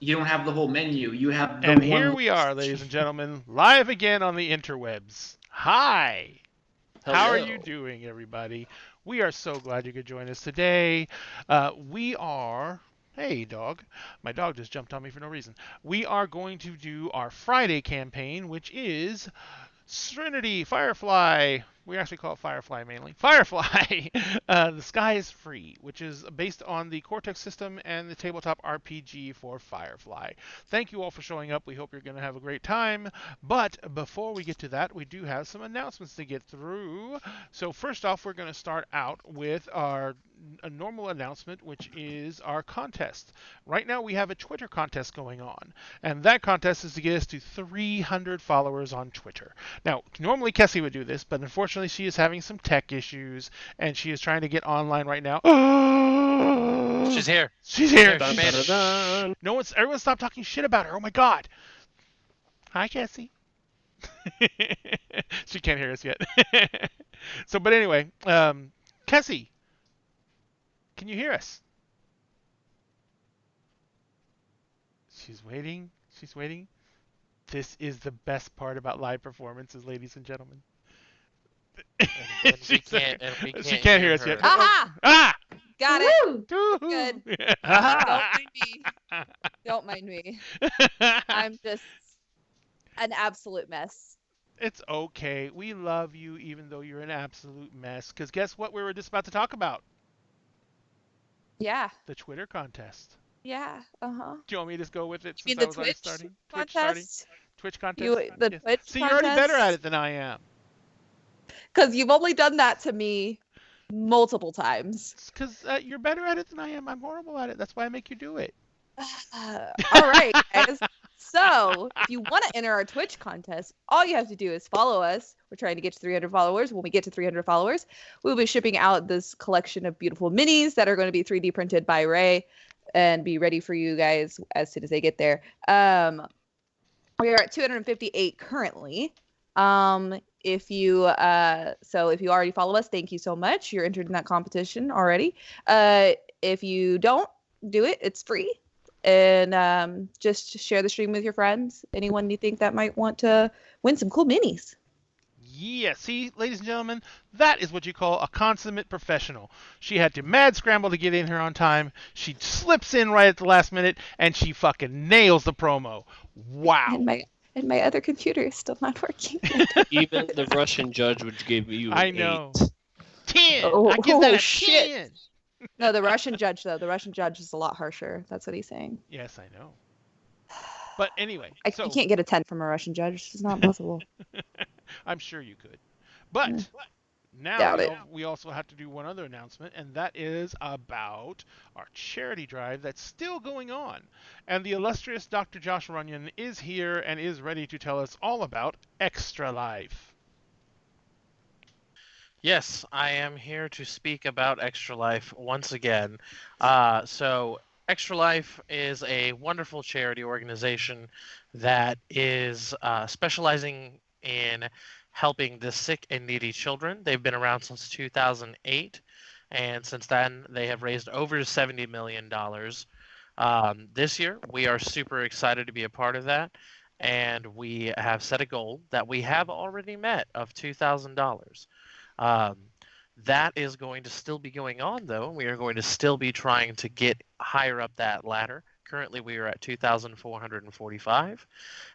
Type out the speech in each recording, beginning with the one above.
You don't have the whole menu. You have the And one. here we are, ladies and gentlemen, live again on the interwebs. Hi! How are you Hello. doing, everybody? We are so glad you could join us today. We are. Hey, dog. My dog just jumped on me for no reason. We are going to do our Friday campaign, which is Serenity, Firefly. We actually call it Firefly mainly. Firefly, The Sky is Free, which is based on the Cortex system and the tabletop RPG for Firefly. Thank you all for showing up. We hope you're going to have a great time. But before we get to that, we do have some announcements to get through. So first off, we're going to start out with our a normal announcement, which is our contest. Right now, we have a Twitter contest going on, and that contest is to get us to 300 followers on Twitter. Now, normally Kessie would do this, but unfortunately, she is having some tech issues, and she is trying to get online right now. She's here. She's here. Dun, dun, dun, dun. Everyone, stop talking shit about her. Oh my God. Hi, Kessie. She can't hear us yet. But anyway, Kessie, can you hear us? She's waiting. She's waiting. This is the best part about live performances, ladies and gentlemen. And we can't She can't hear us yet. Aha! Ah! Got it. Woo! Good. Ah! Don't mind me. I'm just an absolute mess. It's okay. We love you even though you're an absolute mess. Because guess what we were just about to talk about? Yeah. The Twitter contest. Yeah. Uh-huh. Do you want me to just go with it You since mean I the was already Twitch starting? contest? Twitch contest? The Yes. Twitch See, you're already better contest? at it than I am. Because you've only done that to me multiple times. Because you're better at it than I am. I'm horrible at it. That's why I make you do it. All right, guys. So, if you want to enter our Twitch contest, all you have to do is follow us. We're trying to get to 300 followers. When we get to 300 followers, we'll be shipping out this collection of beautiful minis that are going to be 3D printed by Ray and be ready for you guys as soon as they get there. We are at 258 currently. If you already follow us, thank you so much. You're entered in that competition already. If you don't do it, it's free. And just share the stream with your friends. Anyone you think that might want to win some cool minis. Yeah, see, ladies and gentlemen, that is what you call a consummate professional. She had to mad scramble to get in here on time. She slips in right at the last minute, and she fucking nails the promo. Wow. And my other computer is still not working. Even the Russian judge would give you an I know. 8. 10! Oh, I give that a shit. 10! No, the Russian judge, though. The Russian judge is a lot harsher. That's what he's saying. Yes, I know. But anyway. You can't get a 10 from a Russian judge. It's not possible. I'm sure you could. But Doubt now it. we also have to do one other announcement, and that is about our charity drive that's still going on. And the illustrious Dr. Josh Runyon is here and is ready to tell us all about Extra Life. Yes, I am here to speak about Extra Life once again. So Extra Life is a wonderful charity organization that is specializing in helping the sick and needy children. They've been around since 2008, and since then they have raised over $70 million. This year, we are super excited to be a part of that, and we have set a goal that we have already met of $2,000. That is going to still be going on, though. We are going to still be trying to get higher up that ladder. Currently, we are at 2,445.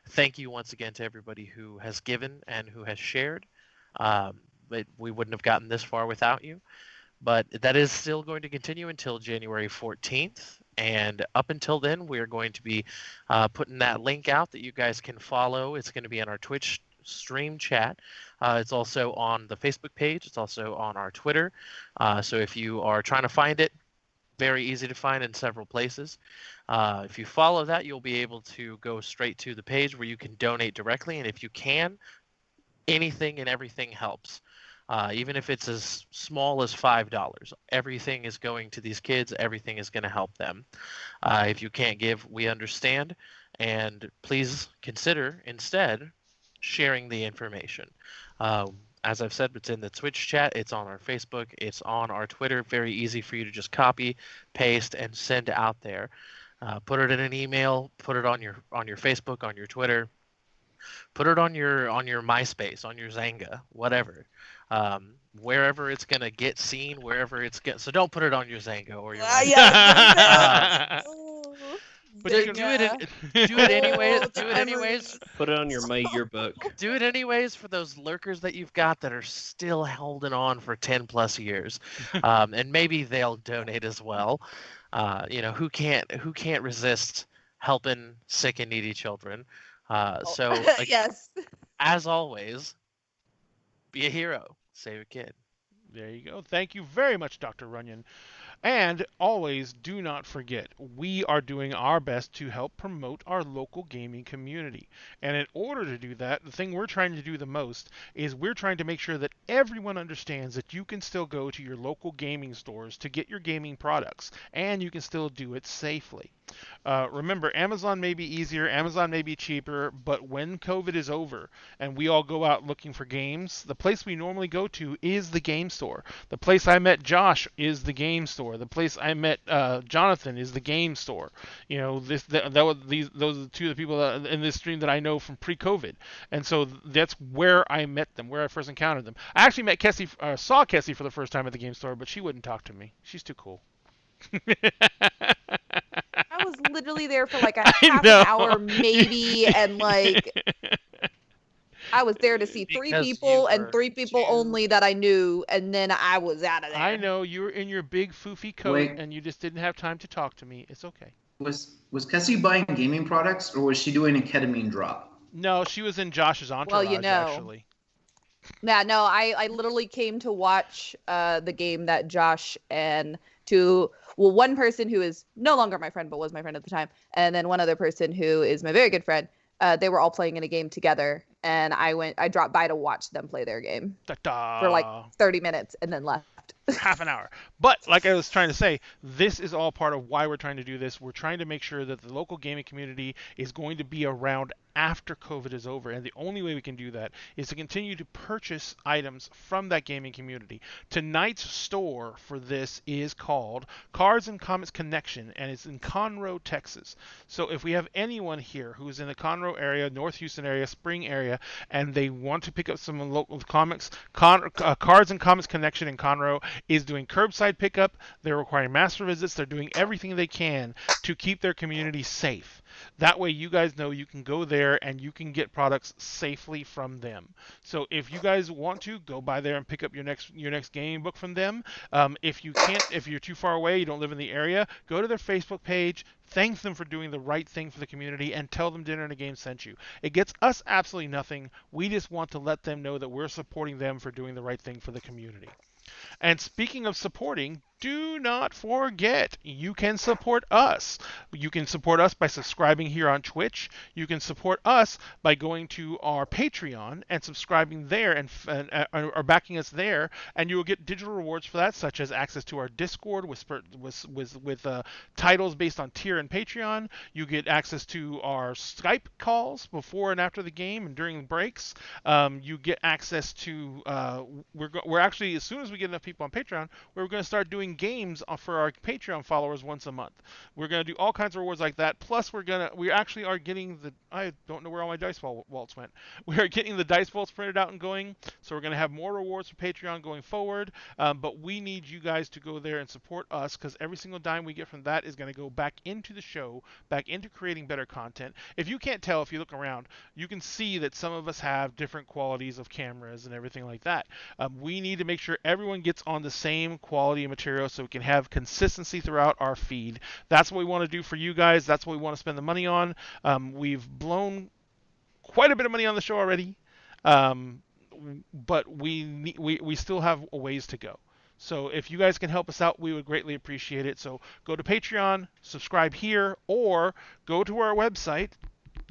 Thank you once again to everybody who has given and who has shared. We wouldn't have gotten this far without you. But that is still going to continue until January 14th. And up until then, we're going to be putting that link out that you guys can follow. It's going to be on our Twitch stream chat. It's also on the Facebook page. It's also on our Twitter. So if you are trying to find it, very easy to find in several places. If you follow that, you'll be able to go straight to the page where you can donate directly. And if you can, anything and everything helps. Even if it's as small as $5, everything is going to these kids. Everything is going to help them. If you can't give, we understand. And please consider instead sharing the information. As I've said, it's in the Twitch chat, it's on our Facebook, it's on our Twitter. Very easy for you to just copy, paste, and send out there. Put it in an email. Put it on your Facebook, on your Twitter. Put it on your MySpace, on your Zanga, whatever. Wherever it's gonna get seen, wherever it's get. So don't put it on your Zanga or your MySpace. Yeah, But But you can do it Zynga. do it anyways. Oh, Do the it memories. anyways. Put it on your My Yearbook. Do it anyways for those lurkers that you've got that are still holding on for 10 plus years, and maybe they'll donate as well. Who can't resist helping sick and needy children? So like, Yes. as always, be a hero, save a kid. There you go. Thank you very much, Dr. Runyon. And always do not forget, we are doing our best to help promote our local gaming community. And in order to do that, the thing we're trying to do the most is we're trying to make sure that everyone understands that you can still go to your local gaming stores to get your gaming products, and you can still do it safely. Remember, Amazon may be easier, Amazon may be cheaper, but when COVID is over and we all go out looking for games, the place we normally go to is the game store. The place I met Josh is the game store. The place I met Jonathan is the game store. You know, those are the two of the people in this stream that I know from pre-COVID, and so that's where I met them, where I first encountered them. I actually saw Kessie for the first time at the game store, but she wouldn't talk to me. She's too cool. I was literally there for like a I half know. an hour, maybe, and like I was there to see three Because people you and were three people too- only that I knew, and then I was out of there. I know you were in your big foofy coat Wait. and you just didn't have time to talk to me. It's okay. Was Cassie buying gaming products, or was she doing a ketamine drop? No, she was in Josh's entourage, you know. actually. Yeah, no, I literally came to watch the game that Josh and one person who is no longer my friend but was my friend at the time, and then one other person who is my very good friend. They were all playing in a game together, and I dropped by to watch them play their game Ta-da. for like 30 minutes and then left. Half an hour. But like I was trying to say, this is all part of why we're trying to do this. We're trying to make sure that the local gaming community is going to be around after COVID is over, and the only way we can do that is to continue to purchase items from that gaming community. Tonight's store for this is called Cards and Comics Connection, and it's in Conroe, Texas. So if we have anyone here who's in the Conroe area, North Houston area, Spring area, and they want to pick up some local comics, Cards and Comics Connection in Conroe is doing curbside pickup. They're requiring master visits. They're doing everything they can to keep their community safe. That way you guys know you can go there and you can get products safely from them. So if you guys want to, go by there and pick up your next gaming book from them. If you can't, if you're too far away, you don't live in the area, go to their Facebook page, thank them for doing the right thing for the community, and tell them Dinner and a Game sent you. It gets us absolutely nothing. We just want to let them know that we're supporting them for doing the right thing for the community. And speaking of supporting, do not forget, you can support us. You can support us by subscribing here on Twitch. You can support us by going to our Patreon and subscribing there or backing us there, and you will get digital rewards for that, such as access to our Discord with titles based on tier and Patreon. You get access to our Skype calls before and after the game and during breaks. You get access to we're actually, as soon as we get enough people on Patreon, we're going to start doing games for our Patreon followers once a month. We're going to do all kinds of rewards like that. Plus, we actually are getting I don't know where all my dice vaults went. We are getting the dice vaults printed out and going. So we're going to have more rewards for Patreon going forward. But we need you guys to go there and support us, because every single dime we get from that is going to go back into the show, back into creating better content. If you can't tell, if you look around, you can see that some of us have different qualities of cameras and everything like that. We need to make sure everyone gets on the same quality of material so we can have consistency throughout our feed. That's what we want to do for you guys. That's what we want to spend the money on. We've blown quite a bit of money on the show already, but we still have a ways to go. So if you guys can help us out, we would greatly appreciate it. So go to Patreon, subscribe here, or go to our website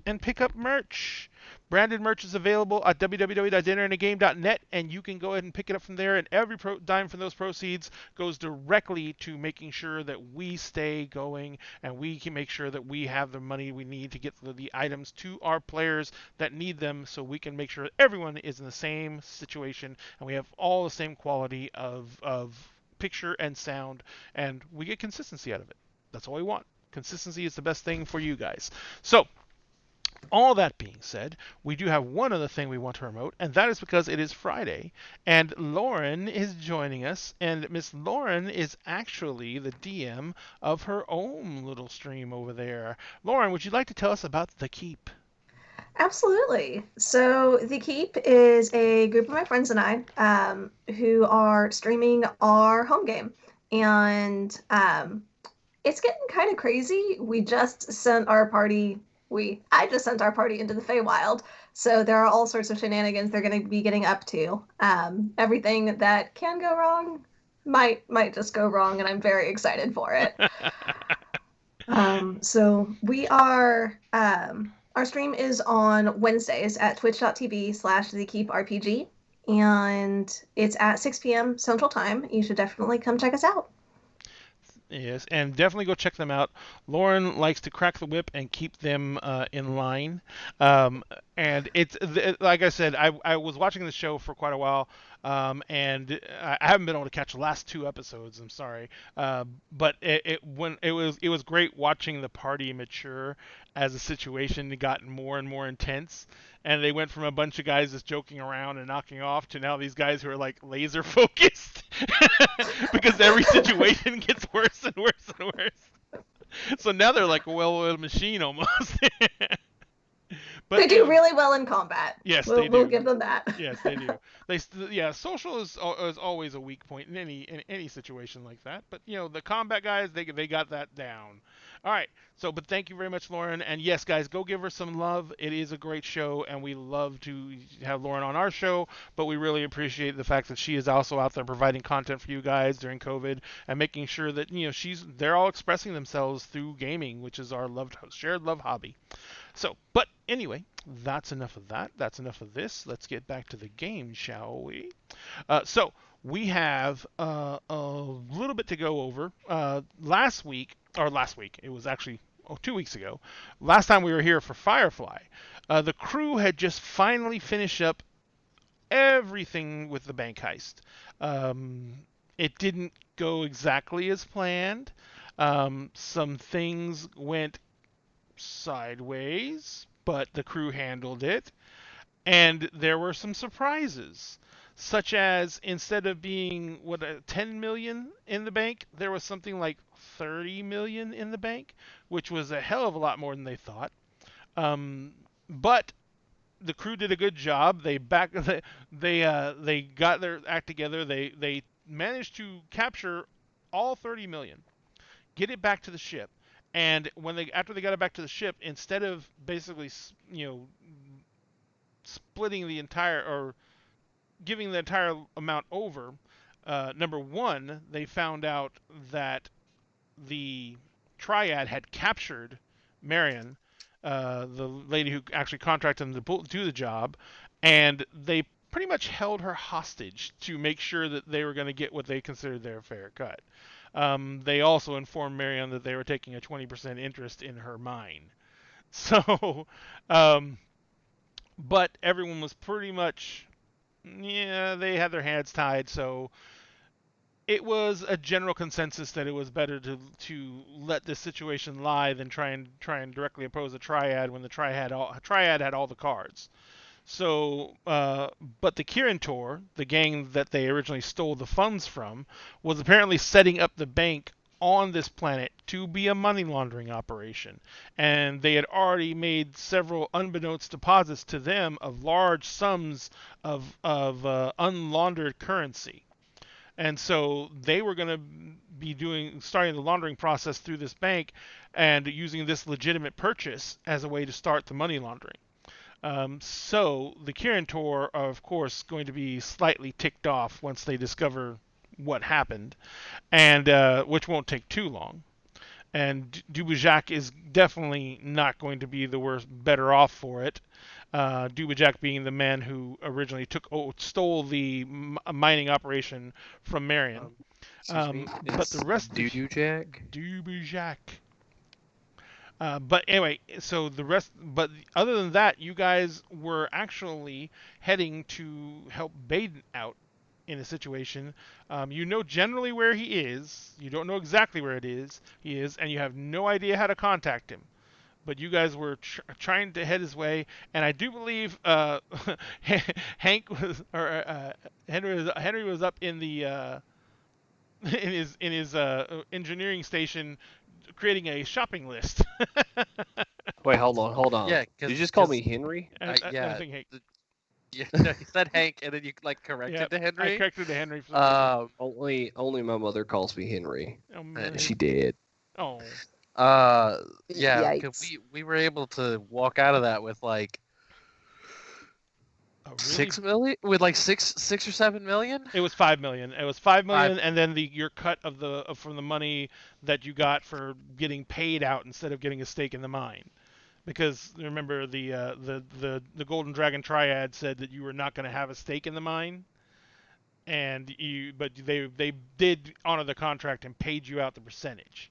and pick up merch. Branded merch is available at www.dinnerandagame.net, and you can go ahead and pick it up from there, and every dime from those proceeds goes directly to making sure that we stay going, and we can make sure that we have the money we need to get the items to our players that need them, so we can make sure everyone is in the same situation, and we have all the same quality of picture and sound, and we get consistency out of it. That's all we want. Consistency is the best thing for you guys. So, all that being said, we do have one other thing we want to promote, and that is because it is Friday, and Lauren is joining us, and Miss Lauren is actually the DM of her own little stream over there. Lauren, would you like to tell us about The Keep? Absolutely. So The Keep is a group of my friends and I who are streaming our home game. And it's getting kind of crazy. We just sent our party, I just sent our party into the Feywild. So there are all sorts of shenanigans they're going to be getting up to. Everything that can go wrong might just go wrong, and I'm very excited for it. So we are our stream is on Wednesdays at twitch.tv/thekeeprpg, and it's at 6 p.m. Central Time. You should definitely come check us out. Yes, and definitely go check them out. Lauren likes to crack the whip and keep them in line. And like I said, I was watching the show for quite a while, and I haven't been able to catch the last 2 episodes. I'm sorry, but it was great watching the party mature as the situation got more and more intense. And they went from a bunch of guys just joking around and knocking off to now these guys who are like laser focused because every situation gets worse and worse and worse. So now they're like a well-oiled machine almost. But they do really well in combat. Yes, they do. We'll give them that. Yes, they do. Social is always a weak point in any situation like that. But the combat guys, they got that down. All right. But thank you very much, Lauren. And yes, guys, go give her some love. It is a great show, and we love to have Lauren on our show. But we really appreciate the fact that she is also out there providing content for you guys during COVID and making sure that they're all expressing themselves through gaming, which is our shared love hobby. But anyway, that's enough of that. That's enough of this. Let's get back to the game, shall we? We have a little bit to go over. Last week, it was actually 2 weeks ago. Last time we were here for Firefly, the crew had just finally finished up everything with the bank heist. It didn't go exactly as planned. Some things went sideways, but the crew handled it, and there were some surprises, such as instead of being 10 million in the bank, there was something like 30 million in the bank, which was a hell of a lot more than they thought. But the crew did a good job. They got their act together. They managed to capture all 30 million, get it back to the ship. And after they got it back to the ship, instead of basically, splitting the entire or giving the entire amount over, number one, they found out that the Triad had captured Marion, the lady who actually contracted them to do the job, and they pretty much held her hostage to make sure that they were going to get what they considered their fair cut. They also informed Marion that they were taking a 20% interest in her mine. So, but everyone was pretty much, they had their hands tied. So it was a general consensus that it was better to let this situation lie than try and directly oppose the Triad when the Triad had all the cards. So, but the Kirintor, the gang that they originally stole the funds from, was apparently setting up the bank on this planet to be a money laundering operation. And they had already made several unbeknownst deposits to them of large sums of unlaundered currency. And so they were going to be starting the laundering process through this bank and using this legitimate purchase as a way to start the money laundering. So the Kirintor are, of course, going to be slightly ticked off once they discover what happened, and which won't take too long. And Dubujak is definitely not going to be better off for it. Dubujak being the man who originally stole the mining operation from Marion. But the rest Dubujak. But anyway, but other than that, you guys were actually heading to help Baden out in a situation. You know generally where he is. You don't know exactly where he is, and you have no idea how to contact him. But you guys were trying to head his way, and I do believe Hank was or Henry was up in the in his engineering station creating a shopping list. Wait, hold on. Yeah, Did you 'cause- just call 'cause- me Henry? I yeah, think Hank. yeah. No, he said Hank, and then you like Yeah, corrected to I Henry. corrected to Henry for some Only my mother calls me Henry. reason. And she did. Oh, Yeah, because Yikes. we were able to walk out of that with like a really 6 million, with like six or 7 million. It was 5 million. It was 5 million, Five. and then your cut of from the money that you got for getting paid out instead of getting a stake in the mine. Because remember the Golden Dragon Triad said that you were not going to have a stake in the mine, but they did honor the contract and paid you out the percentage.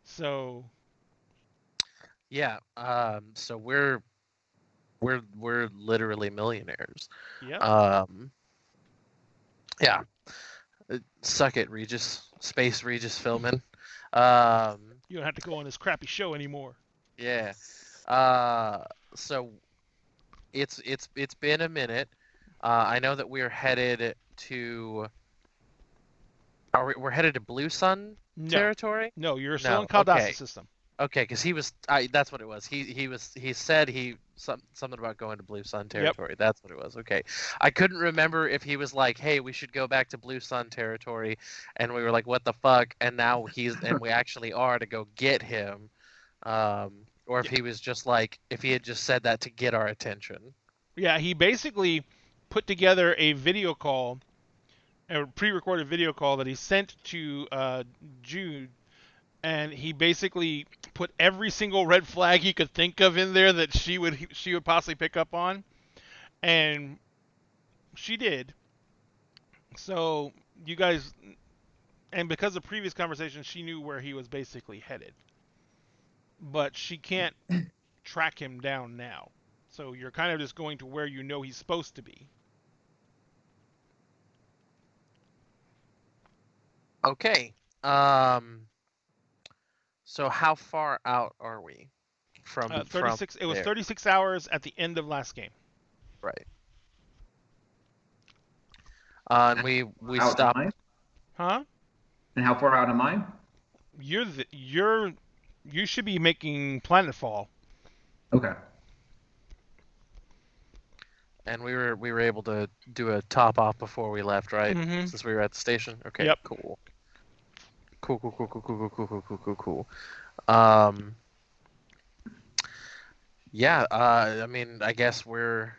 So Yeah. So we're literally millionaires. yeah, Yeah. Suck it, Regis. Space Regis filming. Um. you don't have to go on this crappy show anymore. Yeah. So it's been a minute. I know that we're headed to. We're headed to Blue Sun No, territory? no, you're still No, in Kaldasa okay. system. Okay, because he was. That's what it was. He said something about going to Blue Sun territory. That's what it was. Okay, I couldn't remember if he was like, "Hey, we should go back to Blue Sun territory," and we were like, "What the fuck?" And now and we actually are to go get him, or if he was just like, if he had just said that to get our attention. Yeah, he basically put together a video call, a pre-recorded video call that he sent to Jude, and he basically put every single red flag he could think of in there that she would possibly pick up on, and she did. So you guys, and because of previous conversations, she knew where he was basically headed, but she can't track him down now. So you're kind of just going to where you know he's supposed to be. Okay. So how far out are we from 36. It was there? 36 hours at the end of last game. Right. And we Out stopped. am I? Huh? And how far out am I? You should be making Planetfall. Okay. And we were able to do a top off before we left, right? Mhm. Since we were at the station. Okay. Yep. Cool. Cool. Yeah. I mean, I guess we've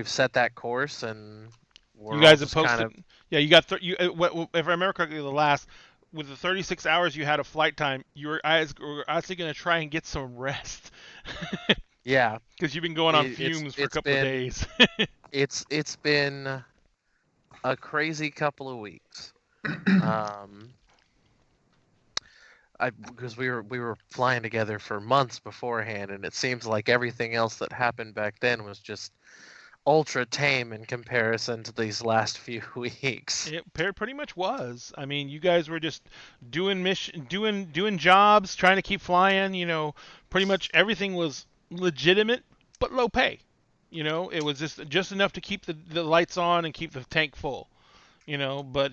set that course, and we're You guys all have just posted. kind of. Yeah, you got. If I remember correctly, with the 36 hours you had of flight time, you were actually going to try and get some rest. Yeah. Because you've been going on It's- fumes for a it's couple of been- days. It's been a crazy couple of weeks. Because we were flying together for months beforehand, and it seems like everything else that happened back then was just ultra tame in comparison to these last few weeks. It pretty much was. I mean, you guys were just doing doing jobs, trying to keep flying. You know, pretty much everything was legitimate but low pay. You know, it was just enough to keep the lights on and keep the tank full. You know, but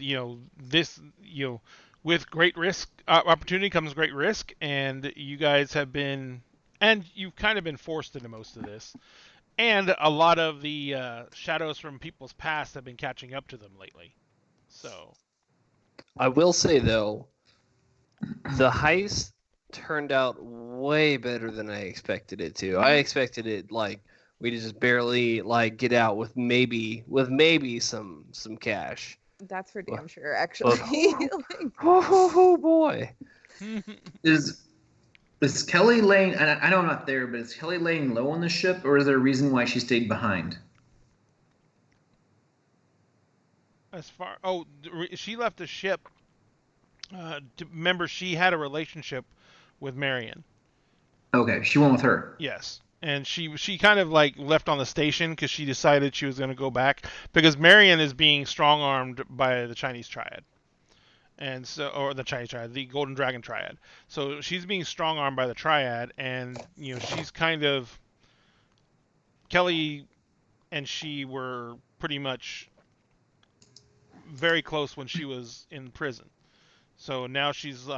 with great risk opportunity comes great risk, and you guys have been, and you've kind of been forced into most of this. And a lot of the shadows from people's past have been catching up to them lately. So I will say though, the heist turned out way better than I expected it to. I expected it like we just barely like get out with maybe some cash. That's for damn sure, actually. Like, Oh boy. Is Kelly laying? And I know I'm not there, but is Kelly laying low on the ship, or is there a reason why she stayed behind? she left the ship. Remember, she had a relationship with Marion. Okay, she went with her. Yes. and she kind of like left on the station because she decided she was going to go back because Marion is being strong armed by the Chinese Triad, and so or the Chinese Triad, the Golden Dragon Triad. So she's being strong armed by the Triad, and she's kind of Kelly and she were pretty much very close when she was in prison. So now she's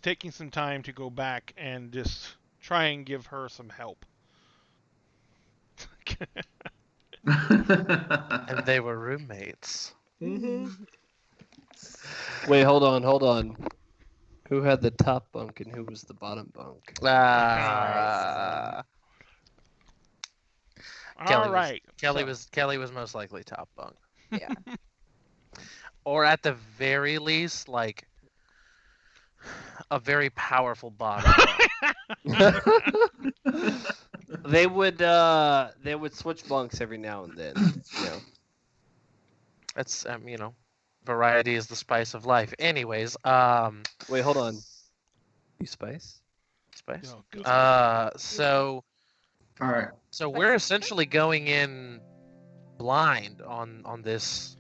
taking some time to go back and just try and give her some help. And they were roommates. Wait, hold on. Who had the top bunk and who was the bottom bunk? Kelly All right. Kelly was most likely top bunk, Yeah. or at the very least, like a very powerful bottom bunk. They would switch bunks every now and then. That's variety is the spice of life. Anyways, Wait, hold on. You spice? spice. Oh, God. So All right. so we're essentially going in blind on this.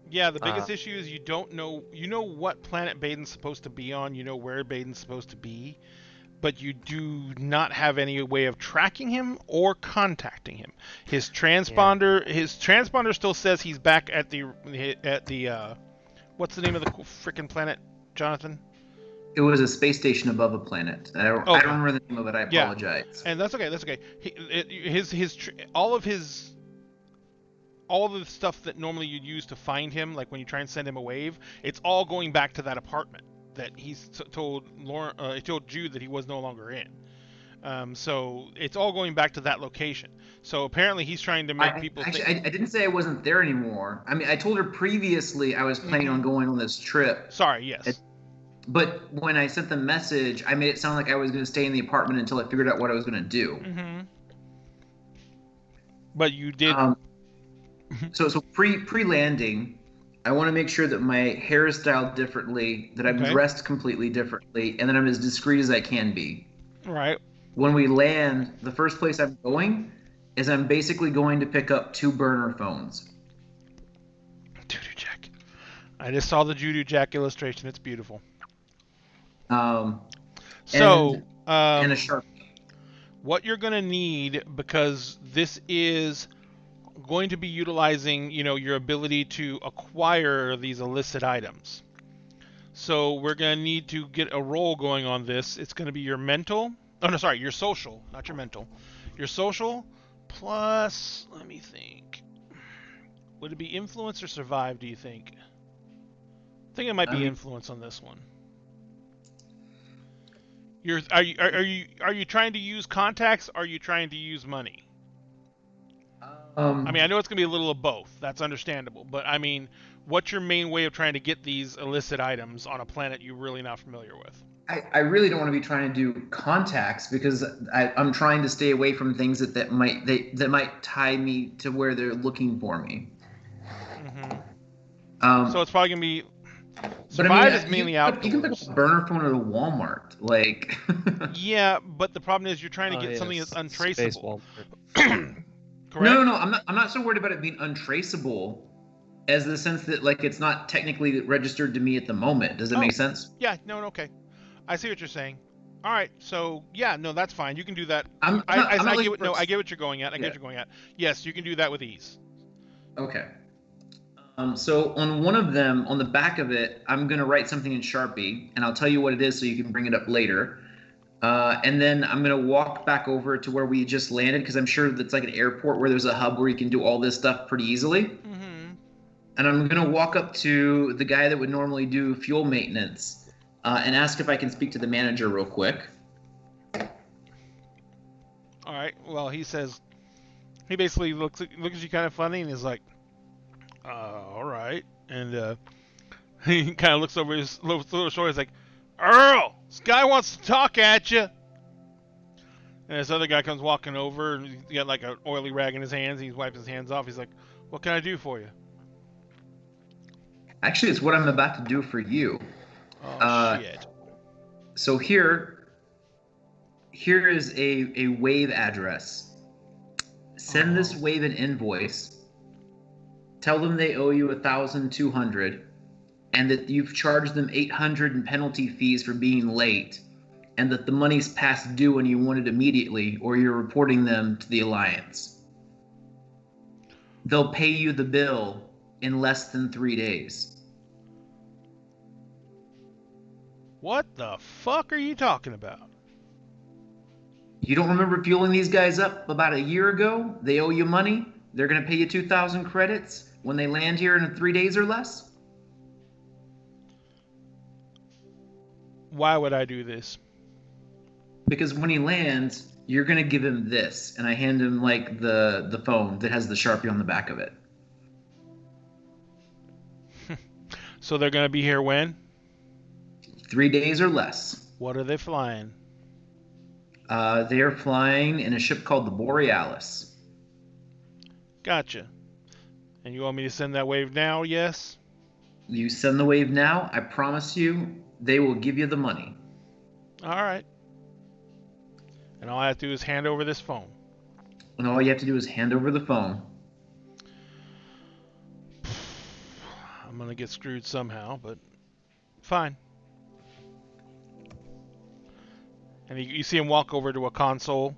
Yeah, the biggest issue is you don't know. You know what planet Baden's supposed to be on. You know where Baden's supposed to be, but you do not have any way of tracking him or contacting him. His transponder still says he's back at the what's the name of the freaking planet, Jonathan? It was a space station above a planet. I don't remember the name of it. I Yeah. apologize. And that's okay. That's okay. All of the stuff that normally you'd use to find him, like when you try and send him a wave, it's all going back to that apartment that he's told Lauren. He told Jude that he was no longer in. So it's all going back to that location. So apparently he's trying to make people Actually, think. I didn't say I wasn't there anymore. I mean, I told her previously I was planning on going on this trip. Sorry. Yes. But when I sent the message, I made it sound like I was going to stay in the apartment until I figured out what I was going to do. Mm-hmm. But you did. So pre-landing, I want to make sure that my hair is styled differently, that I'm Okay. dressed completely differently, and that I'm as discreet as I can be. Right. When we land, the first place I'm going is I'm basically going to pick up 2 burner phones. Judo Jack. I just saw the Judo Jack illustration. It's beautiful. So, And a Sharpie. what you're going to need, because this is going to be utilizing, your ability to acquire these illicit items. So we're going to need to get a roll going on this. It's going to be your mental. Oh, no, sorry, your social, not your mental. Your social plus, let me think. Would it be influence or survive, do you think? I think it might be influence on this one. Are you trying to use contacts? Or are you trying to use money? I mean, I know it's going to be a little of both. That's understandable. But, I mean, what's your main way of trying to get these illicit items on a planet you're really not familiar with? I really don't want to be trying to do contacts because I'm trying to stay away from things that might tie me to where they're looking for me. Mm-hmm. So it's probably going to be... But I mean, is mainly outdoors. You can pick up a burner phone at a Walmart. Like... Yeah, but the problem is you're trying to get something that's untraceable. Correct? No. I'm not so worried about it being untraceable, as the sense that like it's not technically registered to me at the moment. Does that make sense? Yeah. No. Okay. I see what you're saying. All right. So yeah. No, that's fine. You can do that. I get what you're going at. I get what you're going at. Yes, you can do that with ease. Okay. So on one of them, on the back of it, I'm gonna write something in Sharpie, and I'll tell you what it is so you can bring it up later. And then I'm going to walk back over to where we just landed because I'm sure that's like an airport where there's a hub where you can do all this stuff pretty easily. Mm-hmm. And I'm going to walk up to the guy that would normally do fuel maintenance and ask if I can speak to the manager real quick. All right. Well, he basically looks at you kind of funny and is like, all right. And he kind of looks over his little shoulder. He's like, Earl, this guy wants to talk at you. And this other guy comes walking over, and he's got like an oily rag in his hands. He's wiping his hands off. He's like, what can I do for you? Actually, it's what I'm about to do for you. Oh, shit. So here, here is a wave address. Send this wave an invoice. Tell them they owe you 1,200, and that you've charged them 800 in penalty fees for being late, and that the money's past due and you want it immediately, or you're reporting them to the Alliance. They'll pay you the bill in less than 3 days. What the fuck are you talking about? You don't remember fueling these guys up about a year ago? They owe you money. They're going to pay you 2,000 credits when they land here in 3 days or less? Why would I do this? Because when he lands, you're going to give him this. And I hand him, like, the phone that has the Sharpie on the back of it. So they're going to be here when? 3 days or less. What are they flying? They are flying in a ship called the Borealis. Gotcha. And you want me to send that wave now, yes? You send the wave now, I promise you, they will give you the money. Alright. And all I have to do is hand over this phone. And all you have to do is hand over the phone. I'm gonna get screwed somehow, but fine. And you see him walk over to a console,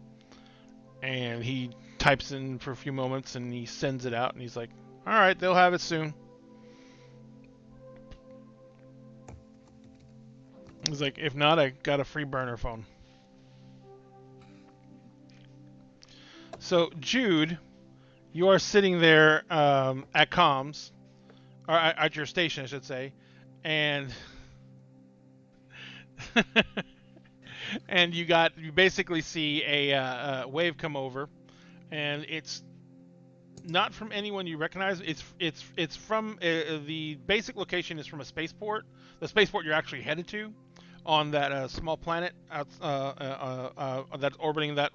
and he types in for a few moments, and he sends it out, and he's like, alright, they'll have it soon. He's like, if not, I got a free burner phone. So, Jude, you are sitting there at comms, or at your station, I should say, and and you basically see a wave come over, and it's not from anyone you recognize. It's from the basic location is from a spaceport. The spaceport you're actually headed to, on that small planet that's orbiting that.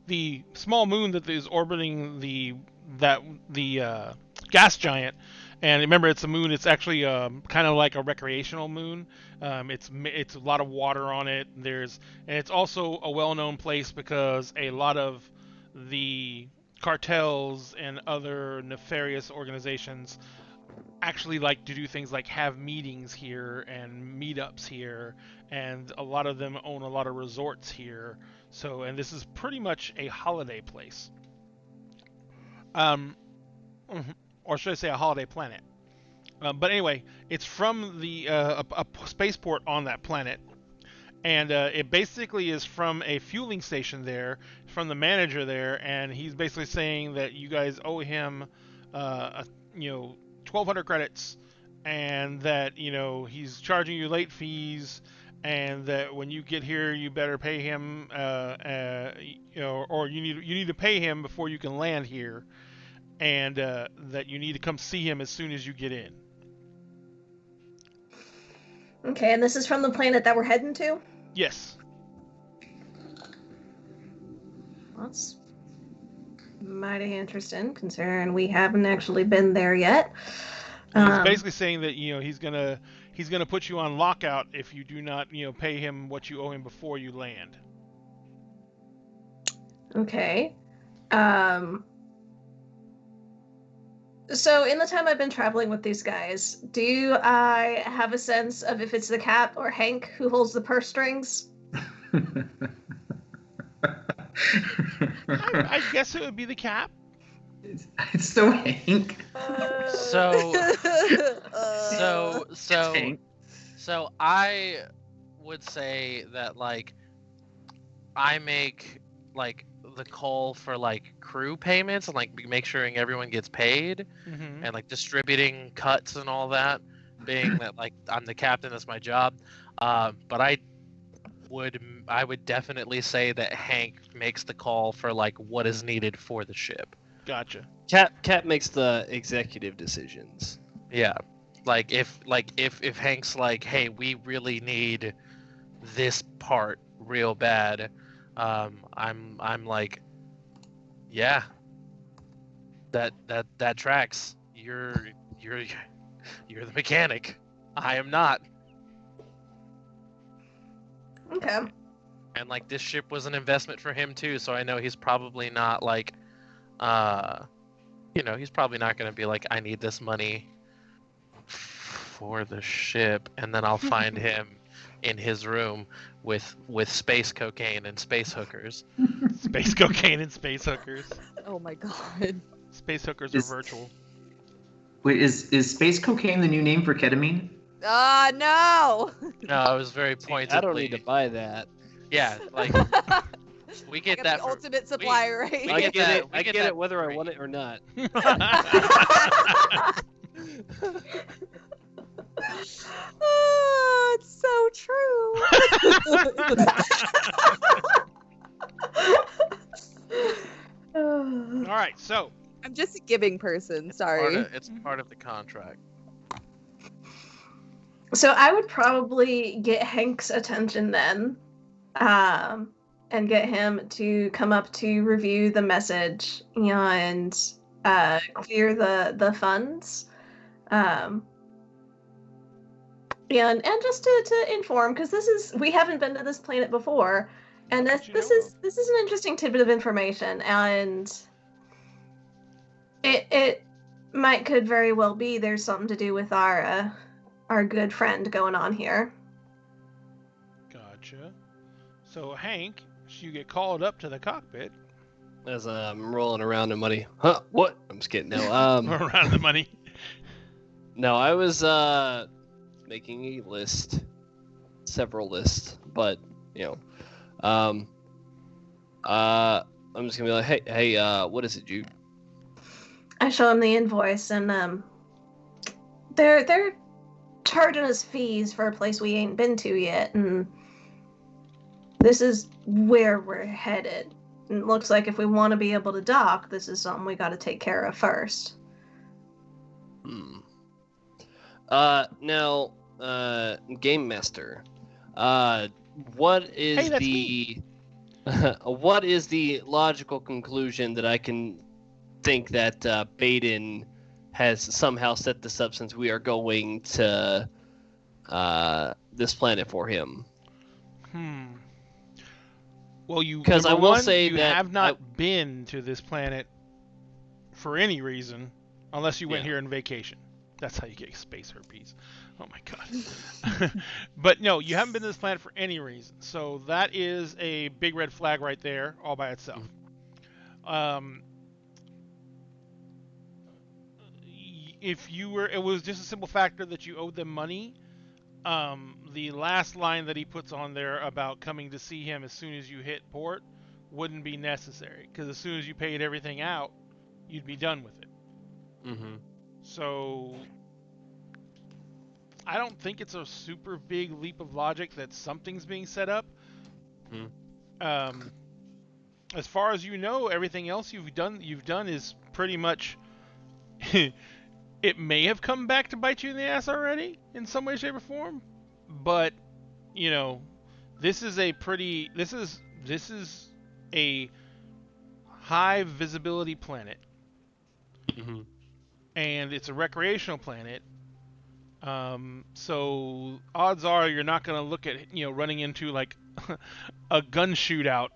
The small moon that is orbiting the gas giant, and remember, it's a moon. It's actually kind of like a recreational moon. It's a lot of water on it. And it's also a well-known place because a lot of the cartels and other nefarious organizations actually like to do things like have meetings here and meetups here, and a lot of them own a lot of resorts here. So, and this is pretty much a holiday place. Or should I say a holiday planet? But anyway, it's from a spaceport on that planet, and it basically is from a fueling station there, from the manager there, and he's basically saying that you guys owe him, 1,200 credits, and that he's charging you late fees, and that when you get here you better pay him, or you need to pay him before you can land here, and that you need to come see him as soon as you get in. Okay, and this is from the planet that we're heading to? Yes. That's mighty interesting, considering we haven't actually been there yet. He's basically saying that he's gonna put you on lockout if you do not pay him what you owe him before you land. Okay. So in the time I've been traveling with these guys, do I have a sense of if it's the Cap or Hank who holds the purse strings? I guess it would be the Cap. It's so Hank. So I would say that I make the call for crew payments and make sure everyone gets paid, Mm-hmm. and distributing cuts and all that, being that I'm the captain, that's my job. But I would definitely say that Hank makes the call for what is needed for the ship. Gotcha. Cap makes the executive decisions. Yeah. If Hank's hey, we really need this part real bad, I'm yeah, that tracks. You're the mechanic. I am not. Okay. And like this ship was an investment for him too, so I know he's probably not like, he's probably not going to be like, I need this money for the ship, and then I'll find him in his room with space cocaine and space hookers. Space cocaine and space hookers. Oh my god. Space hookers Is- are virtual. Wait, is space cocaine the new name for ketamine? Ah, no! No, I was very See, pointedly. I don't need to buy that. Yeah, like we get I got that the for- ultimate supplier right we I here. get get that- it. we I get get that it whether I free. want it or not. Ah, it's so true. All right, so I'm just a giving person. Sorry. It's part of the contract. So I would probably get Hank's attention then, and get him to come up to review the message and clear the funds, and just to inform, because we haven't been to this planet before, and What this you know is an interesting tidbit of information, and it could very well be there's something to do with our good friend going on here. gotcha. So Hank, you get called up to the cockpit. As I'm rolling around in money. Huh? What? I'm just kidding. No. Around the money. No. I was making a list, several lists, but I'm just gonna be like, hey, what is it, Jude? I show him the invoice, and they're charging us fees for a place we ain't been to yet, and this is where we're headed. And it looks like if we want to be able to dock, this is something we got to take care of first. Now, Game Master, what is Hey, that's the what is the logical conclusion that I can think that Baden has somehow set this up, since we are going to this planet for him? Well, you 'Cause I number will one, say you that have not been to this planet for any reason, unless you went Yeah. here on vacation. That's how you get space herpes. Oh my god. But no, you haven't been to this planet for any reason. So that is a big red flag right there, all by itself. If you were, it was just a simple factor that you owed them money. The last line that he puts on there about coming to see him as soon as you hit port wouldn't be necessary, because as soon as you paid everything out, you'd be done with it. Mm-hmm. So I don't think it's a super big leap of logic that something's being set up. As far as you know, everything else you've done is pretty much. It may have come back to bite you in the ass already in some way, shape, or form, but this is a high visibility planet, and it's a recreational planet. So odds are you're not going to look at running into like a gun shootout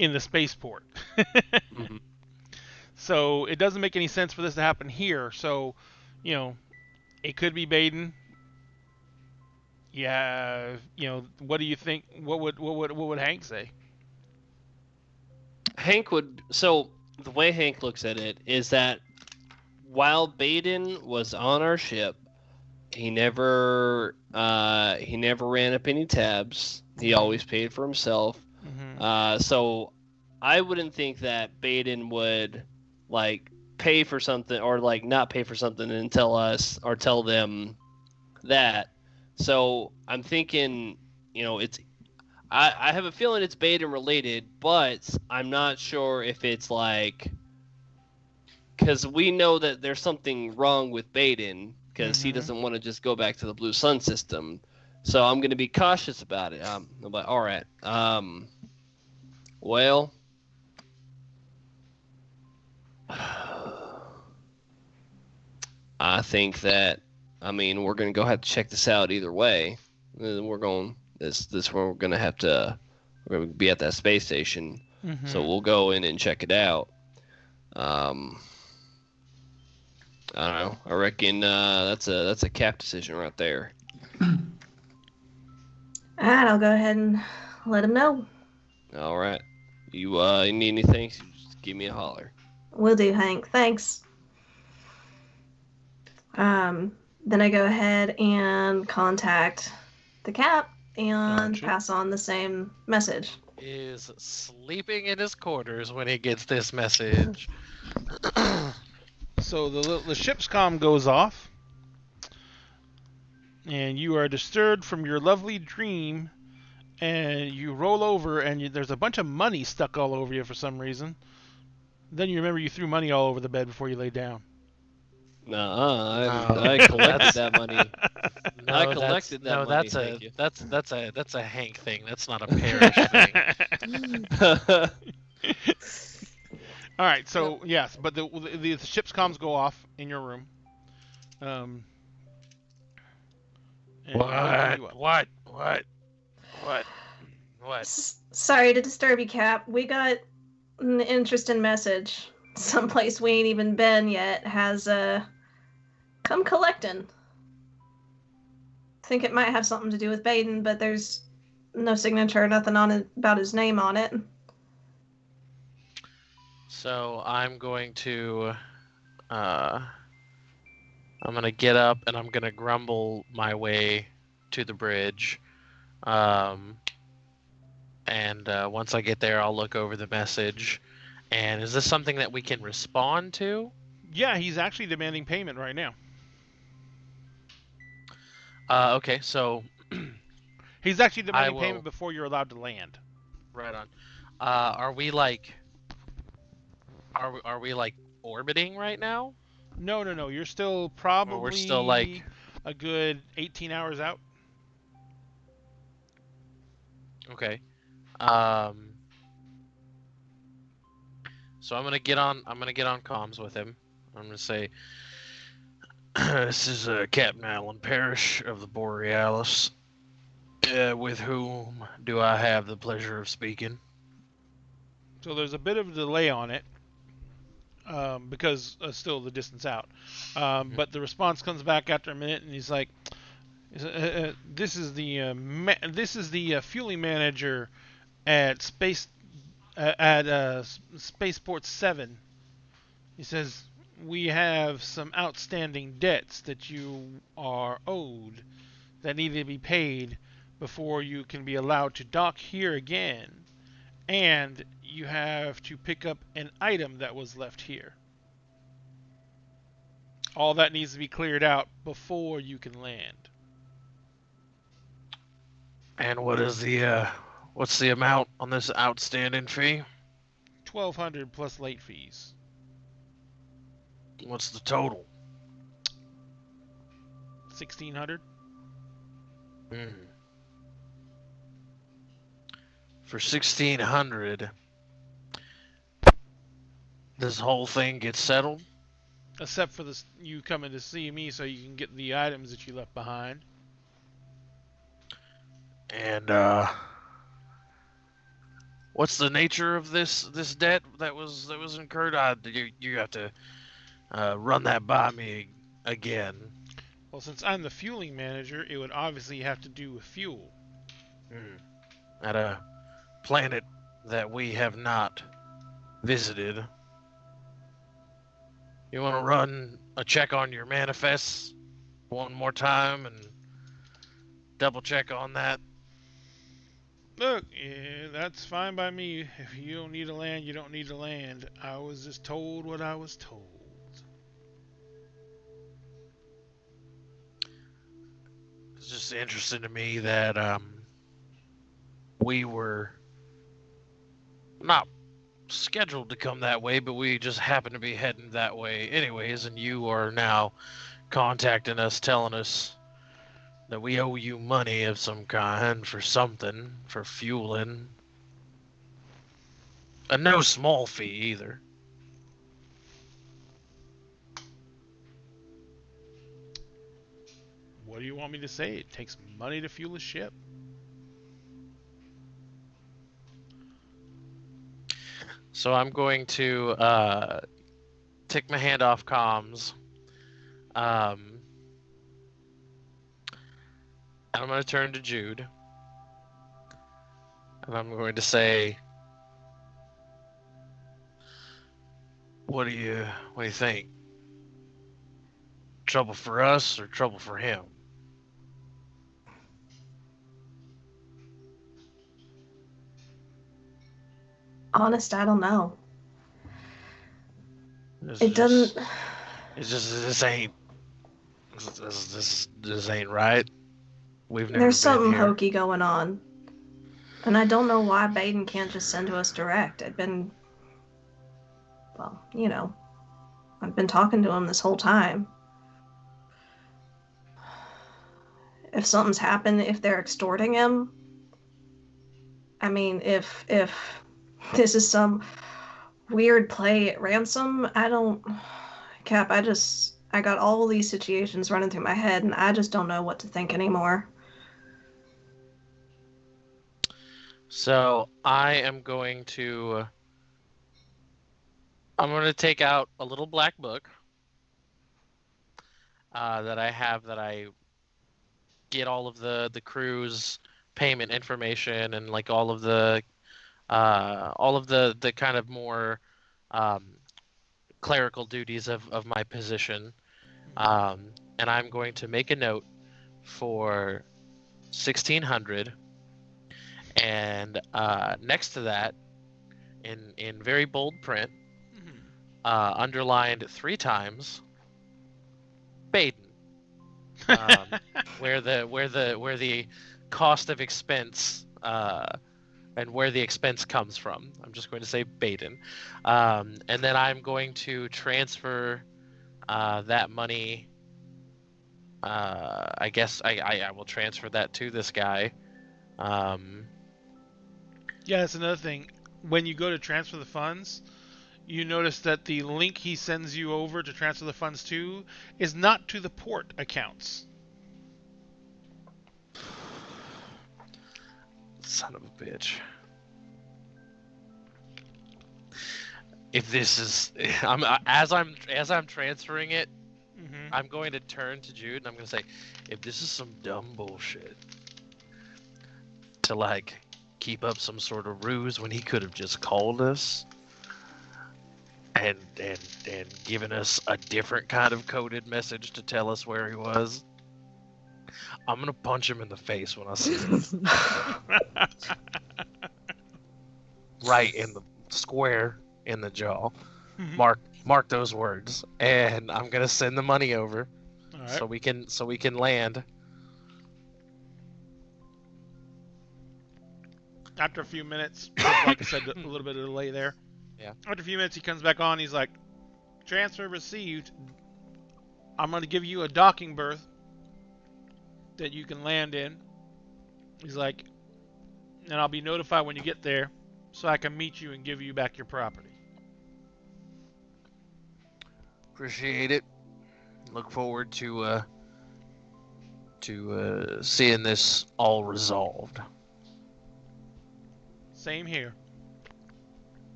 in the spaceport. So it doesn't make any sense for this to happen here. So, it could be Baden. Yeah, what do you think? What would Hank say? Hank would. So the way Hank looks at it is that while Baden was on our ship, he never ran up any tabs. He always paid for himself. So I wouldn't think that Baden would like pay for something, or like not pay for something and tell us or tell them that. So I'm thinking, it's. I have a feeling it's Baden related, but I'm not sure if it's like, because we know that there's something wrong with Baden, because he doesn't want to just go back to the Blue Sun system. So I'm going to be cautious about it. I'm like, all right. Well, I think that, we're going to go have to check this out either way. We're going, this where we're going to have to we're gonna be at that space station, Mm-hmm. so we'll go in and check it out. I don't know. I reckon that's a cap decision right there. Alright, I'll go ahead and let him know. All right. You need anything? Just give me a holler. Will do, Hank. Thanks. Then I go ahead and contact the cap and Gotcha. pass on the same message. Is sleeping in his quarters when he gets this message. So the ship's comm goes off, and you are disturbed from your lovely dream, and you roll over, and there's a bunch of money stuck all over you for some reason. Then you remember you threw money all over the bed before you lay down. Nuh-uh, No, I collected that's- that money. No, I collected that money, that's thank you. that's a Hank thing. That's not a Parrish thing. All right, so yes, but the ship's comms go off in your room. And waking you up. What? Sorry to disturb you, Cap. We got an interesting message. Someplace we ain't even been yet has come collecting. Think it might have something to do with Baden, but there's no signature, nothing on it about his name on it. So I'm going to get up and I'm gonna grumble my way to the bridge. And once I get there, I'll look over the message. And is this something that we can respond to? Yeah, he's actually demanding payment right now. Okay, so He's actually demanding will- payment before you're allowed to land. right on. Are we like orbiting right now? No. You're still probably Or we're still like a good 18 hours out. okay. So I'm gonna get on comms with him. I'm gonna say, this is Captain Alan Parrish of the Borealis. With whom do I have the pleasure of speaking? So there's a bit of a delay on it because still the distance out. But the response comes back after a minute, and he's like, "This is the fueling manager at Spaceport 7." He says, "We have some outstanding debts that you are owed that need to be paid before you can be allowed to dock here again. And you have to pick up an item that was left here. All that needs to be cleared out before you can land." And what is what's the amount on this outstanding fee? 1,200 plus late fees. What's the total? 1,600. For 1,600, this whole thing gets settled? Except for this, you coming to see me so you can get the items that you left behind. And what's the nature of this debt that was incurred? You have to run that by me again. Well, since I'm the fueling manager, it would obviously have to do with fuel. At a planet that we have not visited. You want to run a check on your manifests one more time and double check on that? Look, yeah, that's fine by me. If you don't need to land, you don't need to land. I was just told what I was told. It's just interesting to me that we were not scheduled to come that way, but we just happened to be heading that way anyways, and you are now contacting us telling us that we owe you money of some kind for something, for fueling. And no small fee either. What do you want me to say? It takes money to fuel a ship. So I'm going to take my hand off comms. And I'm going to turn to Jude. And I'm going to say, what do you think? Trouble for us or trouble for him? Honest, I don't know. It doesn't. It's just this ain't right. We've never There's been something here. hokey going on. And I don't know why Baden can't just send to us direct. I've been talking to him this whole time. If something's happened, if they're extorting him, I mean, if this is some weird play at ransom, Cap, I got all these situations running through my head, and I just don't know what to think anymore. So I'm going to take out a little black book that I have, that I get all of the crew's payment information, and like all of the kind of more clerical duties of my position. And I'm going to make a note for 1600, and next to that, in very bold print, underlined 3 times, Baden. Where the cost of expense and where the expense comes from. I'm just going to say Baden, and then I'm going to transfer that money. I guess I will transfer that to this guy. Yeah, that's another thing. When you go to transfer the funds, you notice that the link he sends you over to transfer the funds to is not to the port accounts. Son of a bitch. If this is, as I'm transferring it, I'm going to turn to Jude and I'm going to say, if this is some dumb bullshit to like keep up some sort of ruse when he could have just called us and given us a different kind of coded message to tell us where he was, I'm gonna punch him in the face when I see him. Right in the square in the jaw. Mark those words, and I'm gonna send the money over. All right. so we can land. After a few minutes, like I said, a little bit of delay there. Yeah. After a few minutes, he comes back on. He's like, transfer received. I'm going to give you a docking berth that you can land in. He's like, and I'll be notified when you get there so I can meet you and give you back your property. Appreciate it. Look forward to seeing this all resolved. Same here.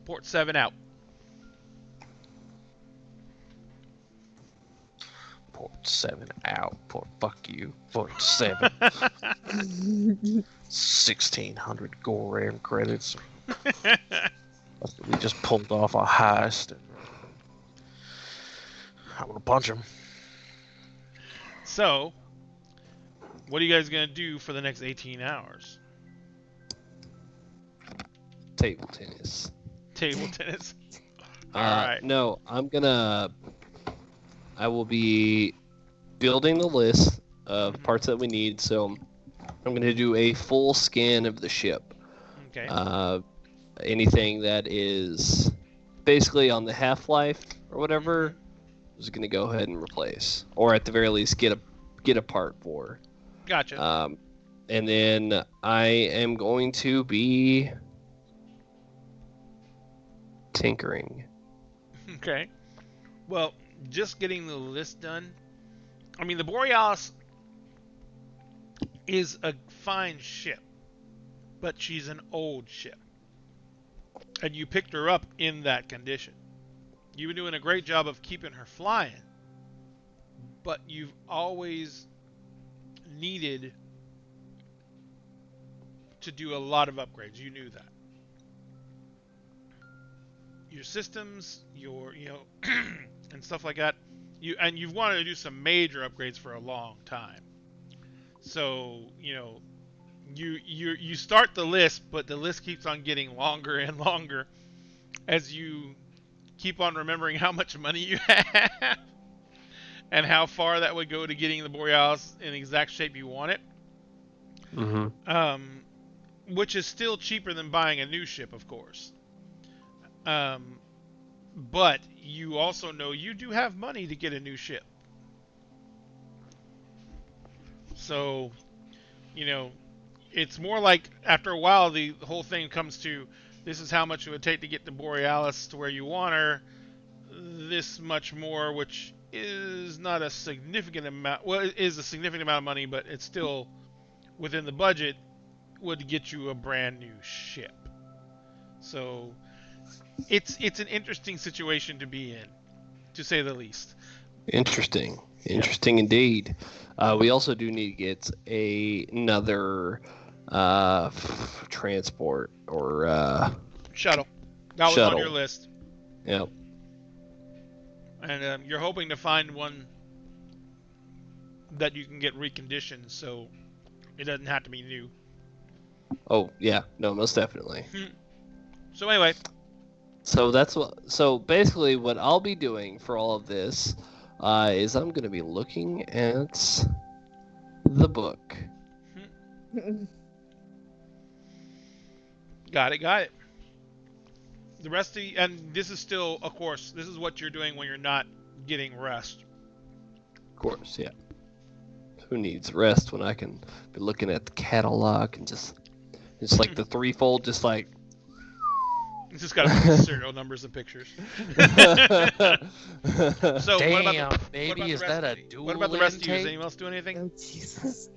Port 7 out. Port 7 out. Port fuck you. Port 7. 1,600 Goram credits. We just pulled off a heist. I'm gonna punch him. So, what are you guys gonna do for the next 18 hours? Table tennis. Table tennis. All right. No, I will be building the list of parts that we need. So I'm going to do a full scan of the ship. Okay. Anything that is basically on the half-life or whatever, I was going to go ahead and replace, or at the very least get a part for. Gotcha. And then I am going to be tinkering. Okay. Well, just getting the list done. I mean, the Borealis is a fine ship, but she's an old ship. and you picked her up in that condition. You've been doing a great job of keeping her flying, but you've always needed to do a lot of upgrades. You knew that. Your systems, and stuff like that. You've wanted to do some major upgrades for a long time. So, you start the list, but the list keeps on getting longer and longer as you keep on remembering how much money you have and how far that would go to getting the Borealis in the exact shape you want it. Mm-hmm. Which is still cheaper than buying a new ship, of course. But you also know you do have money to get a new ship. So, it's more like after a while the whole thing comes to this is how much it would take to get the Borealis to where you want her. This much more, which is not a significant amount. Well, it is a significant amount of money, but it's still within the budget. Would get you a brand new ship. So it's an interesting situation to be in, to say the least. Interesting indeed. We also do need to get another transport or shuttle. That was shuttle on your list. Yep. And you're hoping to find one that you can get reconditioned, so it doesn't have to be new. Oh yeah, no, most definitely. So anyway, so basically what I'll be doing for all of this is I'm gonna be looking at the book. Got it. The rest and this is still, of course, this is what you're doing when you're not getting rest. Of course, yeah. Who needs rest when I can be looking at the catalog and just like the threefold, just like. It's just got a bunch of serial numbers and pictures. So damn, baby, is that a dual What about the rest of you? intake? Does anyone else do anything? Oh Jesus.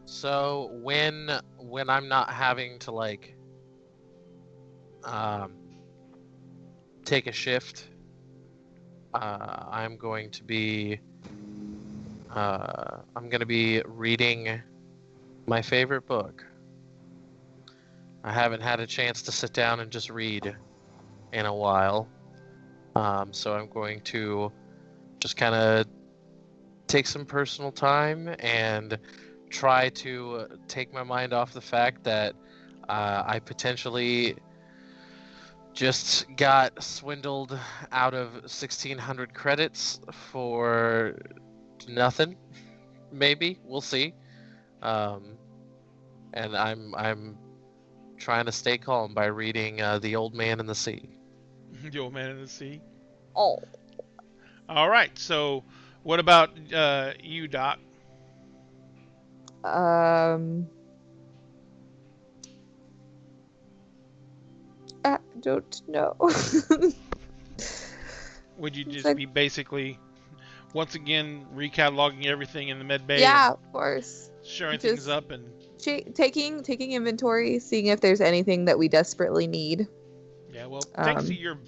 So when I'm not having to like take a shift, I'm going to be reading my favorite book. I haven't had a chance to sit down and just read in a while. So I'm going to just kind of take some personal time and try to take my mind off the fact that I potentially just got swindled out of 1,600 credits for nothing. Maybe we'll see. And I'm trying to stay calm by reading The Old Man in the Sea. The Old Man in the Sea. Oh. All right. So, what about you, Doc? I don't know. Would you just like- be basically once again recataloging everything in the med bay? Yeah, of course. Showing Just- things up and Taking inventory, seeing if there's anything that we desperately need. yeah. Well, thanks to your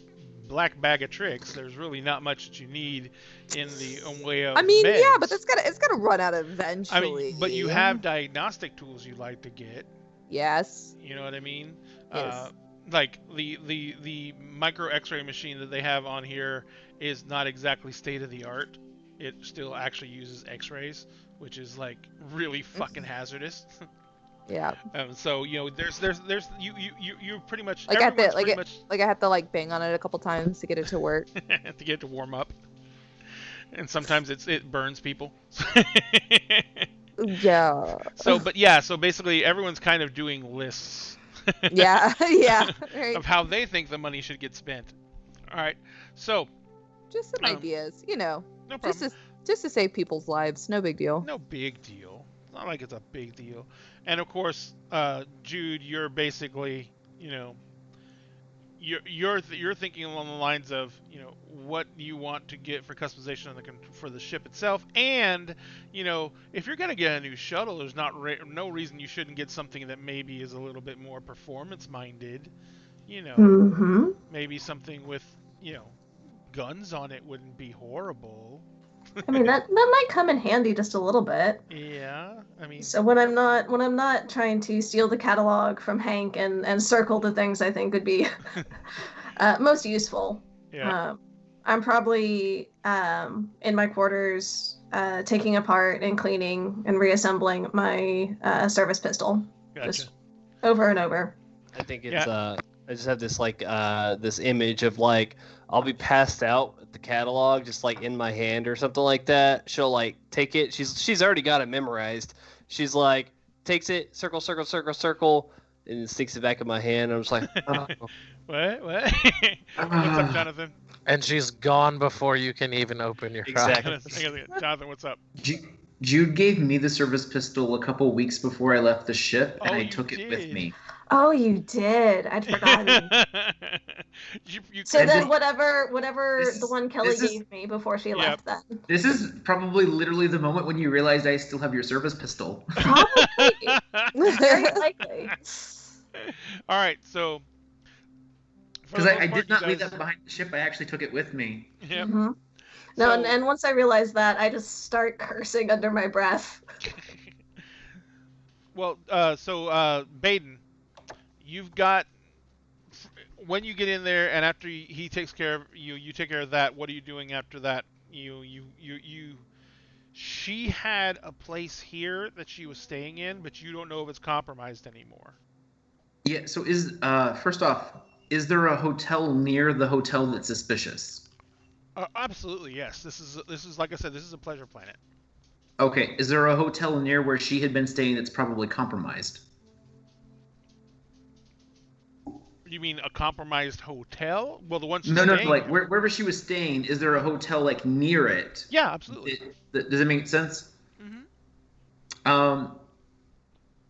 black bag of tricks, there's really not much that you need in the way of. I mean, meds. yeah, but it's gotta run out eventually. I mean, but you have diagnostic tools you'd like to get. Yes. You know what I mean? Yes. Like the micro X-ray machine that they have on here is not exactly state of the art. It still actually uses X-rays, which is like really fucking hazardous. Yeah. So there's you pretty much Like I have to everyone's pretty much like I have to like bang on it a couple times to get it to work. to get it to warm up, and sometimes it burns people. Yeah. So basically everyone's kind of doing lists. Yeah. Yeah. Right. Of how they think the money should get spent. All right. So Just some ideas, no problem. just to save people's lives. No big deal. No big deal. It's not like it's a big deal. And of course, Jude, you're basically, you're thinking along the lines of, what you want to get for customization for the ship itself, and if you're gonna get a new shuttle, there's no reason you shouldn't get something that maybe is a little bit more performance minded. Mm-hmm. Maybe something with guns on it wouldn't be horrible. I mean that might come in handy just a little bit. Yeah, I mean, So when I'm not trying to steal the catalog from Hank and circle the things I think would be most useful, yeah, I'm probably in my quarters taking apart and cleaning and reassembling my service pistol gotcha. just over and over. I think it's Yeah. I just have this this image of like I'll be passed out with the catalog just like in my hand or something like that. She'll like take it. She's already got it memorized. She's like takes it, circle, circle, circle, circle, and sticks it back in my hand. I'm just like, oh. What? What's up, Jonathan? And she's gone before you can even open your Exactly. eyes. Jonathan, what's up? Jude gave me the service pistol a couple weeks before I left the ship, and Oh, I you took it with did. me. Oh, you did. I'd forgotten. you So And then this- whatever this the is- one Kelly this is- gave me before she Yep. left then. This is probably literally the moment when you realized I still have your service pistol. Probably. Very likely. All right, so for Because the I most part, did not you leave guys- that behind the ship. I actually took it with me. Yep. Mhm. No, So- and once I realized that, I just start cursing under my breath. Well, Baden, you've got when you get in there, and after he takes care of you, you take care of that. What are you doing after that? You. She had a place here that she was staying in, but you don't know if it's compromised anymore. Yeah. So first off, is there a hotel near the hotel that's suspicious? Absolutely, yes. This is like I said, this is a pleasure planet. Okay. Is there a hotel near where she had been staying that's probably compromised? You mean a compromised hotel? Well, the one she's No, staying. like wherever she was staying, is there a hotel like near it? Yeah, absolutely. Does it make sense? Mm-hmm.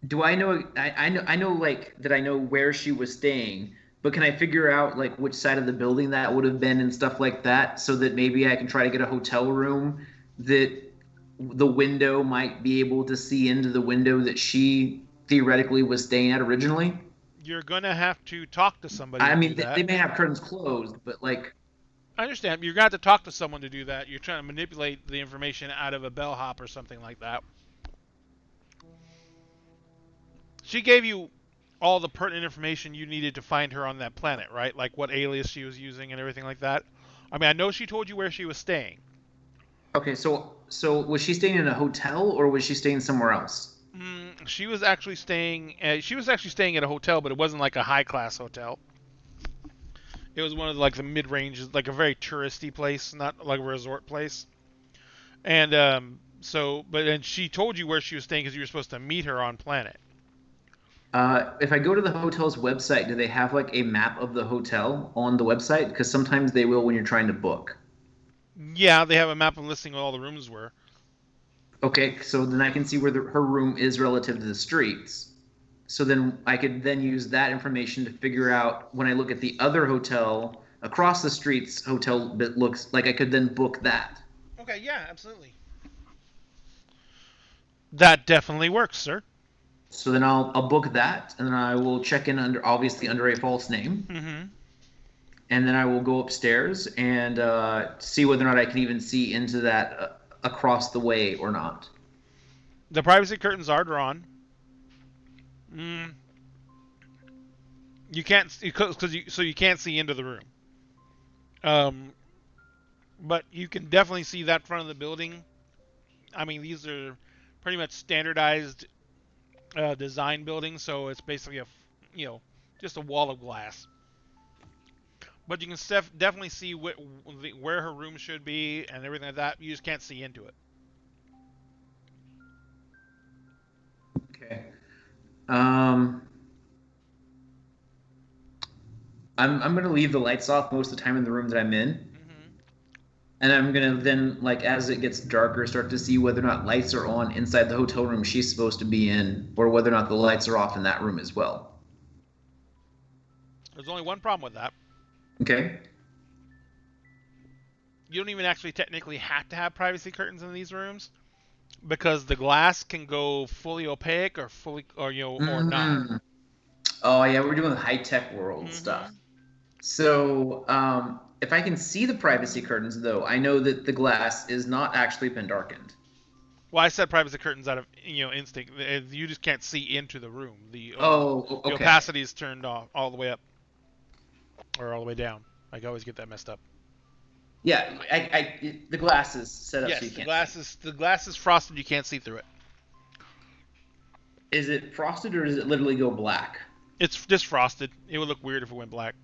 Do I know? I know like that. I know where she was staying, but can I figure out like which side of the building that would have been and stuff like that, so that maybe I can try to get a hotel room that the window might be able to see into the window that she theoretically was staying at originally? You're gonna have to talk to somebody. I to mean, do that. they may have curtains closed, but like, I understand. You're gonna have to talk to someone to do that. You're trying to manipulate the information out of a bellhop or something like that. She gave you all the pertinent information you needed to find her on that planet, right? Like what alias she was using and everything like that. I mean, I know she told you where she was staying. okay, so was she staying in a hotel or was she staying somewhere else? She was actually staying. She was actually staying at a hotel, but it wasn't like a high class hotel. It was one of the mid range, like a very touristy place, not like a resort place. And and she told you where she was staying because you were supposed to meet her on planet. If I go to the hotel's website, do they have like a map of the hotel on the website? Because sometimes they will when you're trying to book. Yeah, they have a map of listing where all the rooms were. Okay, so then I can see where her room is relative to the streets. So then I could then use that information to figure out when I look at the other hotel across the streets hotel that looks like I could then book that. Okay, yeah, absolutely. That definitely works, sir. So then I'll book that, and then I will check in under a false name, Mm-hmm. and then I will go upstairs and see whether or not I can even see into that across the way or not. The privacy curtains are drawn. You can't you can't see into the room. But you can definitely see that front of the building. I mean, these are pretty much standardized design buildings, so it's basically just a wall of glass. But you can definitely see where her room should be and everything like that. You just can't see into it. Okay. I'm gonna leave the lights off most of the time in the room that I'm in, and I'm gonna then, like, as it gets darker, start to see whether or not lights are on inside the hotel room she's supposed to be in, or whether or not the lights are off in that room as well. There's only one problem with that. Okay. You don't even actually technically have to have privacy curtains in these rooms because the glass can go fully opaque or or not. Mm. Oh yeah, we're doing the high tech world stuff. Mm-hmm. So if I can see the privacy curtains, though, I know that the glass is not actually been darkened. Well, I said privacy curtains out of instinct. You just can't see into the room. The Okay. opacity is turned off all the way up or all the way down. I always get that messed up. Yeah, the glass is set up so Yes, you the can't glass see. is frosted. You can't see through it. Is it frosted or does it literally go black? It's just frosted. It would look weird if it went black.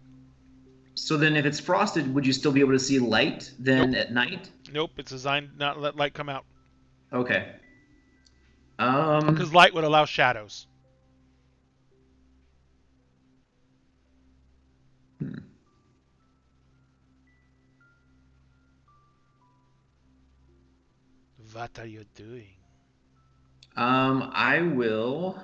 So then if it's frosted, would you still be able to see light then Nope. at night? Nope. It's designed not to let light come out Okay. because light would allow shadows. What are you doing? I will.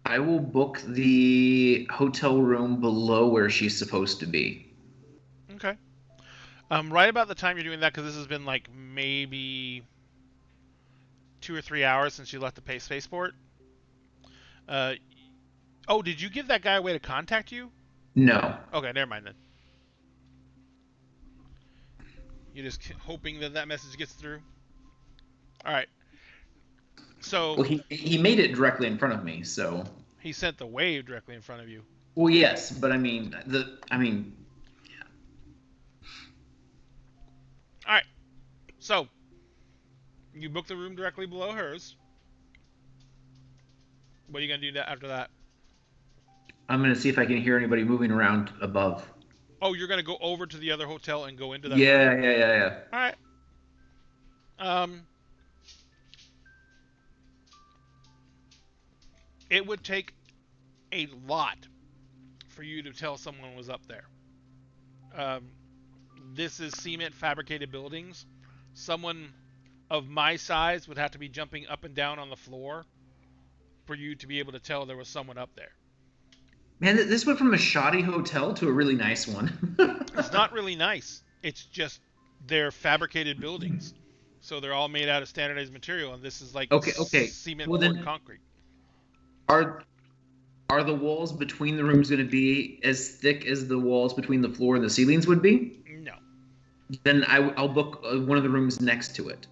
I will book the hotel room below where she's supposed to be. Okay. Right about the time you're doing that, because this has been like maybe 2 or 3 hours since you left the spaceport. Oh, did you give that guy a way to contact you? No. Okay, never mind then. You're just hoping that that message gets through. All right. So Well, he made it directly in front of me, so. he sent the wave directly in front of you. Well, yes, but I mean All right. So you book the room directly below hers. What are you gonna do after that? I'm gonna see if I can hear anybody moving around above. Oh, you're gonna go over to the other hotel and go into that Yeah, room? yeah. All right. It would take a lot for you to tell someone was up there. Um, this is cement fabricated buildings. Someone of my size would have to be jumping up and down on the floor for you to be able to tell there was someone up there. Man, this went from a shoddy hotel to a really nice one. It's not really nice. It's just they're fabricated buildings. So they're all made out of standardized material, and this is like Okay. cement Well, poured then, concrete. Are the walls between the rooms going to be as thick as the walls between the floor and the ceilings would be? No. Then I'll book one of the rooms next to it.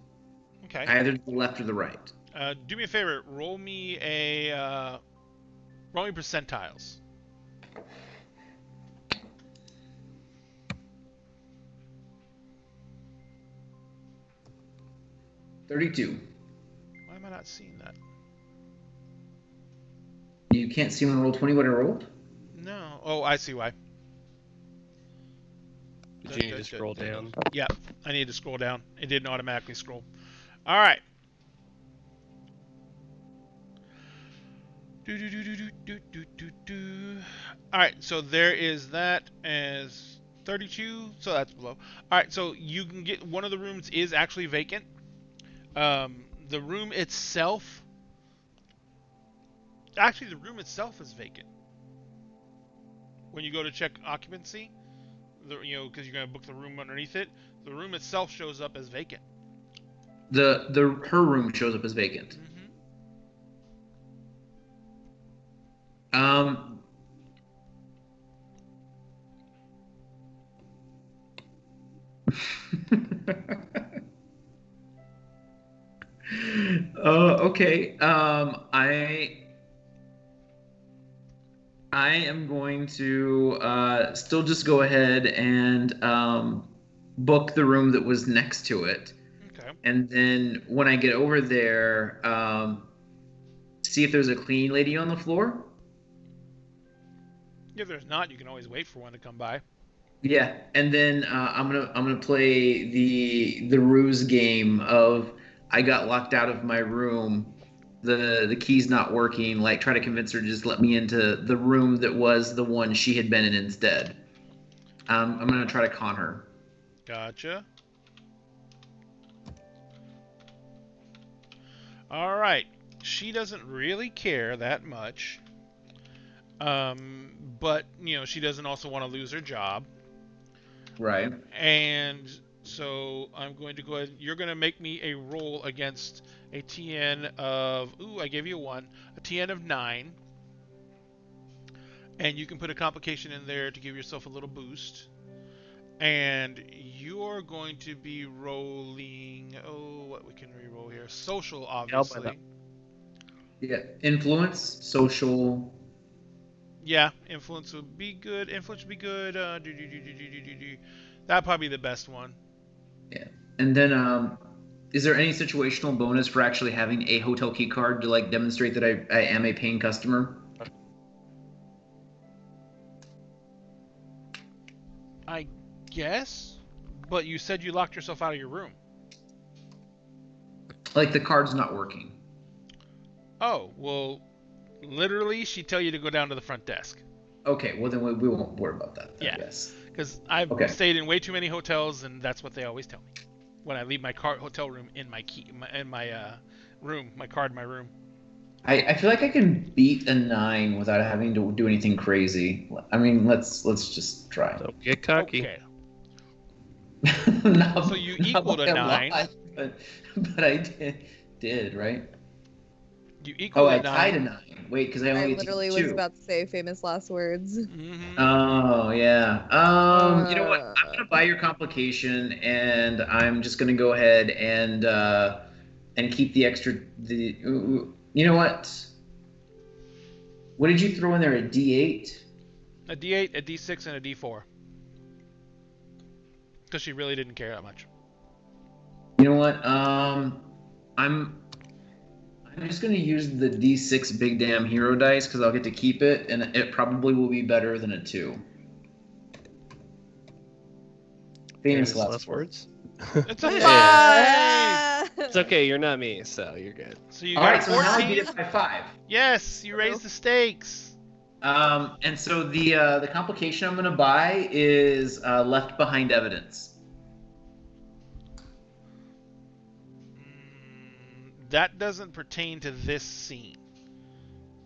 Okay. Either the left or the right. Do me a favor. Roll me percentiles. $32. Why am I not seeing that? You can't see when I roll 20 what I rolled? No. Oh, I see why. Do you need to scroll down? Yeah, I need to scroll down. It didn't automatically scroll. All right. All right, so there is that as 32, so that's below. All right, so you can get one of the rooms is actually vacant. The room itself, actually, the room itself is vacant. When you go to check occupancy, because you're gonna book the room underneath it, the room itself shows up as vacant. Her room shows up as vacant. Mm-hmm. Okay. I am going to still just go ahead and book the room that was next to it. Okay. And then when I get over there, see if there's a cleaning lady on the floor. If there's not, you can always wait for one to come by. Yeah, and then I'm gonna play the ruse game of I got locked out of my room, the key's not working. Like try to convince her to just let me into the room that was the one she had been in instead. I'm gonna try to con her. Gotcha. All right. She doesn't really care that much. But she doesn't also want to lose her job. Right. And so I'm going to go ahead. You're going to make me a roll against a TN of. Ooh, I gave you a 1. A TN of 9. And you can put a complication in there to give yourself a little boost. And you're going to be rolling. Oh, what we can re-roll here? Social, obviously. Yeah. Influence, social. Yeah, influence would be good. Influence would be good. That'd probably be the best one. Yeah. And then, is there any situational bonus for actually having a hotel key card to like demonstrate that I am a paying customer? I guess, but you said you locked yourself out of your room. Like the card's not working. Oh, well, literally, she'd tell you to go down to the front desk. Okay, well then we won't worry about that then, Yeah. I guess. Because I've stayed in way too many hotels, and that's what they always tell me when I leave my hotel room in my room, my card in my room. I feel like I can beat a 9 without having to do anything crazy. I mean, let's just try. Don't get cocky. Okay. Not, So you equaled a 9. Lot, but I did, right? You equaled I a 9. tied a 9. Wait, because I I only get literally to was 2. about to say famous last words. Mm-hmm. Oh yeah. You know what? I'm gonna buy your complication, and I'm just gonna go ahead and keep the extra. You know what? What did you throw in there? A D8? A D8, a D6, and a D4. Because she really didn't care that much. You know what? I'm just gonna use the D6 big damn hero dice because I'll get to keep it, and it probably will be better than a 2. Famous last words. It's a Hey. 5! It's okay, you're not me, so you're good. So you All got right, so now I 14. beat it by 5. Yes, you raised the stakes. And so the complication I'm gonna buy is left behind evidence. That doesn't pertain to this scene.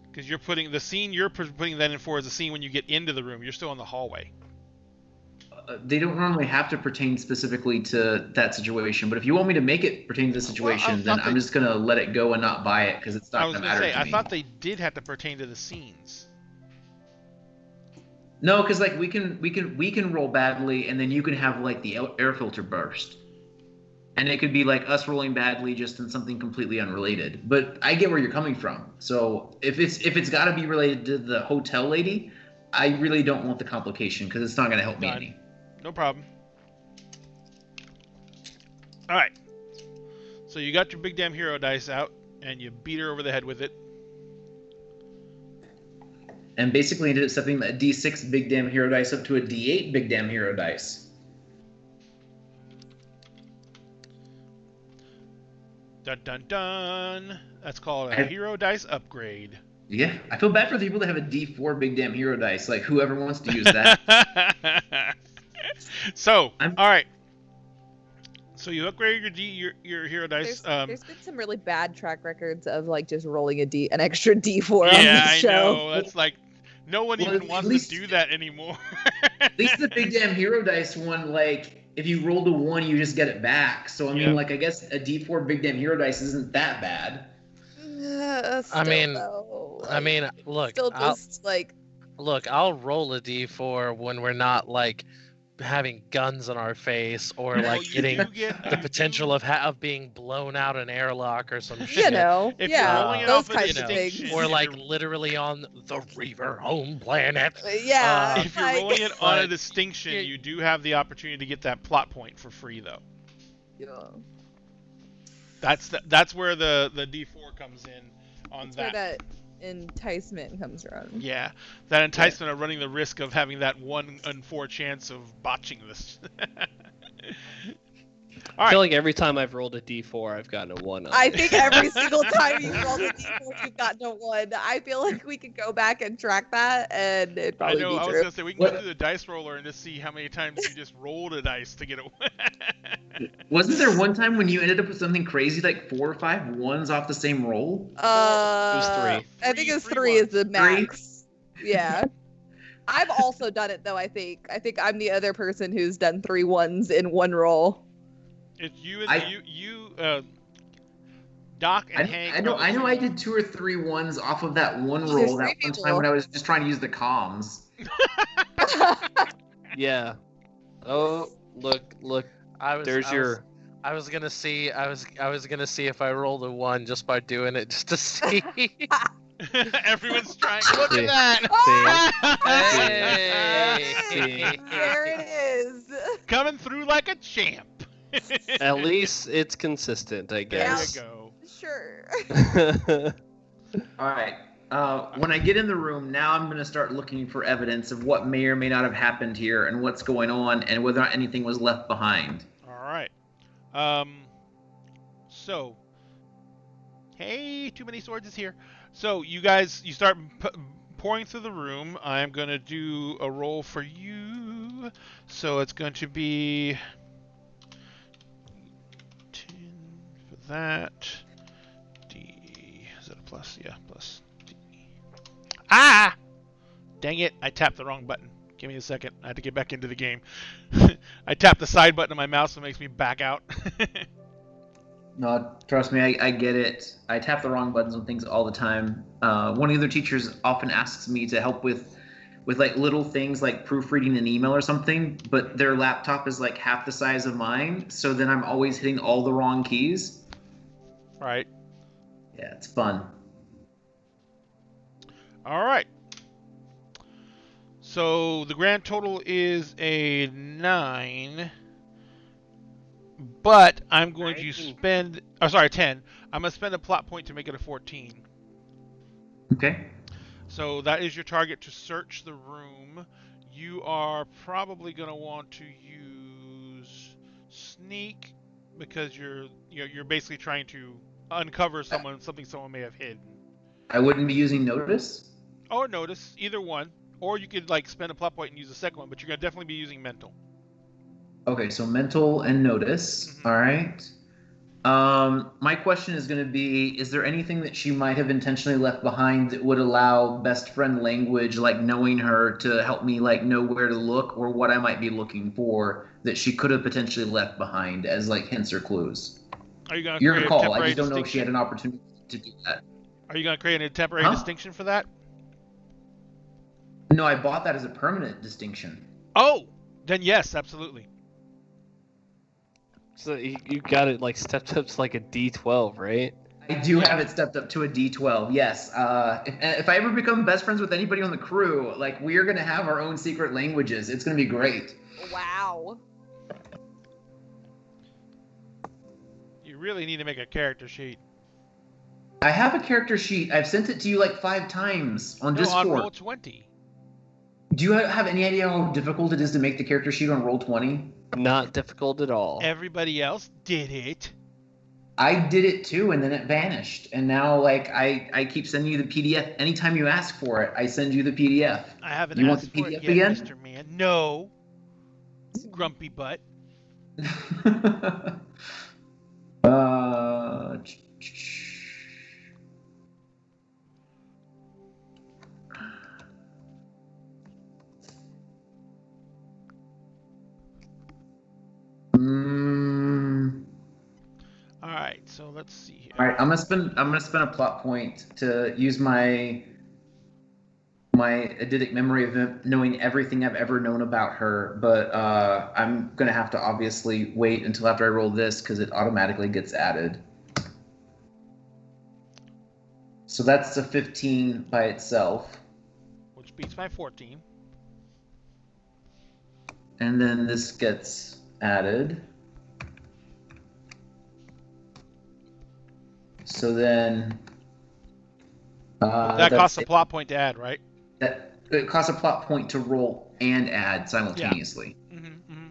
Because you're putting the scene you're putting that in for is a scene when you get into the room. You're still in the hallway. They don't normally have to pertain specifically to that situation, but if you want me to make it pertain to the situation, then I'm just gonna let it go and not buy it because it's not gonna matter to me. I thought they did have to pertain to the scenes. No, because like we can roll badly, and then you can have like the air filter burst, and it could be like us rolling badly just in something completely unrelated. But I get where you're coming from. So if it's got to be related to the hotel lady, I really don't want the complication because it's not gonna help me any. No problem. All right. So you got your big damn hero dice out, and you beat her over the head with it. And basically ended up stepping that D6 big damn hero dice up to a D8 big damn hero dice. Dun dun dun. That's called a hero dice upgrade. Yeah, I feel bad for the people that have a D4 big damn hero dice. Like whoever wants to use that. So, all right. So you upgrade your hero dice. There's been some really bad track records of like just rolling an extra D4 on yeah, this I show. know. That's like no one even wants to do that anymore. At least the big damn hero dice one, like if you rolled a 1, you just get it back. So I mean, like I guess a D4 big damn hero dice isn't that bad. Look, still just look, I'll roll a D4 when we're not like having guns on our face or like getting the potential of being blown out an airlock or some shit. If you're rolling it those off kinds of things. Or like literally on the Reaver home planet. Yeah. If you're rolling it on a distinction, you do have the opportunity to get that plot point for free, though. Yeah. That's where the D4 comes in on That's where that enticement comes around. Yeah, that enticement of running the risk of having that 1 in 4 chance of botching this. All I feel right. like every time I've rolled a d4, I've gotten a 1 on I it. think every single time you roll the d4, you've gotten a 1. I feel like we could go back and track that, and it'd I probably know. be I was true. gonna say we can What- go through the dice roller and just see how many times you just rolled a dice to get a. Wasn't there one time when you ended up with something crazy like 4 or 5 ones off the same roll? It was 3. I think it's Three 3 is the ones. max. Yeah. I've also done it though. I think I'm the other person who's done 3 ones in one roll. It's you and I- Doc and Hank. I know. are the I know. two- I did 2 or 3 ones off of that one There's roll 3 that one people. time when I was just trying to use the comms. Yeah. Oh, look. I was gonna see if I rolled a 1 just by doing it just to see. Everyone's trying. Look See. at that. See. There it is. Coming through like a champ. At least it's consistent, I There guess. you go. Sure. All right. When I get in the room, now I'm going to start looking for evidence of what may or may not have happened here and what's going on and whether or not anything was left behind. All right. So, hey, Too Many Swords is here. So you guys, you start pouring through the room. I'm gonna do a roll for you. So it's going to be 10 for that. D, is that a plus? Yeah, plus D. Ah! Dang it! I tapped the wrong button. Give me a second. I had to get back into the game. I tapped the side button on my mouse, so it makes me back out. No, trust me, I get it. I tap the wrong buttons on things all the time. One of the other teachers often asks me to help with like little things like proofreading an email or something, but their laptop is like half the size of mine, so then I'm always hitting all the wrong keys. Right. Yeah, it's fun. All right. So the grand total is a 9. But I'm going to spend... Oh, sorry, 10. I'm going to spend a plot point to make it a 14. Okay. So that is your target to search the room. You are probably going to want to use sneak because you're basically trying to uncover something someone may have hidden. I wouldn't be using notice. Or notice, either one. Or you could like spend a plot point and use the second one, but you're going to definitely be using mental. Okay, so mental and notice. Mhm. All right. My question is going to be, is there anything that she might have intentionally left behind that would allow best friend language, like knowing her, to help me like know where to look or what I might be looking for that she could have potentially left behind as like hints or clues? Are you going to Your create a call. I temporary just don't know if she had distinction? an opportunity to do that. Are you going to create a temporary Huh? distinction for that? No, I bought that as a permanent distinction. Oh, then yes, absolutely. So you got it like stepped up to like a D12, right? I do have it stepped up to a D12, yes. If I ever become best friends with anybody on the crew, like, we are going to have our own secret languages. It's going to be great. Wow. You really need to make a character sheet. I have a character sheet. I've sent it to you like 5 times on No, Discord. on Roll20. Do you have any idea how difficult it is to make the character sheet on Roll20? Not difficult at all. Everybody else did it. I did it too, and then it vanished. And now, like, I keep sending you the PDF. Anytime you ask for it, I send you the PDF. I haven't You want asked the for it PDF yet, again? Mr. Man. No. Grumpy butt. uh, All right, so let's see here. All right, I'm gonna spend a plot point to use my eidetic memory of knowing everything I've ever known about her, but I'm gonna have to obviously wait until after I roll this because it automatically gets added. So that's a 15 by itself, Which beats my 14. and then this gets added. So then That costs a plot point to add, right? That it costs a plot point to roll and add simultaneously. Mm-hmm,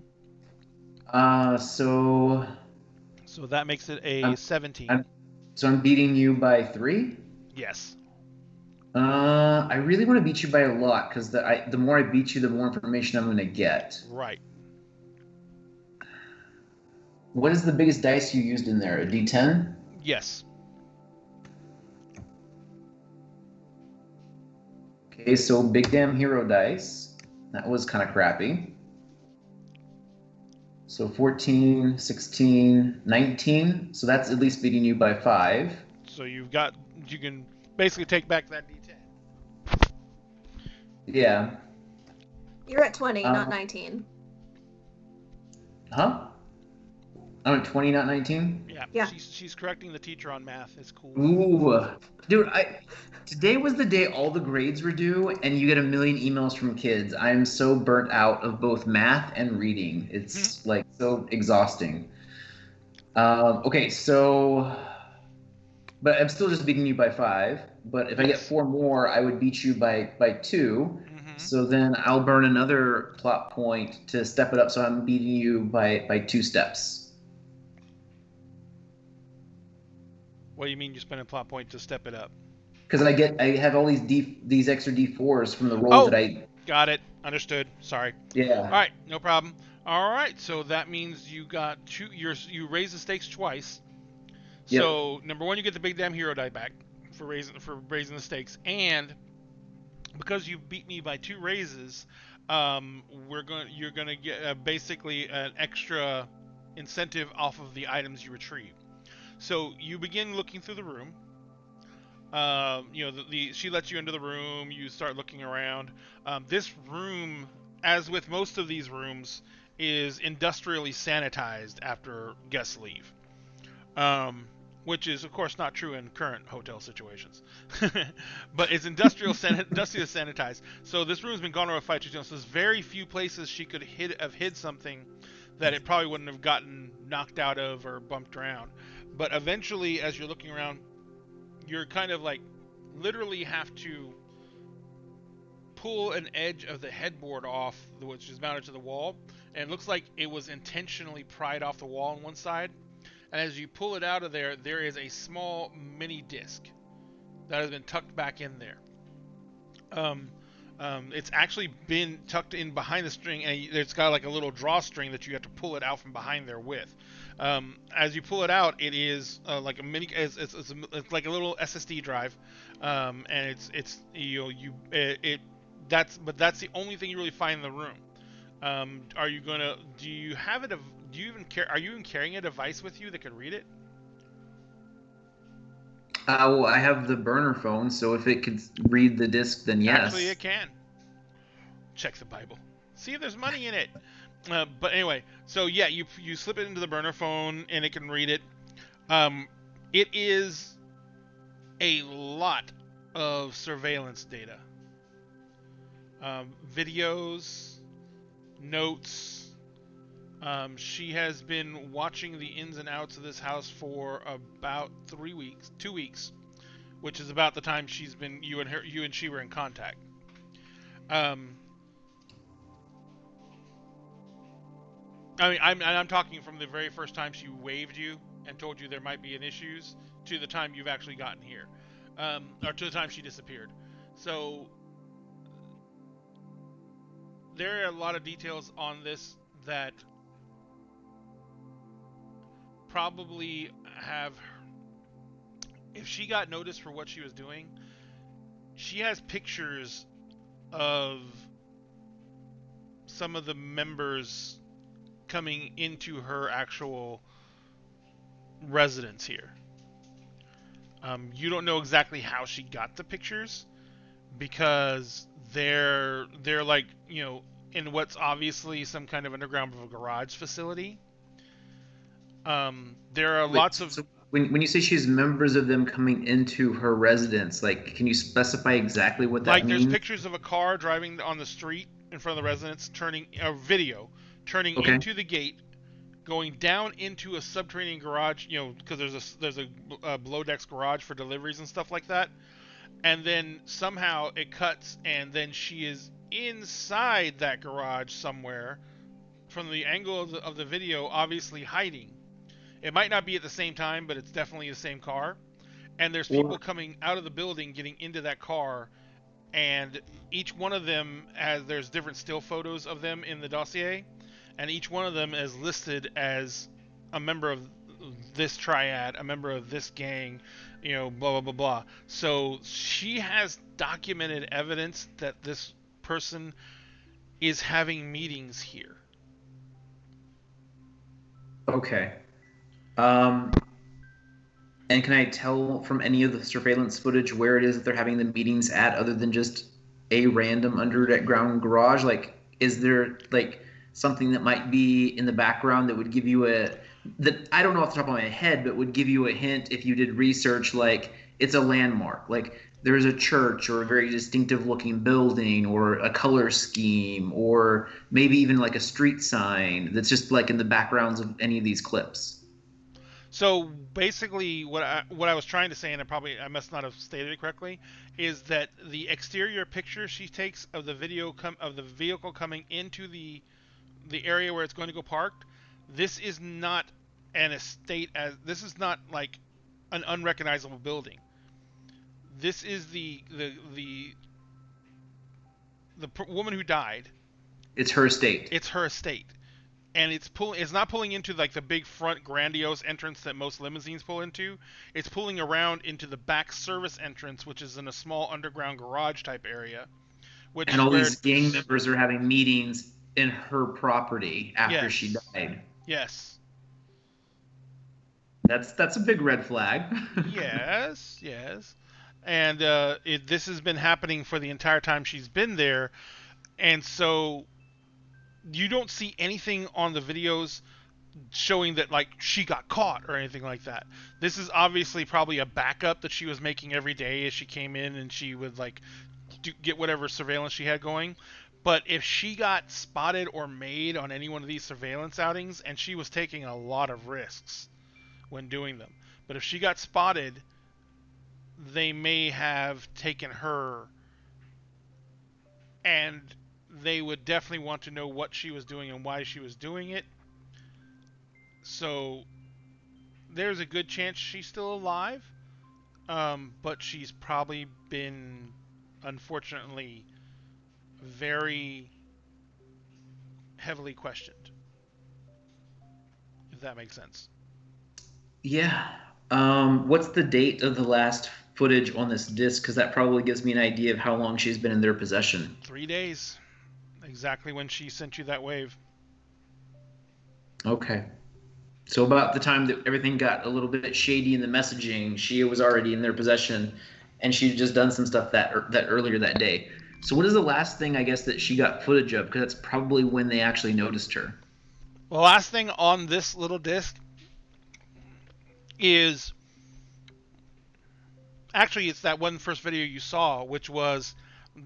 mm-hmm. So So that makes it a I'm- 17. So I'm beating you by 3. Yes. I really want to beat you by a lot because the more I beat you, the more information I'm going to get. Right. What is the biggest dice you used in there? A D10? Yes. Okay, so big damn hero dice. That was kind of crappy. So 14, 16, 19. So that's at least beating you by 5. So you can basically take back that D10. Yeah. You're at 20, not Um, 19. Huh? I'm at 20, not 19? Yeah. Yeah. She's correcting the teacher on math. It's cool. Ooh. Dude, today was the day all the grades were due, and you get a million emails from kids. I am so burnt out of both math and reading. It's like so exhausting. Okay, so, but I'm still just beating you by 5. But if I get Yes. 4 more, I would beat you by 2. Mm-hmm. So then I'll burn another plot point to step it up. So I'm beating you by 2 steps. What do you mean you spend a plot point to step it up? Because I have all these extra D4s from the rolls Oh, that I got it. Understood. Sorry. yeah. All right, no problem. All right, so that means you got you raise the stakes twice. Yep. So number one, you get the big damn hero die back for raising the stakes, and because you beat me by 2 raises, you're gonna get basically an extra incentive off of the items you retrieve. So you begin looking through the room. She lets you into the room. You start looking around. This room, as with most of these rooms, is industrially sanitized after guests leave. Which is, of course, not true in current hotel situations. But it's industrially sanitized. So this room's been gone over 5 2. So there's very few places she could have hid something that it probably wouldn't have gotten knocked out of or bumped around. But eventually, as you're looking around, you're kind of like literally have to pull an edge of the headboard off, which is mounted to the wall, and it looks like it was intentionally pried off the wall on one side. And as you pull it out of there, there is a small mini disc that has been tucked back in there. It's actually been tucked in behind the string, and it's got like a little drawstring that you have to pull it out from behind there with. As you pull it out, it is like a mini. It's like a little SSD drive, and it's that's the only thing you really find in the room. Are you gonna? Do you have it? Do you even care? Are you even carrying a device with you that can read it? Well, I have the burner phone, so if it could read the disc, then yes. Actually, it can. Check the Bible. See if there's money in it. But anyway, so yeah, you slip it into the burner phone and it can read it. It is a lot of surveillance data. Videos, notes. She has been watching the ins and outs of this house for about 2 weeks, which is about the time you and she were in contact. I'm talking from the very first time she waved you and told you there might be an issues to the time you've actually gotten here, or to the time she disappeared. So there are a lot of details on this that probably have. If she got noticed for what she was doing, she has pictures of some of the members coming into her actual residence here. You don't know exactly how she got the pictures because they're like, in what's obviously some kind of underground garage facility. There are lots of. So when you say she has members of them coming into her residence, like, can you specify exactly what that Like, means? there's pictures of a car driving on the street in front of the residence, turning Okay. into the gate, going down into a subterranean garage, because there's a below decks garage for deliveries and stuff like that, and then somehow it cuts, and then she is inside that garage somewhere, from the angle of the video, obviously hiding, It might not be at the same time, but it's definitely the same car. And there's Well- people coming out of the building, getting into that car, and each one of them there's different still photos of them in the dossier, and each one of them is listed as a member of this triad, a member of this gang, blah blah blah blah. So she has documented evidence that this person is having meetings here. Okay. And can I tell from any of the surveillance footage where it is that they're having the meetings at, other than just a random underground garage? Like, is there like something that might be in the background that would give you that I don't know off the top of my head, but would give you a hint if you did research? Like, it's a landmark. Like, there's a church or a very distinctive looking building or a color scheme or maybe even like a street sign that's just like in the backgrounds of any of these clips. So basically, what I was trying to say, and I must not have stated it correctly, is that the exterior picture she takes of the of the vehicle coming into the area where it's going to go parked. This is not an estate, as this is not like an unrecognizable building. This is the woman who died. It's her estate. It's her estate. And it's not pulling into like the big front grandiose entrance that most limousines pull into. It's pulling around into the back service entrance, which is in a small underground garage type area. And all these gang members are having meetings in her property after she died. Yes. That's a big red flag. Yes. And this has been happening for the entire time she's been there, and so you don't see anything on the videos showing that like she got caught or anything like that. This is obviously probably a backup that she was making every day as she came in, and she would like get whatever surveillance she had going. But if she got spotted or made on any one of these surveillance outings, and she was taking a lot of risks when doing them, but if she got spotted, they may have taken her, and they would definitely want to know what she was doing and why she was doing it. So there's a good chance she's still alive, but she's probably been, unfortunately, very heavily questioned, if that makes sense. Yeah. What's the date of the last footage on this disc? Because that probably gives me an idea of how long she's been in their possession. 3 days. Exactly when she sent you that wave. Okay. So about the time that everything got a little bit shady in the messaging, she was already in their possession, and she'd just done some stuff that earlier that day. So what is the last thing, I guess, that she got footage of? Because that's probably when they actually noticed her. The last thing on this little disc is actually it's that one first video you saw, which was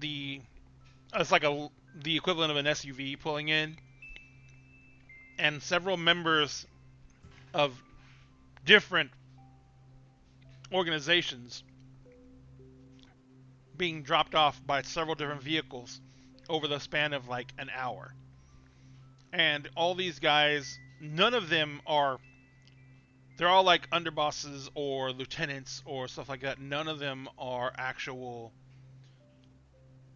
it's like the equivalent of an SUV pulling in, and several members of different organizations being dropped off by several different vehicles over the span of like an hour. And all these guys, none of them they're all like underbosses or lieutenants or stuff like that. None of them are actual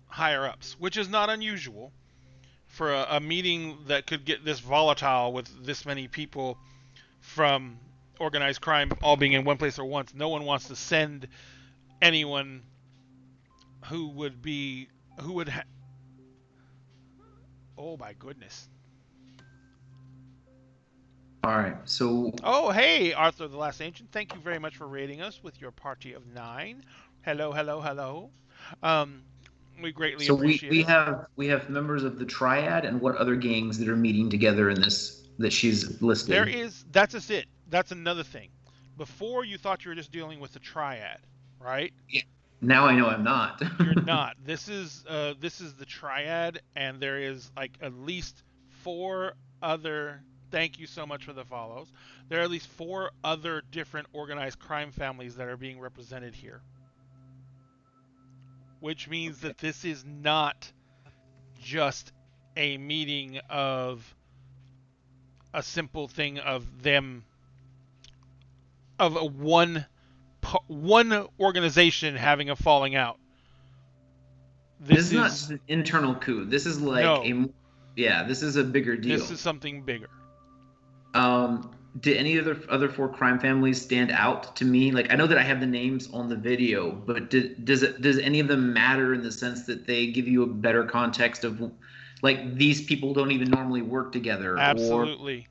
higher ups, which is not unusual for a meeting that could get this volatile with this many people from organized crime all being in one place at once. No one wants to send anyone who would oh my goodness. All right. So. Oh, hey, Arthur the Last Ancient. Thank you very much for raiding us with your party of 9. Hello. We greatly appreciate we it. we have members of the Triad, and what other gangs that are meeting together in this that she's listed? That's just it. That's another thing. Before you thought you were just dealing with the Triad, right? Yeah. Now I know I'm not. You're not. This is the Triad, and there is like at least 4 other. Thank you so much for the follows. There are at least 4 other different organized crime families that are being represented here, which means that this is not just a meeting of a simple thing of them of one organization having a falling out. This is not just an internal coup. This is like no. This is a bigger deal. This is something bigger. Did any of the other 4 crime families stand out to me? Like, I know that I have the names on the video, but does any of them matter in the sense that they give you a better context of, like, these people don't even normally work together? Absolutely.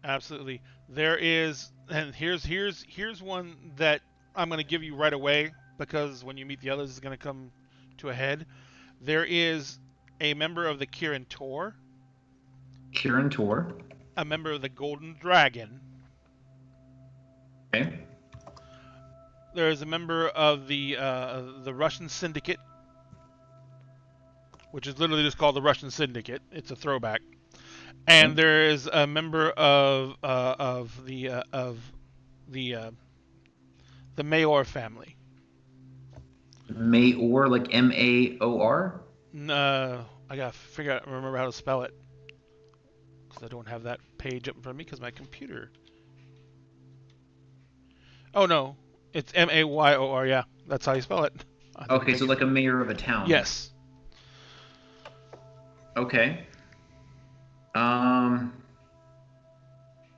Absolutely. There is, and here's one that I'm going to give you right away, because when you meet the others, it's going to come to a head. There is a member of the Kirin Tor. Kirin Tor. A member of the Golden Dragon. Okay. There is a member of the Russian Syndicate, which is literally just called the Russian Syndicate. It's a throwback. And there is a member of the Mayor family. Mayor, like Maor? No, I gotta remember how to spell it, because I don't have that page up in front of me because my computer. Oh no, it's Mayor. Yeah, that's how you spell it. Okay, so like a mayor of a town. Yes. Okay. Am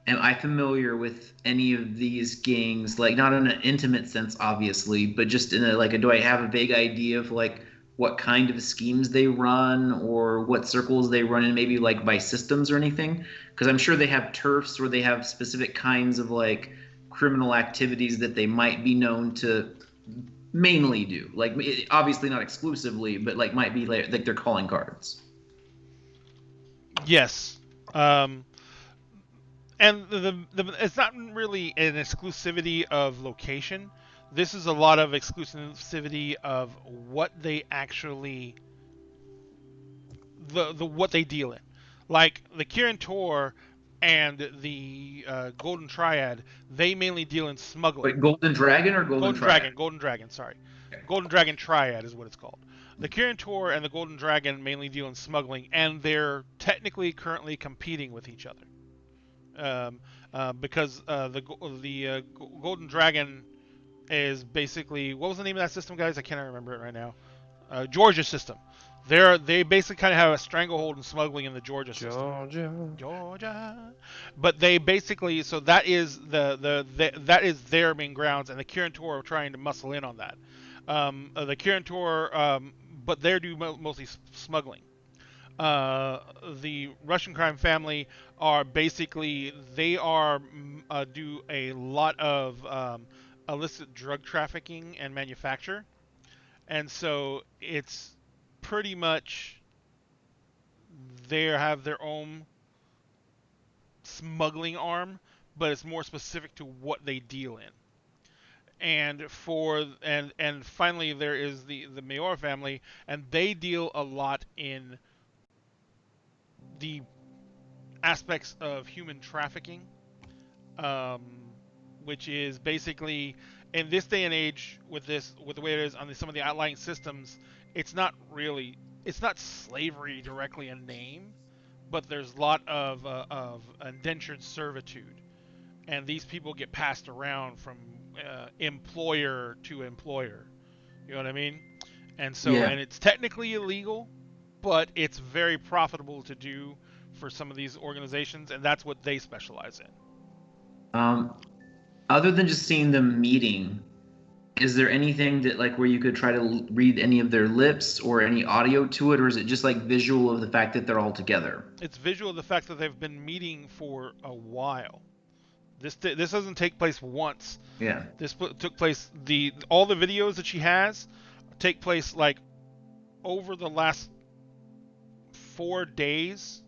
I familiar with any of these gangs? Like, not in an intimate sense, obviously, but just in do I have a vague idea of like what kind of schemes they run or what circles they run in, maybe like by systems or anything? Because I'm sure they have turfs or they have specific kinds of like criminal activities that they might be known to mainly do. Like, obviously not exclusively, but like might be like their calling cards. Yes. And it's not really an exclusivity of location. This is a lot of exclusivity of what they actually what they deal in. Like the Kirin Tor and the Golden Triad, they mainly deal in smuggling. Wait, Golden Dragon or Golden Triad? Golden Dragon, sorry. Okay. Golden Dragon Triad is what it's called. The Kirin Tor and the Golden Dragon mainly deal in smuggling, and they're technically currently competing with each other. Because the Golden Dragon is basically, what was the name of that system, guys? I can't remember it right now. Georgia system. They basically kind of have a stranglehold in smuggling in the Georgia system. Georgia. But they basically, so that is that is their main grounds, and the Kirin Tor are trying to muscle in on that. The Kirin Tor, but they do mostly smuggling. The Russian crime family are basically, they are do a lot of illicit drug trafficking and manufacture, and so it's pretty much they have their own smuggling arm, but it's more specific to what they deal in. And finally there is the Mayor family, and they deal a lot in the aspects of human trafficking, which is basically, in this day and age, with the way it is on some of the outlying systems, it's not slavery directly in name, but there's a lot of indentured servitude, and these people get passed around from employer to employer. You know what I mean? And so, and it's technically illegal, but it's very profitable to do for some of these organizations, and that's what they specialize in. Other than just seeing them meeting, is there anything that like where you could try to read any of their lips or any audio to it, or is it just like visual of the fact that they're all together? It's visual of the fact that they've been meeting for a while. This doesn't take place once. Yeah. This took place, all the videos that she has take place like over the last 4 days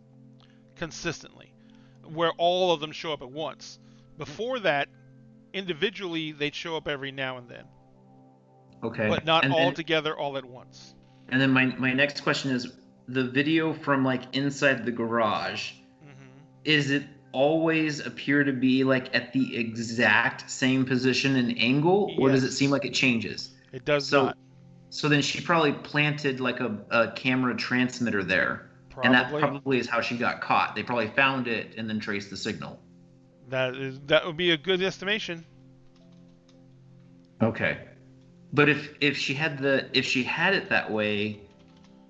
consistently, where all of them show up at once. Before that, individually they'd show up every now and then. Okay. But not all together all at once. And then my next question is, the video from like inside the garage, is it always appear to be like at the exact same position and angle, or does it seem like it changes? It does not. So then she probably planted like a camera transmitter there. Probably. And that probably is how she got caught. They probably found it and then traced the signal. That would be a good estimation. Okay. But if she had it that way,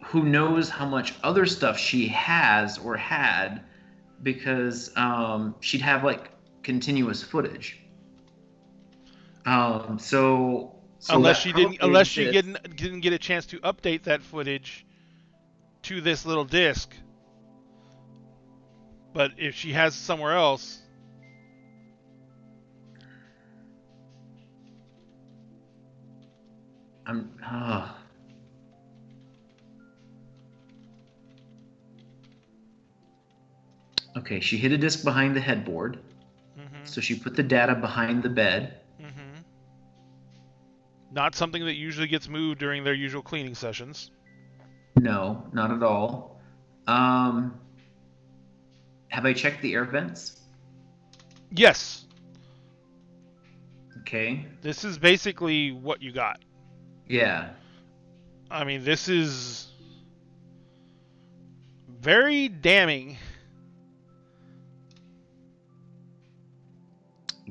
who knows how much other stuff she has or had, because she'd have like continuous footage. So Unless that she didn't, probably unless she exists. didn't get a chance to update that footage to this little disc. But if she has somewhere else, I'm. Okay, she hid a disc behind the headboard, so she put the data behind the bed. Not something that usually gets moved during their usual cleaning sessions. No, not at all. Have I checked the air vents? Yes. Okay. This is basically what you got. Yeah. I mean, this is very damning.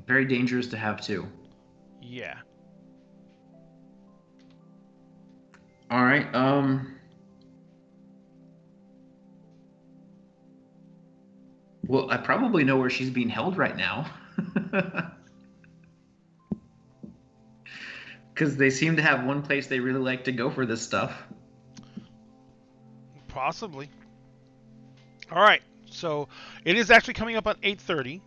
Very dangerous to have too. Yeah. All right. Well, I probably know where she's being held right now. Because they seem to have one place they really like to go for this stuff. Possibly. All right. So it is actually coming up on 8:30.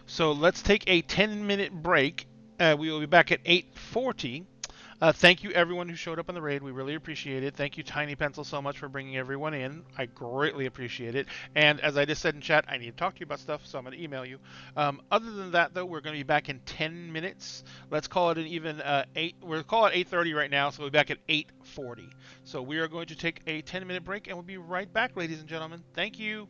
So let's take a 10-minute break. We will be back at 8:40. Thank you, everyone who showed up on the raid. We really appreciate it. Thank you, Tiny Pencil, so much for bringing everyone in. I greatly appreciate it. And as I just said in chat, I need to talk to you about stuff, so I'm going to email you. Other than that, though, we're going to be back in 10 minutes. Let's call it an even 8. We're calling it 8:30 right now, so we'll be back at 8:40. So we are going to take a 10-minute break, and we'll be right back, ladies and gentlemen. Thank you.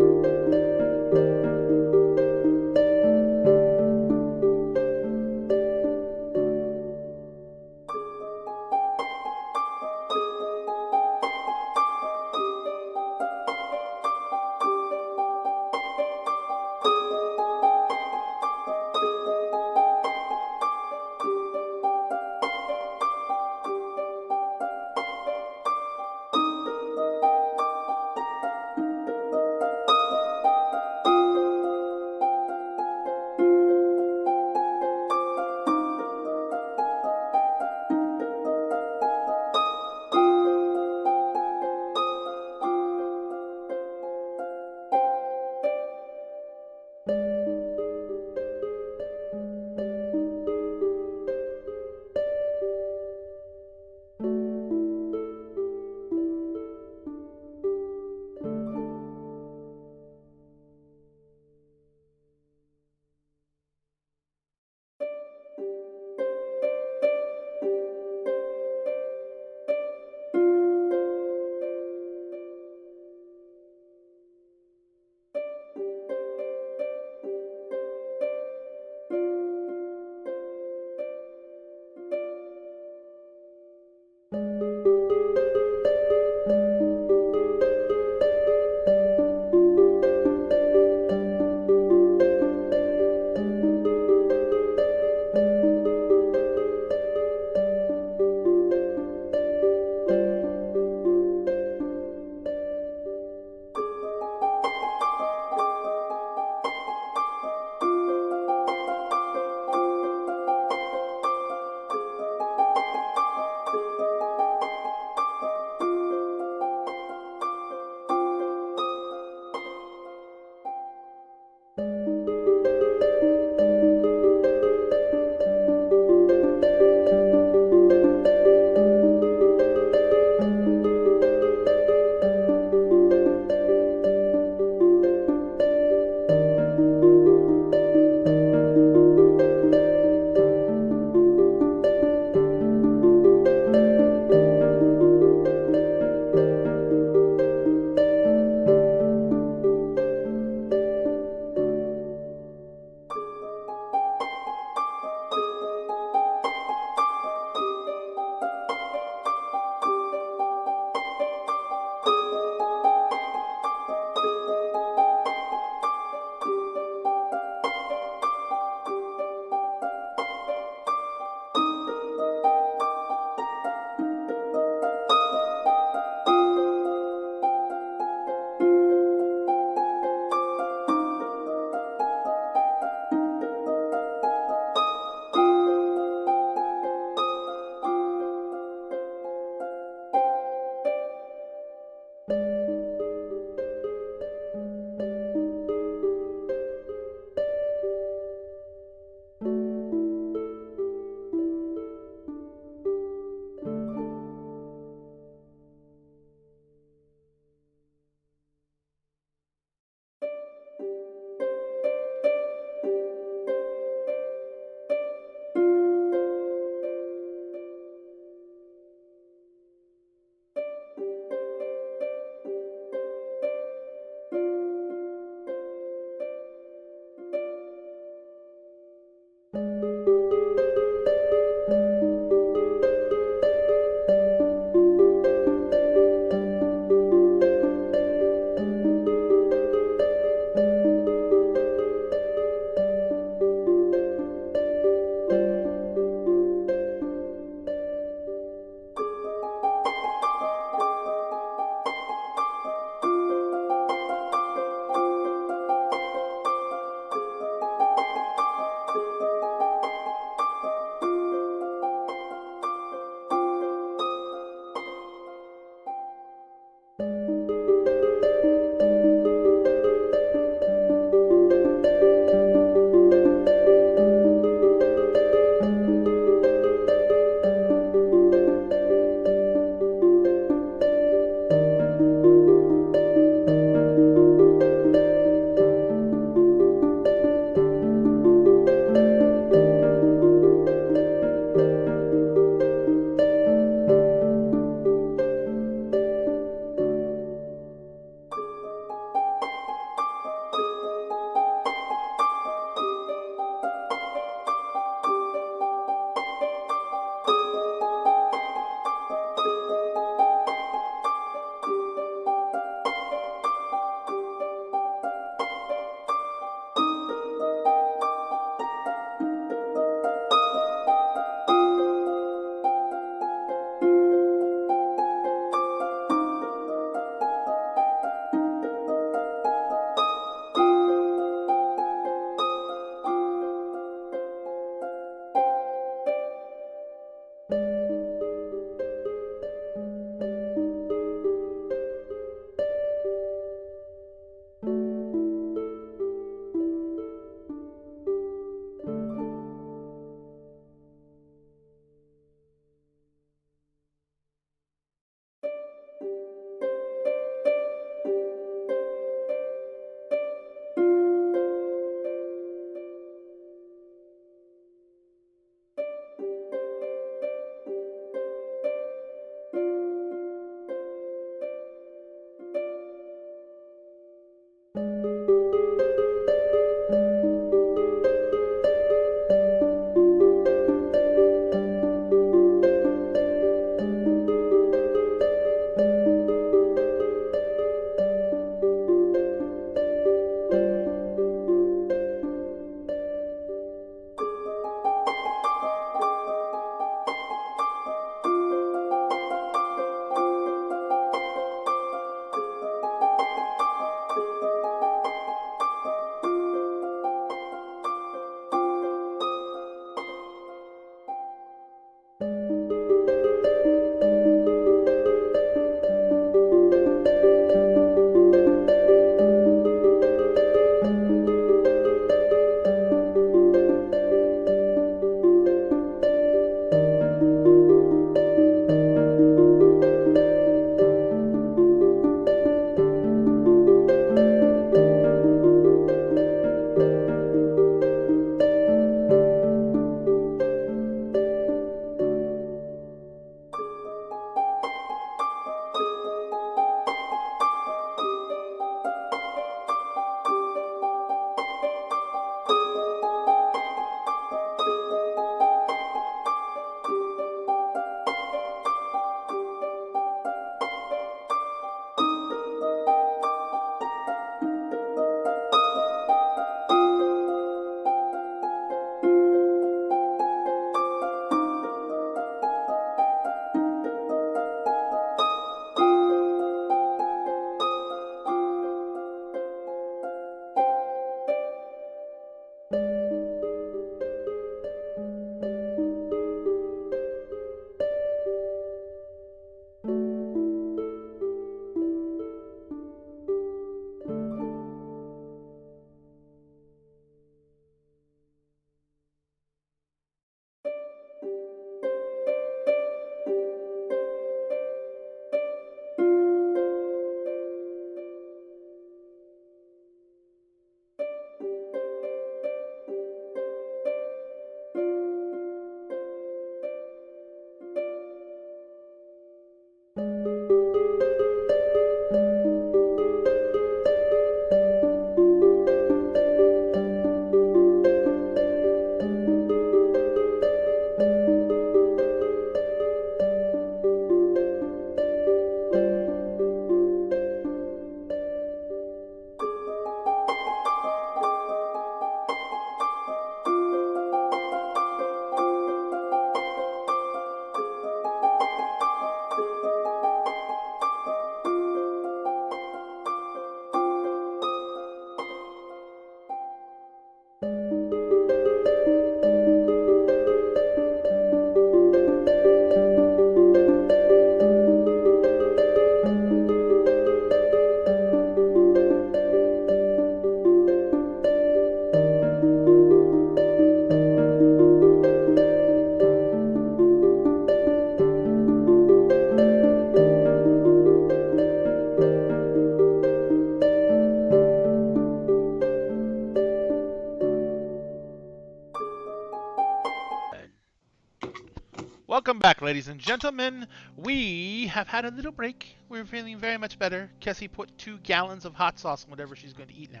Welcome back, ladies and gentlemen. We have had a little break. We're feeling very much better. Kessie put 2 gallons of hot sauce on whatever she's going to eat now.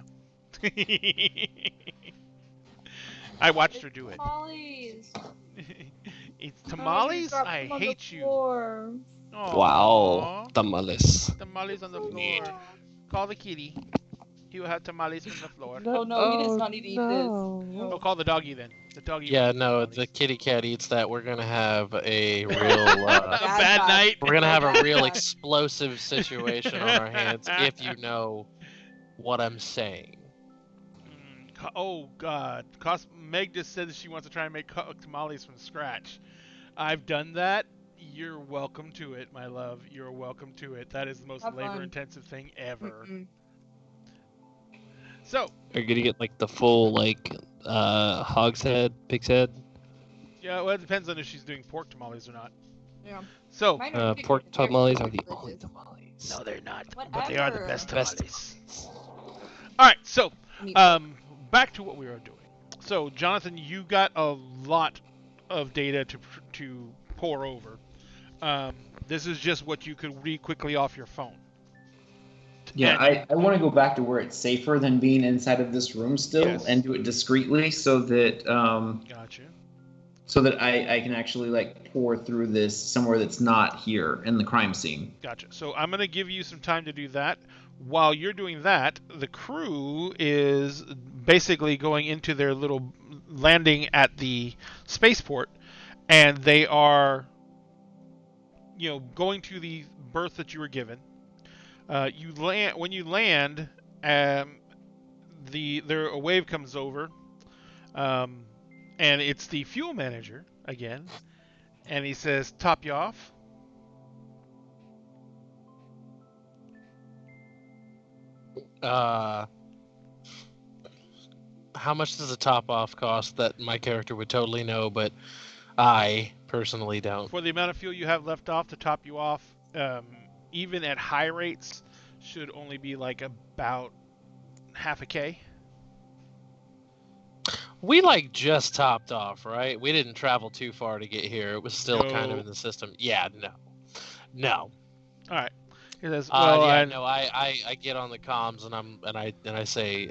I watched her do it. Tamales. It's tamales? Dropped I them on the hate you. floor. Wow, Aww. tamales. Tamales on the floor. Call the kitty. He will have tamales from the floor. Oh no, he does not need to eat this. Oh, call the doggy then. The doggy. Yeah, wants no, tamales. the kitty cat eats that. We're gonna have a real, A bad guy. night. we're gonna have a real Yeah. explosive situation on our hands if you know what I'm saying. Oh God! Meg just said that she wants to try and make tamales from scratch. I've done that. You're welcome to it, my love. You're welcome to it. That is the most Have fun. labor-intensive thing ever. Mm-mm. So, Are you gonna get like the full like hog's head, pig's head? yeah, well, it depends on if she's doing pork tamales or not. Yeah. So, Mine are Pork very tamales are the delicious. only tamales. no, they're not, but they are the Whatever. best Best tamales. All right, so Meat back to what we were doing. So, Jonathan, you got a lot of data to pour over. This is just what you could read quickly off your phone. Yeah, I want to go back to where it's safer than being inside of this room still, Yes. and do it discreetly so that Gotcha. I can actually like pour through this somewhere that's not here in the crime scene. Gotcha. So I'm going to give you some time to do that. While you're doing that, the crew is basically going into their little landing at the spaceport, and they are, going to the berth that you were given. You land when you land. A wave comes over, and it's the fuel manager again, and he says, "Top you off." How much does a top off cost that my character would totally know, but I personally don't? For the amount of fuel you have left off to top you off, even at high rates, should only be like about half a K. We like just topped off, right? We didn't travel too far to get here. It was still kind of No. in the system. Yeah, no. All right. He says, "Well, Yeah, and no. I get on the comms and I say,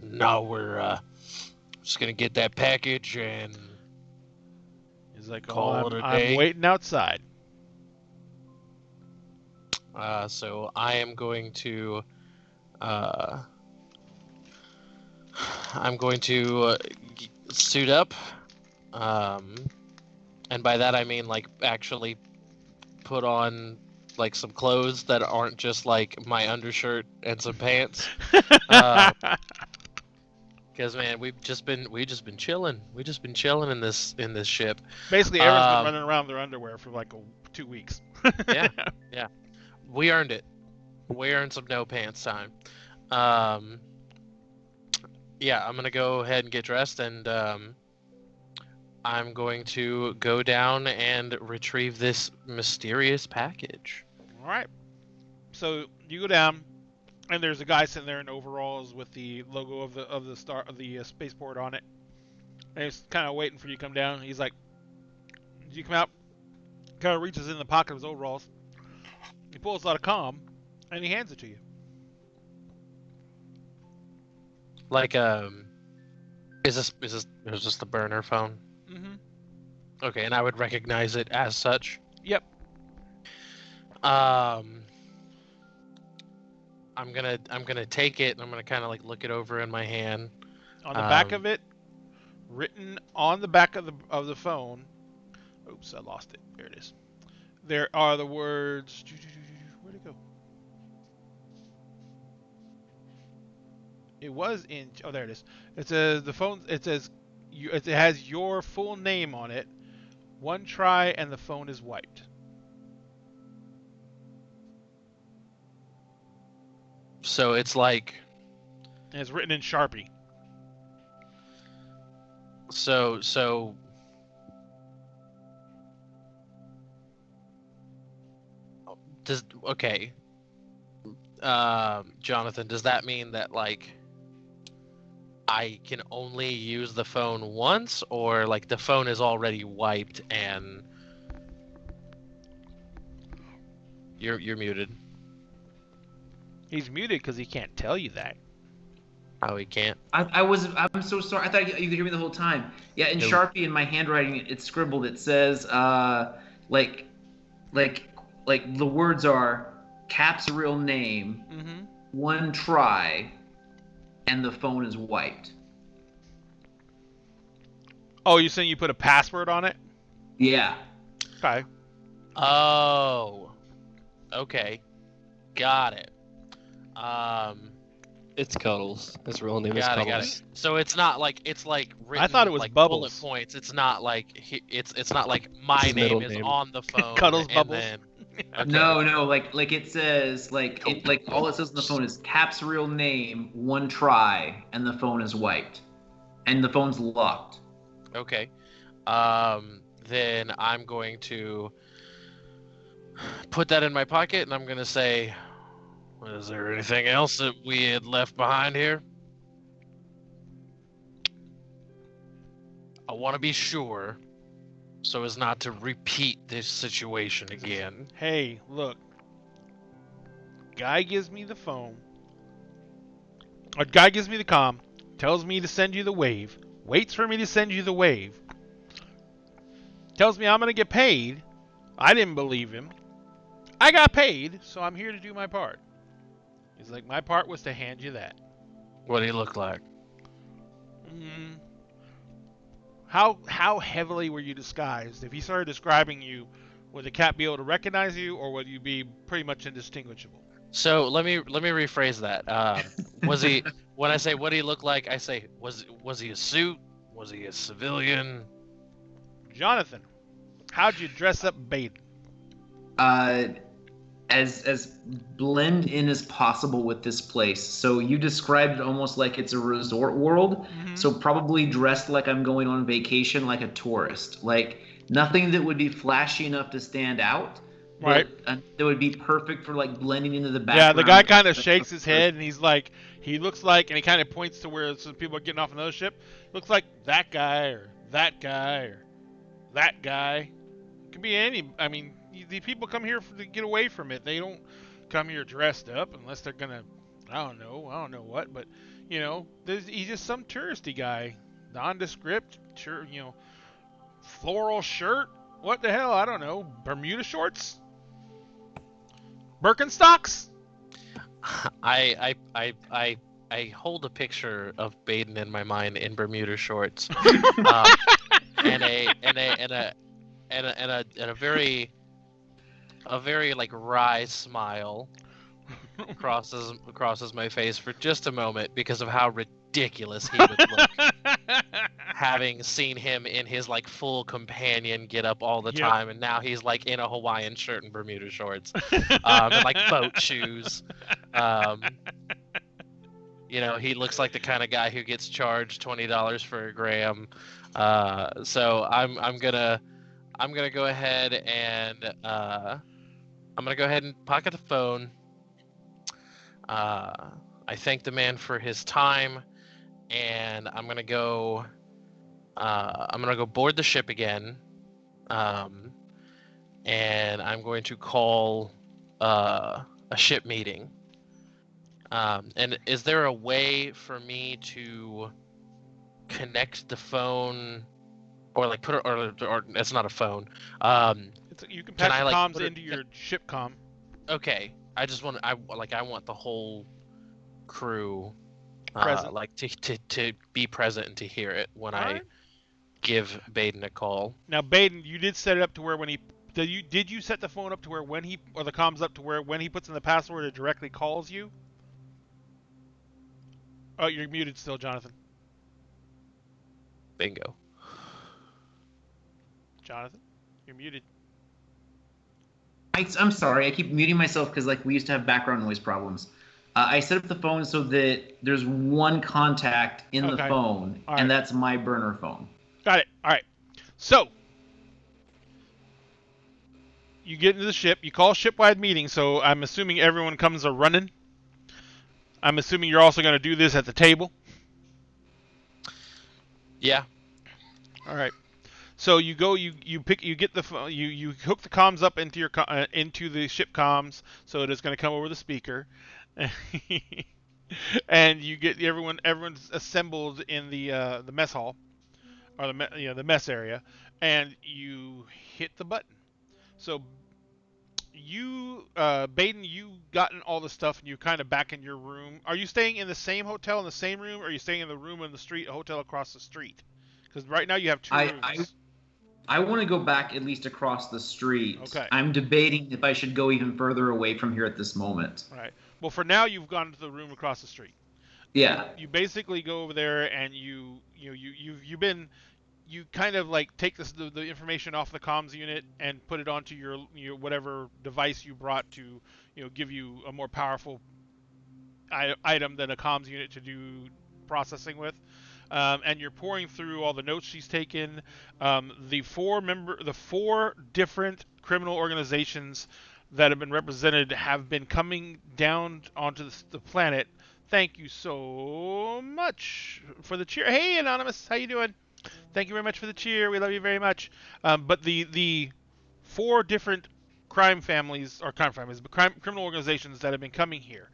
no, we're just gonna get that package and he's like, call oh, it a I'm day." waiting outside." So I am going to suit up, and by that I mean like actually put on like some clothes that aren't just like my undershirt and some pants. Because man, we've just been chilling. We've just been chilling in this ship. Basically, everyone's been running around in their underwear for like 2 weeks. Yeah. We earned it. We earned some no pants time. Yeah, I'm gonna go ahead and get dressed, and I'm going to go down and retrieve this mysterious package. All right. So you go down, and there's a guy sitting there in overalls with the logo of the spaceport on it, and he's kind of waiting for you to come down. He's like, "You come out." Kind of reaches in the pocket of his overalls. He pulls out a comm, and he hands it to you. Like, is this the burner phone? Mm-hmm. Okay, and I would recognize it as such. Yep. I'm gonna take it and I'm gonna kind of like look it over in my hand. On the back of it, written on the back of the phone. Oops, I lost it. There it is. There are the words. Where'd it go? It was in. Oh, there it is. It says the phone. It says it has your full name on it. One try and the phone is wiped. So it's like. And it's written in Sharpie. So. Okay. Jonathan, does that mean that like I can only use the phone once, or like the phone is already wiped and You're muted. He's muted because he can't tell you that. Oh, he can't. I'm so sorry. I thought you could hear me the whole time. Yeah, in No. Sharpie, in my handwriting, it's scribbled. It says, like, like the words are Cap's real name, Mm-hmm. one try, and the phone is wiped. Oh, you're saying you put a password on it? Yeah. Okay. Oh. Okay. Got it. It's Cuddles. His real name is Got Cuddles. it. So it's not like written. I thought it was like Bubbles. bullet points. It's not like it's not like my His middle name is name. on the phone. Cuddles and Bubbles. then- okay. No, like it says, like all it says on the phone is Cap's real name, one try, and the phone is wiped, and the phone's locked. Okay. Then I'm going to put that in my pocket, and I'm going to say, is there anything else that we had left behind here? I want to be sure so as not to repeat this situation again. Hey, look. Guy gives me the phone. Or guy gives me the comm. Tells me to send you the wave. Waits for me to send you the wave. Tells me I'm going to get paid. I didn't believe him. I got paid, so I'm here to do my part. He's like, my part was to hand you that. What do you look like? How heavily were you disguised? If he started describing you, would the cat be able to recognize you, or would you be pretty much indistinguishable? So let me rephrase that. Was he when I say what do he look like? I say was he a suit? Was he a civilian? Jonathan, how'd you dress up Baden? As blend in as possible with this place. So you described it almost like it's a resort world. Mm-hmm. So probably dressed like I'm going on vacation, like a tourist. Like nothing that would be flashy enough to stand out. Right. But that would be perfect for like blending into the Yeah, background. the guy kind of shakes his head, and he's like, he looks like, and he kind of points to where some people are getting off another ship. Looks like that guy, or that guy, or that guy. Could be any. I mean, the people come here to get away from it. They don't come here dressed up unless they're gonna, I don't know what, but you know, he's just some touristy guy, nondescript, sure, you know, floral shirt. What the hell? I don't know. Bermuda shorts, Birkenstocks. I hold a picture of Baden in my mind in Bermuda shorts, and a very like wry smile crosses my face for just a moment because of how ridiculous he would look. Having seen him in his like full companion get up all the Yep. time, and now he's like in a Hawaiian shirt and Bermuda shorts, and like boat shoes. You know, he looks like the kind of guy who gets charged $20 for a gram. So I'm gonna go ahead and pocket the phone. I thank the man for his time, and I'm gonna go board the ship again, and I'm going to call a ship meeting. And is there a way for me to connect the phone, or like put it, or it's not a phone? You can Can patch I, your like, comms put it- into your ship comm. Okay, I just want I want the whole crew Present. like to be present and to hear it when I Alright. give Baden a call. Now, Baden, you did set it up to where when he did you set the phone up to where when he, or the comms up to where when he puts in the password it directly calls you? Oh, you're muted still, Jonathan. Bingo. Jonathan, you're muted. I'm sorry, I keep muting myself because like we used to have background noise problems. I set up the phone so that there's one contact in the Okay. phone, All right. and that's my burner phone. Got it. All right. So you get into the ship. You call a ship-wide meeting. So I'm assuming everyone comes a running. I'm assuming you're also going to do this at the table. Yeah. All right. So you go, you get the phone, you hook the comms up into your into the ship comms, so it is going to come over the speaker, and you get everyone's assembled in the mess hall or the mess area, and you hit the button. So Baden, you gotten all the stuff and you kind of back in your room. Are you staying in the same hotel in the same room, or are you staying in the room in the street, a hotel across the street? Because right now you have two I rooms. I want to go back at least across the street. Okay. I'm debating if I should go even further away from here at this moment. All right. Well, for now you've gone to the room across the street. Yeah. You basically go over there and you kind of like take the information off the comms unit and put it onto your whatever device you brought to give you a more powerful item than a comms unit to do processing with. And you're pouring through all the notes she's taken. The four different criminal organizations that have been represented have been coming down onto the planet. Thank you so much for the cheer. Hey, Anonymous, how you doing? Thank you very much for the cheer. We love you very much. But the four different criminal organizations that have been coming here,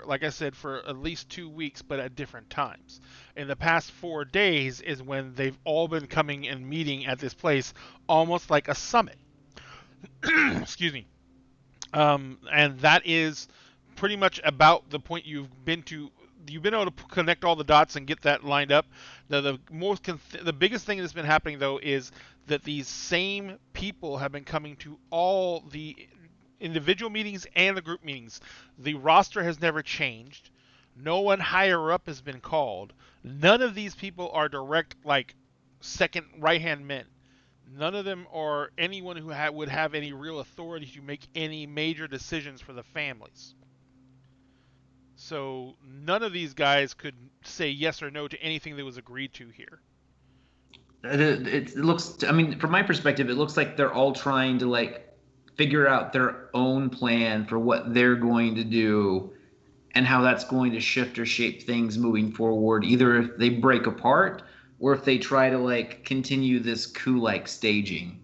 like I said, for at least 2 weeks, but at different times. In the past 4 days is when they've all been coming and meeting at this place, almost like a summit. Excuse me. And that is pretty much about the point you've been able to connect all the dots and get that lined up. The biggest thing that's been happening though is that these same people have been coming to all the individual meetings and the group meetings. The roster has never changed. No one higher up has been called. None of these people are direct second right-hand men. None of them are anyone who would have any real authority to make any major decisions for the families. So none of these guys could say yes or no to anything that was agreed to here. It looks, I mean, from my perspective, it looks like they're all trying to figure out their own plan for what they're going to do and how that's going to shift or shape things moving forward, either if they break apart or if they try to continue this coup-like staging.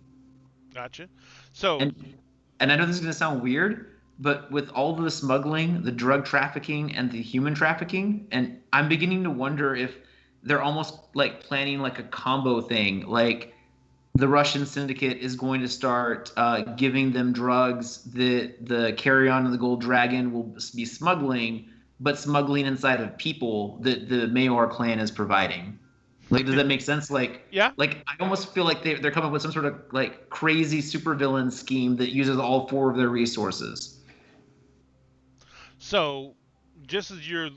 Gotcha. So, and I know this is going to sound weird, but with all the smuggling, the drug trafficking, and the human trafficking, and I'm beginning to wonder if they're almost planning a combo thing. The Russian syndicate is going to start giving them drugs that the Carry-On and the Gold Dragon will be smuggling, but smuggling inside of people that the Mayor clan is providing. Does that make sense? Yeah. I almost feel like they're coming up with some sort of crazy supervillain scheme that uses all four of their resources. So, just as you're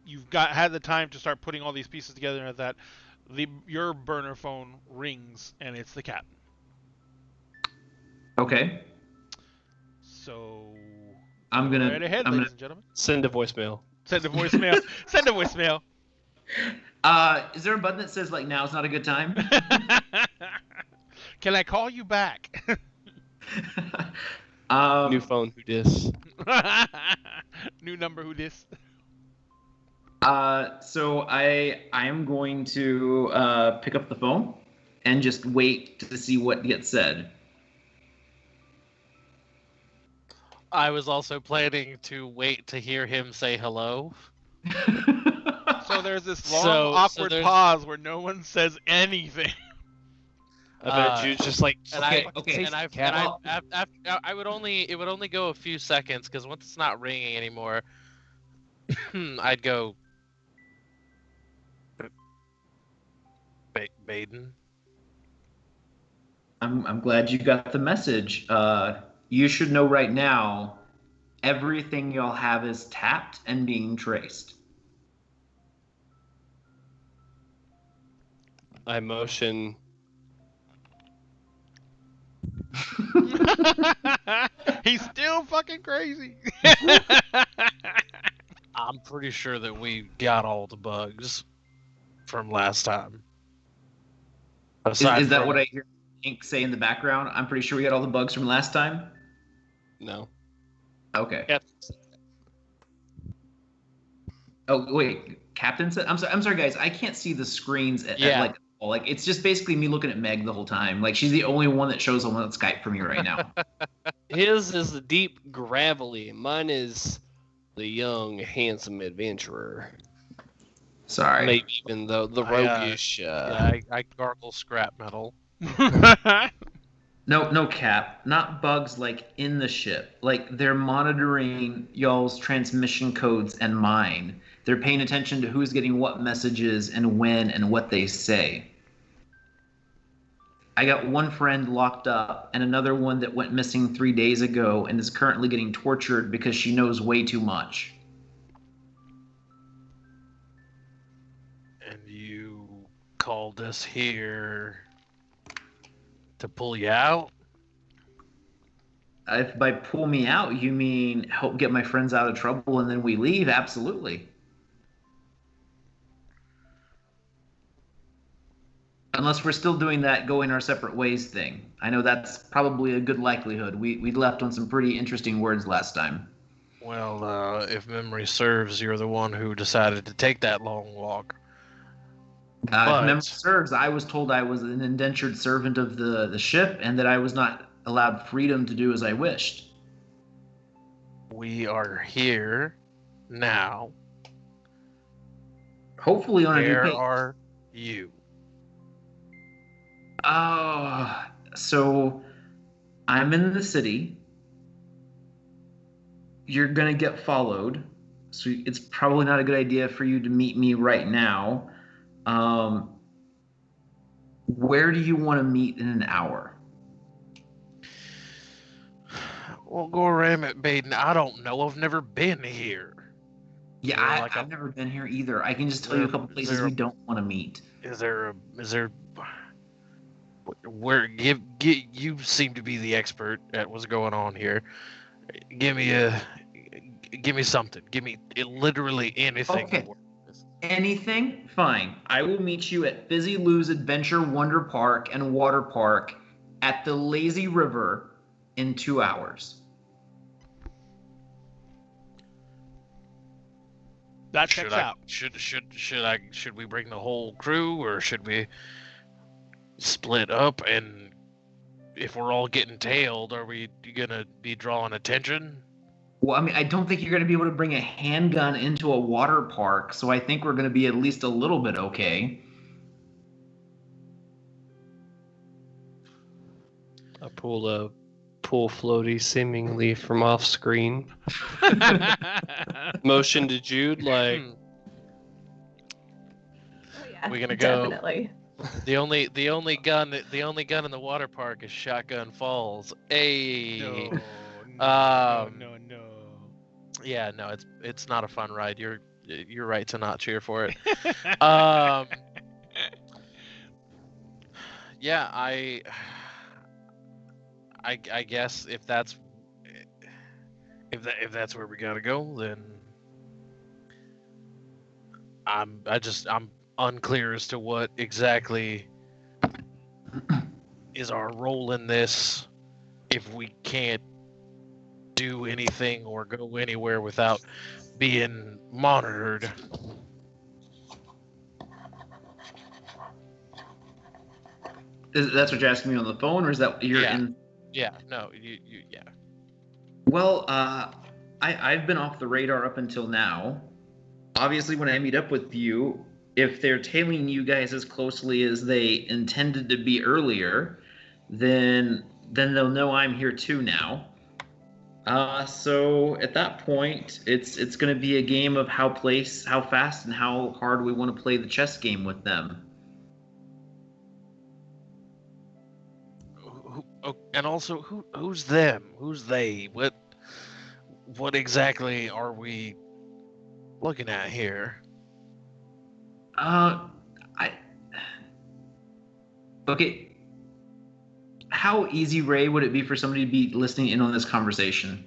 you've had the time to start putting all these pieces together, and that your burner phone rings and it's the captain. Okay. So I'm gonna right ahead, ladies and gentlemen. Send a voicemail. Send a voicemail. Send a voicemail. Is there a button that says now's not a good time? Can I call you back? New phone, who dis? New number, who dis? So I am going to pick up the phone and just wait to see what gets said. I was also planning to wait to hear him say hello. So there's this long, awkward pause where no one says anything. I bet you just okay. I would only go a few seconds because once it's not ringing anymore, I'd go. Baden. I'm glad you got the message. You should know right now, everything y'all have is tapped and being traced. I motion. He's still fucking crazy. I'm pretty sure that we got all the bugs from last time. Is that what I hear Ink say in the background? I'm pretty sure we got all the bugs from last time. No. Okay. Yep. Oh wait, Captain said. I'm sorry, guys. I can't see the screens at Like, it's just basically me looking at Meg the whole time. Like, she's the only one that shows up on Skype for me right now. His is the deep gravelly. Mine is the young, handsome adventurer. Sorry. Maybe even the roguish. Yeah, I gargle scrap metal. No cap. Not bugs like in the ship. Like, they're monitoring y'all's transmission codes and mine. They're paying attention to who's getting what messages and when and what they say. I got one friend locked up and another one that went missing 3 days ago and is currently getting tortured because she knows way too much. And you called us here to pull you out? If by pull me out, you mean help get my friends out of trouble and then we leave, absolutely. Unless we're still doing that going our separate ways thing. I know that's probably a good likelihood. We left on some pretty interesting words last time. Well, if memory serves, you're the one who decided to take that long walk. If But- memory serves, I was told I was an indentured servant of the ship and that I was not allowed freedom to do as I wished. We are here now. Hopefully on a new Where page. are you? Oh, so I'm in the city. You're gonna get followed, so it's probably not a good idea for you to meet me right now. Where do you want to meet in an hour? Well, go ram it, Baden. I don't know. I've never been here. Yeah, Yeah, like I've never been here either. I can just tell you a couple Is places there we a- don't want to meet. Is there where you seem to be the expert at what's going on here. Give me something. Give me literally anything. Okay. Anything? Fine. I will meet you at Fizzy Lou's Adventure Wonder Park and Water Park at the Lazy River in 2 hours. That checks out. Should we bring the whole crew or should we split up? And if we're all getting tailed, are we gonna be drawing attention? Well, I mean, I don't think you're going to be able to bring a handgun into a water park, so I think we're going to be at least a little bit okay. I pull a pull floaty seemingly from off screen. Motion to Jude like Hmm. Oh, yeah, We're gonna go- definitely. The only gun in the water park is Shotgun Falls. Hey. No. Yeah, no, it's not a fun ride. You're right to not cheer for it. Yeah, I guess if that's where we gotta go, then I'm unclear as to what exactly is our role in this. If we can't do anything or go anywhere without being monitored. That's what you're asking me on the phone, or is that you're Yeah. in? Yeah, no, yeah. Well, I've been off the radar up until now. Obviously, when I meet up with you, if they're tailing you guys as closely as they intended to be earlier, then they'll know I'm here too now. So at that point, it's going to be a game of how fast, and how hard we want to play the chess game with them. And also, who's them? Who's they? What exactly are we looking at here? Okay. How easy, Ray, would it be for somebody to be listening in on this conversation?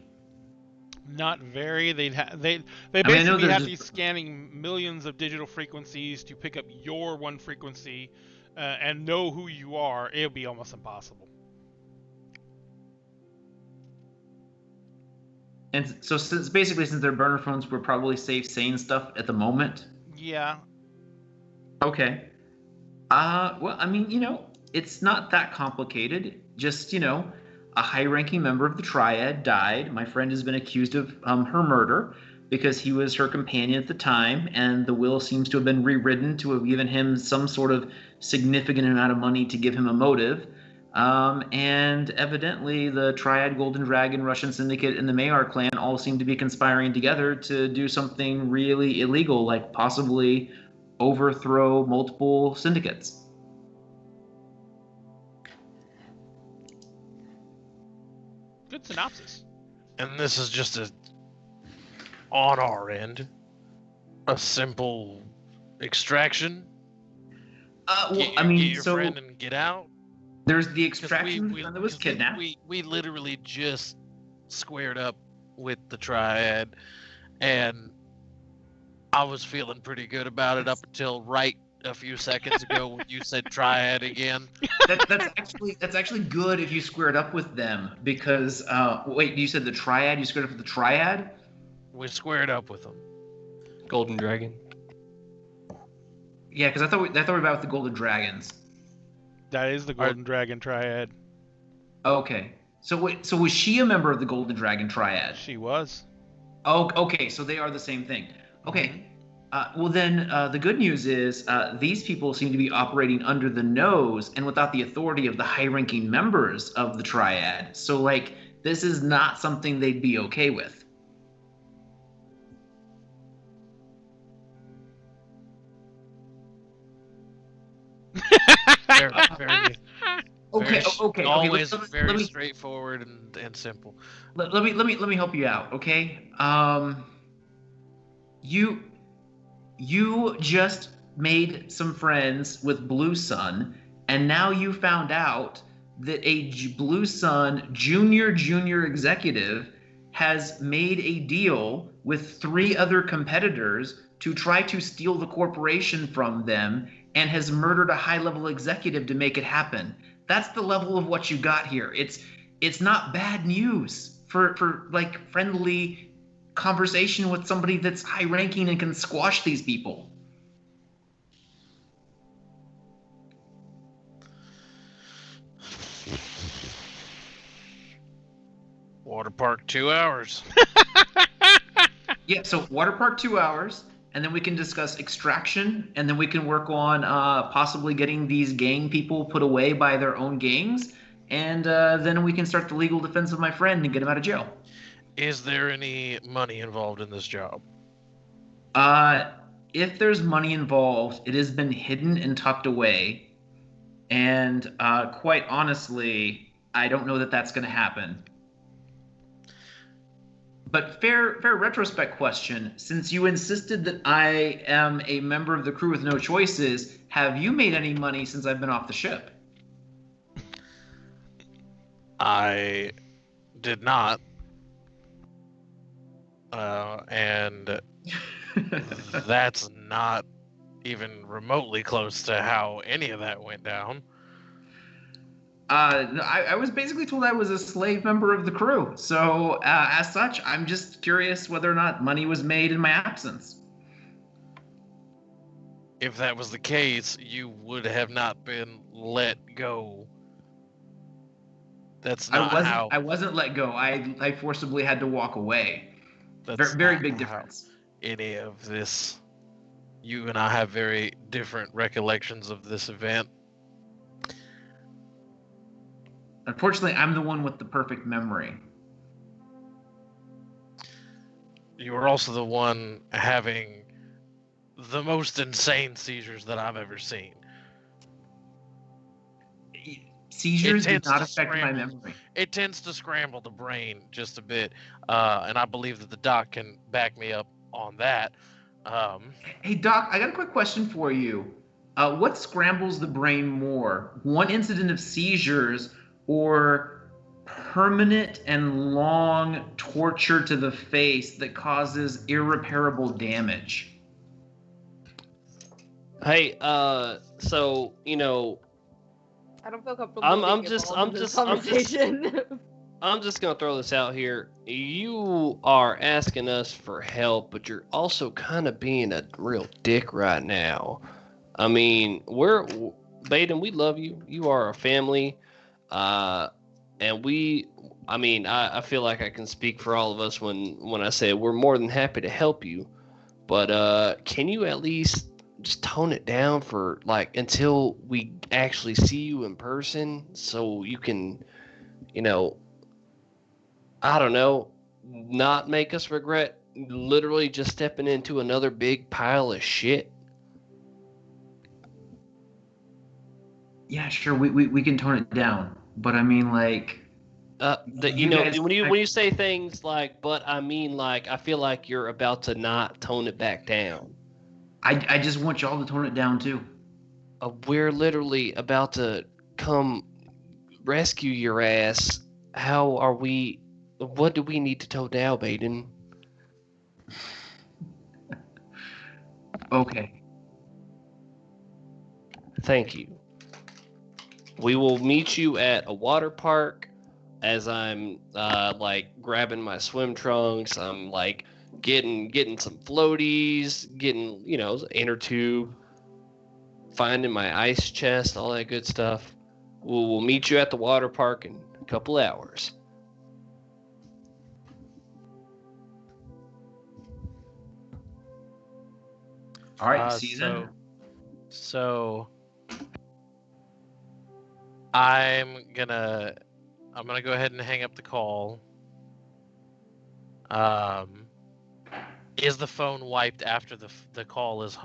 Not very. They I basically know they're have to be just- scanning millions of digital frequencies to pick up your one frequency and know who you are. It would be almost impossible. And so since they're burner phones, we're probably safe saying stuff at the moment. Yeah. Okay. Well, I mean, it's not that complicated. Just, a high-ranking member of the Triad died. My friend has been accused of her murder because he was her companion at the time, and the will seems to have been rewritten to have given him some sort of significant amount of money to give him a motive. And evidently, the Triad, Golden Dragon, Russian Syndicate, and the Mayar clan all seem to be conspiring together to do something really illegal, like possibly overthrow multiple syndicates. Good synopsis. And this is just on our end, a simple extraction. Get your friend and get out. There's the extraction that was kidnapped. We literally just squared up with the Triad, and I was feeling pretty good about it up until right a few seconds ago when you said Triad again. That's actually good if you squared up with them because wait, you said the Triad? You squared up with the Triad? We squared up with them. Golden Dragon. Yeah, because I thought we were about with the Golden Dragons. That is the Golden Dragon Triad. Okay. So wait, so was she a member of the Golden Dragon Triad? She was. Oh, okay. So they are the same thing. Okay. Well, then the good news is these people seem to be operating under the nose and without the authority of the high-ranking members of the Triad. So, like, this is not something they'd be okay with. Very, Okay. Always Let very me straightforward and simple. let me help you out. Okay. You just made some friends with Blue Sun, and now you found out that a Blue Sun junior executive has made a deal with 3 other competitors to try to steal the corporation from them and has murdered a high-level executive to make it happen. That's the level of what you got here. It's not bad news for like friendly conversation with somebody that's high ranking and can squash these people. Water park 2 hours. Yeah, so water park 2 hours, and then we can discuss extraction, and then we can work on possibly getting these gang people put away by their own gangs, and then we can start the legal defense of my friend and get him out of jail. Is there any money involved in this job? If there's money involved, it has been hidden and tucked away, and quite honestly, I don't know that that's going to happen. But fair retrospect question, since you insisted that I am a member of the crew with no choices, have you made any money since I've been off the ship? I did not. And that's not even remotely close to how any of that went down. I was basically told I was a slave member of the crew. So, as such, I'm just curious whether or not money was made in my absence. If that was the case, you would have not been let go. That's not how. I wasn't let go. I forcibly had to walk away. That's Very not big how difference. Any of this. You and I have very different recollections of this event. Unfortunately, I'm the one with the perfect memory. You were also the one having the most insane seizures that I've ever seen. Seizures do tends not to affect my scramble. memory. It tends to scramble the brain just a bit, and I believe that the doc can back me up on that. Hey, Doc, I got a quick question for you. What scrambles the brain more? One incident of seizures or permanent and long torture to the face that causes irreparable damage? Hey, so I don't feel comfortable. I'm this conversation. I'm just gonna throw this out here. You are asking us for help, but you're also kind of being a real dick right now. I mean, Baden, we love you. You are our family. Uh, and I feel like I can speak for all of us when I say we're more than happy to help you. But can you at least just tone it down for like until we actually see you in person, so you can, you know, I don't know, not make us regret literally just stepping into another big pile of shit. Yeah, sure. We can tone it down, but I mean, like, You you know, guys. when you say things like, but I mean, like, I feel like you're about to not tone it back down. I just want y'all to tone it down too. We're literally about to come rescue your ass. How are we? What do we need to tone down, Baden? Okay. Thank you. We will meet you at a water park. As I'm like grabbing my swim trunks, I'm like getting some floaties, getting an inner tube, finding my ice chest, all that good stuff. We'll meet you at the water park in a couple hours. All right. See you then. So I'm gonna go ahead and hang up the call. Is the phone wiped after the call is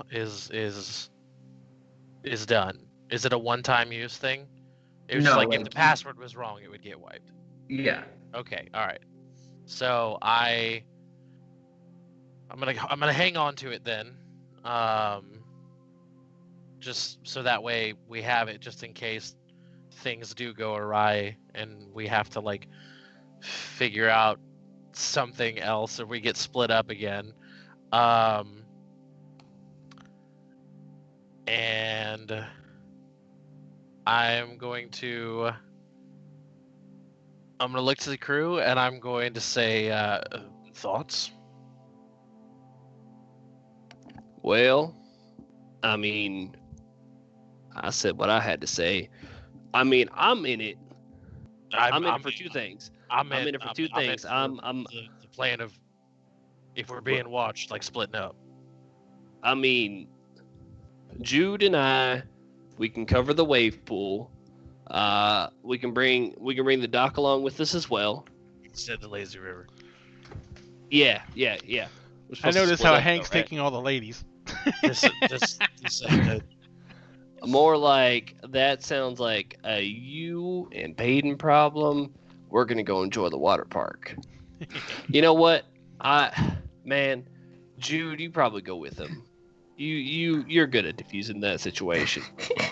done? Is it a one-time use thing? It was No, just like if like, the password was wrong, it would get wiped. Yeah. Okay, all right. So I'm gonna hang on to it then, just so that way we have it just in case things do go awry and we have to like figure out something else or we get split up again. And I'm going to look to the crew and I'm going to say thoughts. Well, I mean, I said what I had to say. I mean, I'm in it. I'm in it for two things. I'm in it for two things. I'm the plan of if we're being watched, like splitting up. I mean, Jude and I, we can cover the wave pool. We can bring the dock along with us as well. Said the lazy river. Yeah. I noticed how Hank's taking all the ladies. This More like that sounds like a you and Baden problem. We're gonna go enjoy the water park. You know what? Jude, you probably go with him. You're good at diffusing that situation.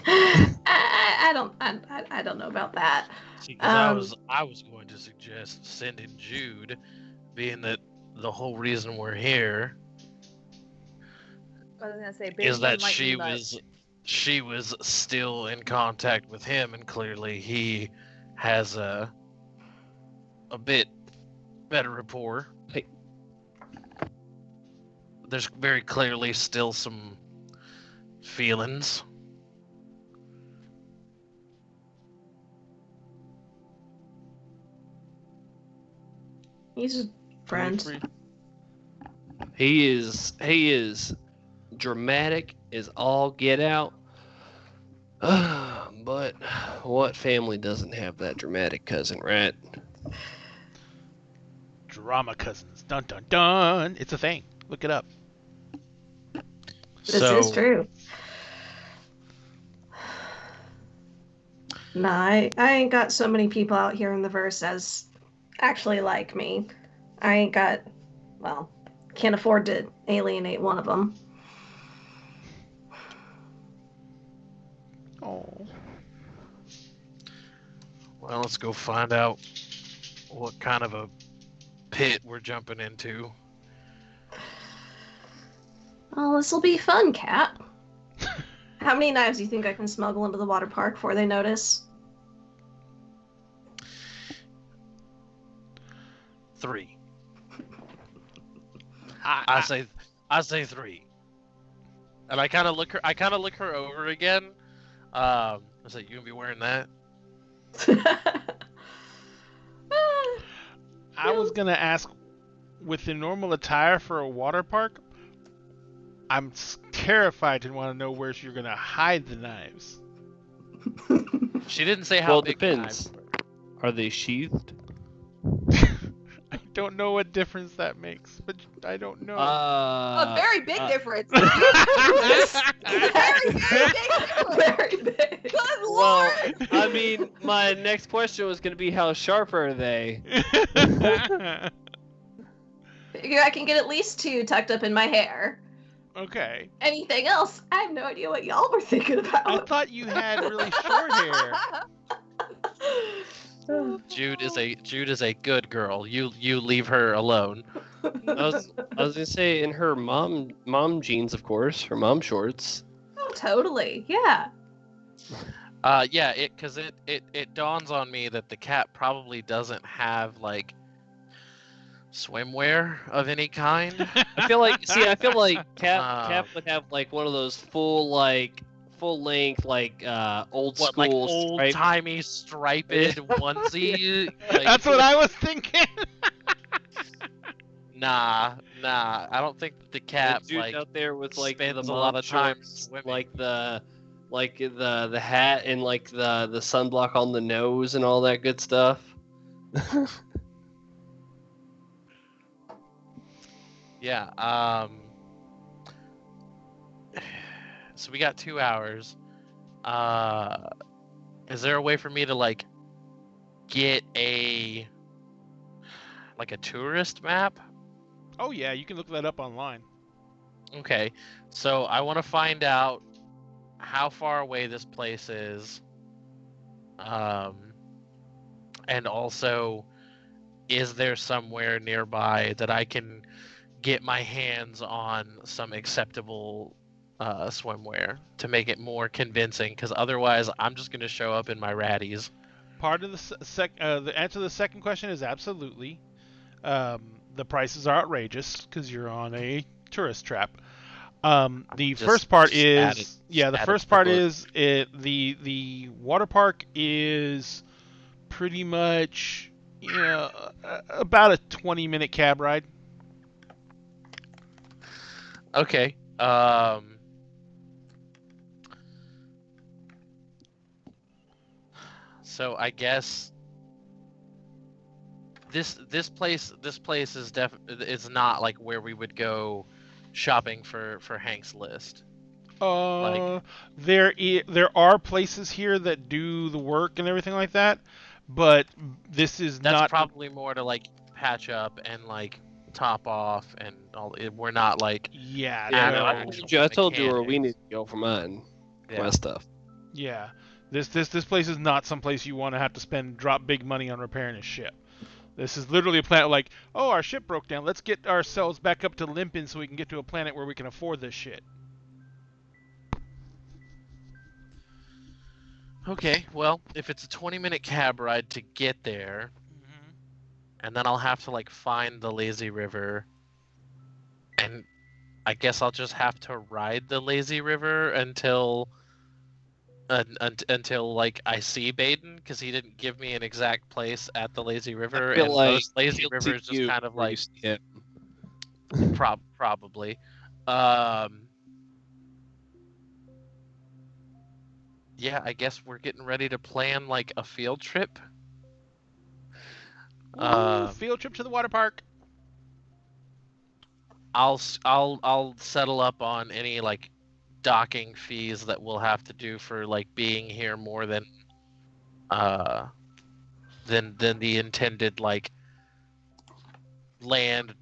I don't know about that. See, 'cause I was going to suggest sending Jude, being that the whole reason we're here I was gonna say, is that Baden she was still in contact with him, and clearly he has a bit better rapport. Hey. There's very clearly still some feelings. He's just friends. He is dramatic as all get out. But what family doesn't have that dramatic cousin, right? Drama cousins. Dun dun dun. It's a thing. Look it up. This is true. Nah, I ain't got so many people out here in the verse as actually like me. I ain't got, well, can't afford to alienate one of them. Oh. Well, let's go find out what kind of a pit we're jumping into. Oh, this'll be fun, Cat. How many knives do you think I can smuggle into the water park before they notice? 3. I say 3. And I kind of look her over again, Is that you gonna be wearing that? I was gonna ask, with the normal attire for a water park, I'm terrified to want to know where you're gonna hide the knives. She didn't say how Well, it big the depends. knives were. Are they sheathed? I don't know what difference that makes, but I don't know. A very big difference. Well, Very, very big difference. Very big. Good Well, lord. I mean, my next question was going to be how sharp are they? I can get at least 2 tucked up in my hair. Okay. Anything else? I have no idea what y'all were thinking I about. thought you had really short hair. Jude is a good girl. You leave her alone. I was gonna say in her mom jeans, of course, her mom shorts. Oh, totally. Yeah. Yeah, because it dawns on me that the cat probably doesn't have like swimwear of any kind. I feel like Cap Um, would have like one of those full length old What, like school old striped- timey striped onesie? Like, That's what I was thinking. Nah. I don't think the cat dude like out there with like the spends a lot mom of time shorts, swimming. like the hat and like the sunblock on the nose and all that good stuff. Yeah. So we got 2 hours. Is there a way for me to like get a tourist map? Oh yeah, you can look that up online. Okay. So I want to find out how far away this place is. And also, is there somewhere nearby that I can get my hands on some acceptable swimwear to make it more convincing? Because otherwise, I'm just going to show up in my ratties. Part of the answer to the second question is absolutely. The prices are outrageous because you're on a tourist trap. The Just- first part just is add it- yeah. The add it first to the part book. is the water park is pretty much about a 20-minute cab ride. Okay. So I guess this place is is not like where we would go shopping for Hank's list. There are places here that do the work and everything like that, but this is That's not. probably more to like patch up and like top off and all. We're not like Yeah, Yeah, no, no, I told you where we mechanics. need to go for mine. Yeah. My stuff. yeah. This place is not someplace you want to have to drop big money on repairing a ship. This is literally a planet like, oh, our ship broke down. Let's get ourselves back up to limping so we can get to a planet where we can afford this shit. Okay, well, if it's a 20-minute cab ride to get there, and then I'll have to like find the lazy river, and I guess I'll just have to ride the lazy river until like I see Baden, because he didn't give me an exact place at the lazy river, I feel and like most lazy he'll rivers see just you kind of where you like see it. probably. Yeah, I guess we're getting ready to plan like a field trip. Woo, field trip to the water park. I'll settle up on any like docking fees that we'll have to do for like being here more than the intended like land,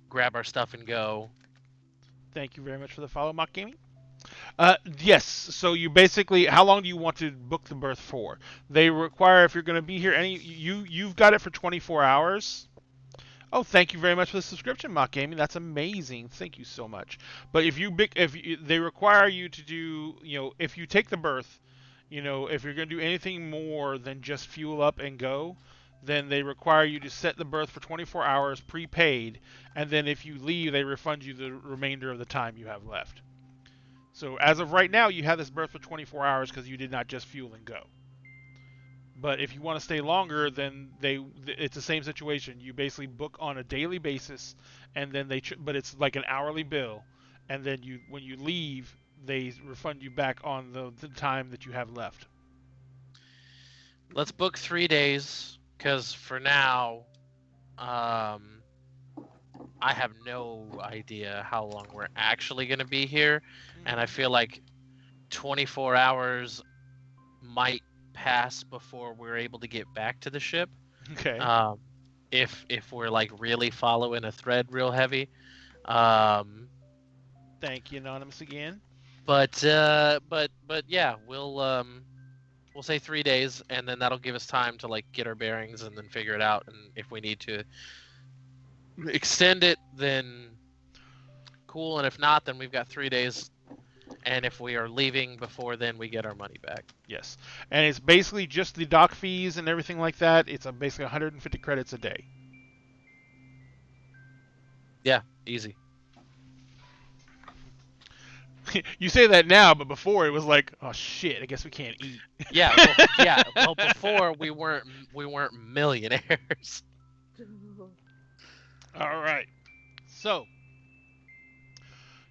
grab our stuff and go. Thank you very much for the follow, Mock Gaming. Yes, so you basically, how long do you want to book the berth for? They require, if you're going to be here, you've got it for 24 hours. Oh, thank you very much for the subscription, Mock Gaming. That's amazing. Thank you so much. But they require you to do, if you take the berth, if you're going to do anything more than just fuel up and go, then they require you to set the berth for 24 hours prepaid, and then if you leave, they refund you the remainder of the time you have left. So as of right now, you have this berth for 24 hours because you did not just fuel and go. But if you want to stay longer, then it's the same situation. You basically book on a daily basis, and then but it's like an hourly bill, and then when you leave, they refund you back on the time that you have left. Let's book 3 days, because for now, I have no idea how long we're actually going to be here, and I feel like 24 hours might pass before we're able to get back to the ship. Okay. If we're like really following a thread real heavy. Thank you, Anonymous, again. But yeah, we'll say 3 days, and then that'll give us time to like get our bearings and then figure it out. And if we need to extend it, then cool. And if not, then we've got 3 days. And if we are leaving before then, we get our money back. Yes, and it's basically just the dock fees and everything like that. It's basically 150 credits a day. Yeah, easy. You say that now, but before it was like, oh shit, I guess we can't eat. Yeah, well, before we weren't millionaires. All right, so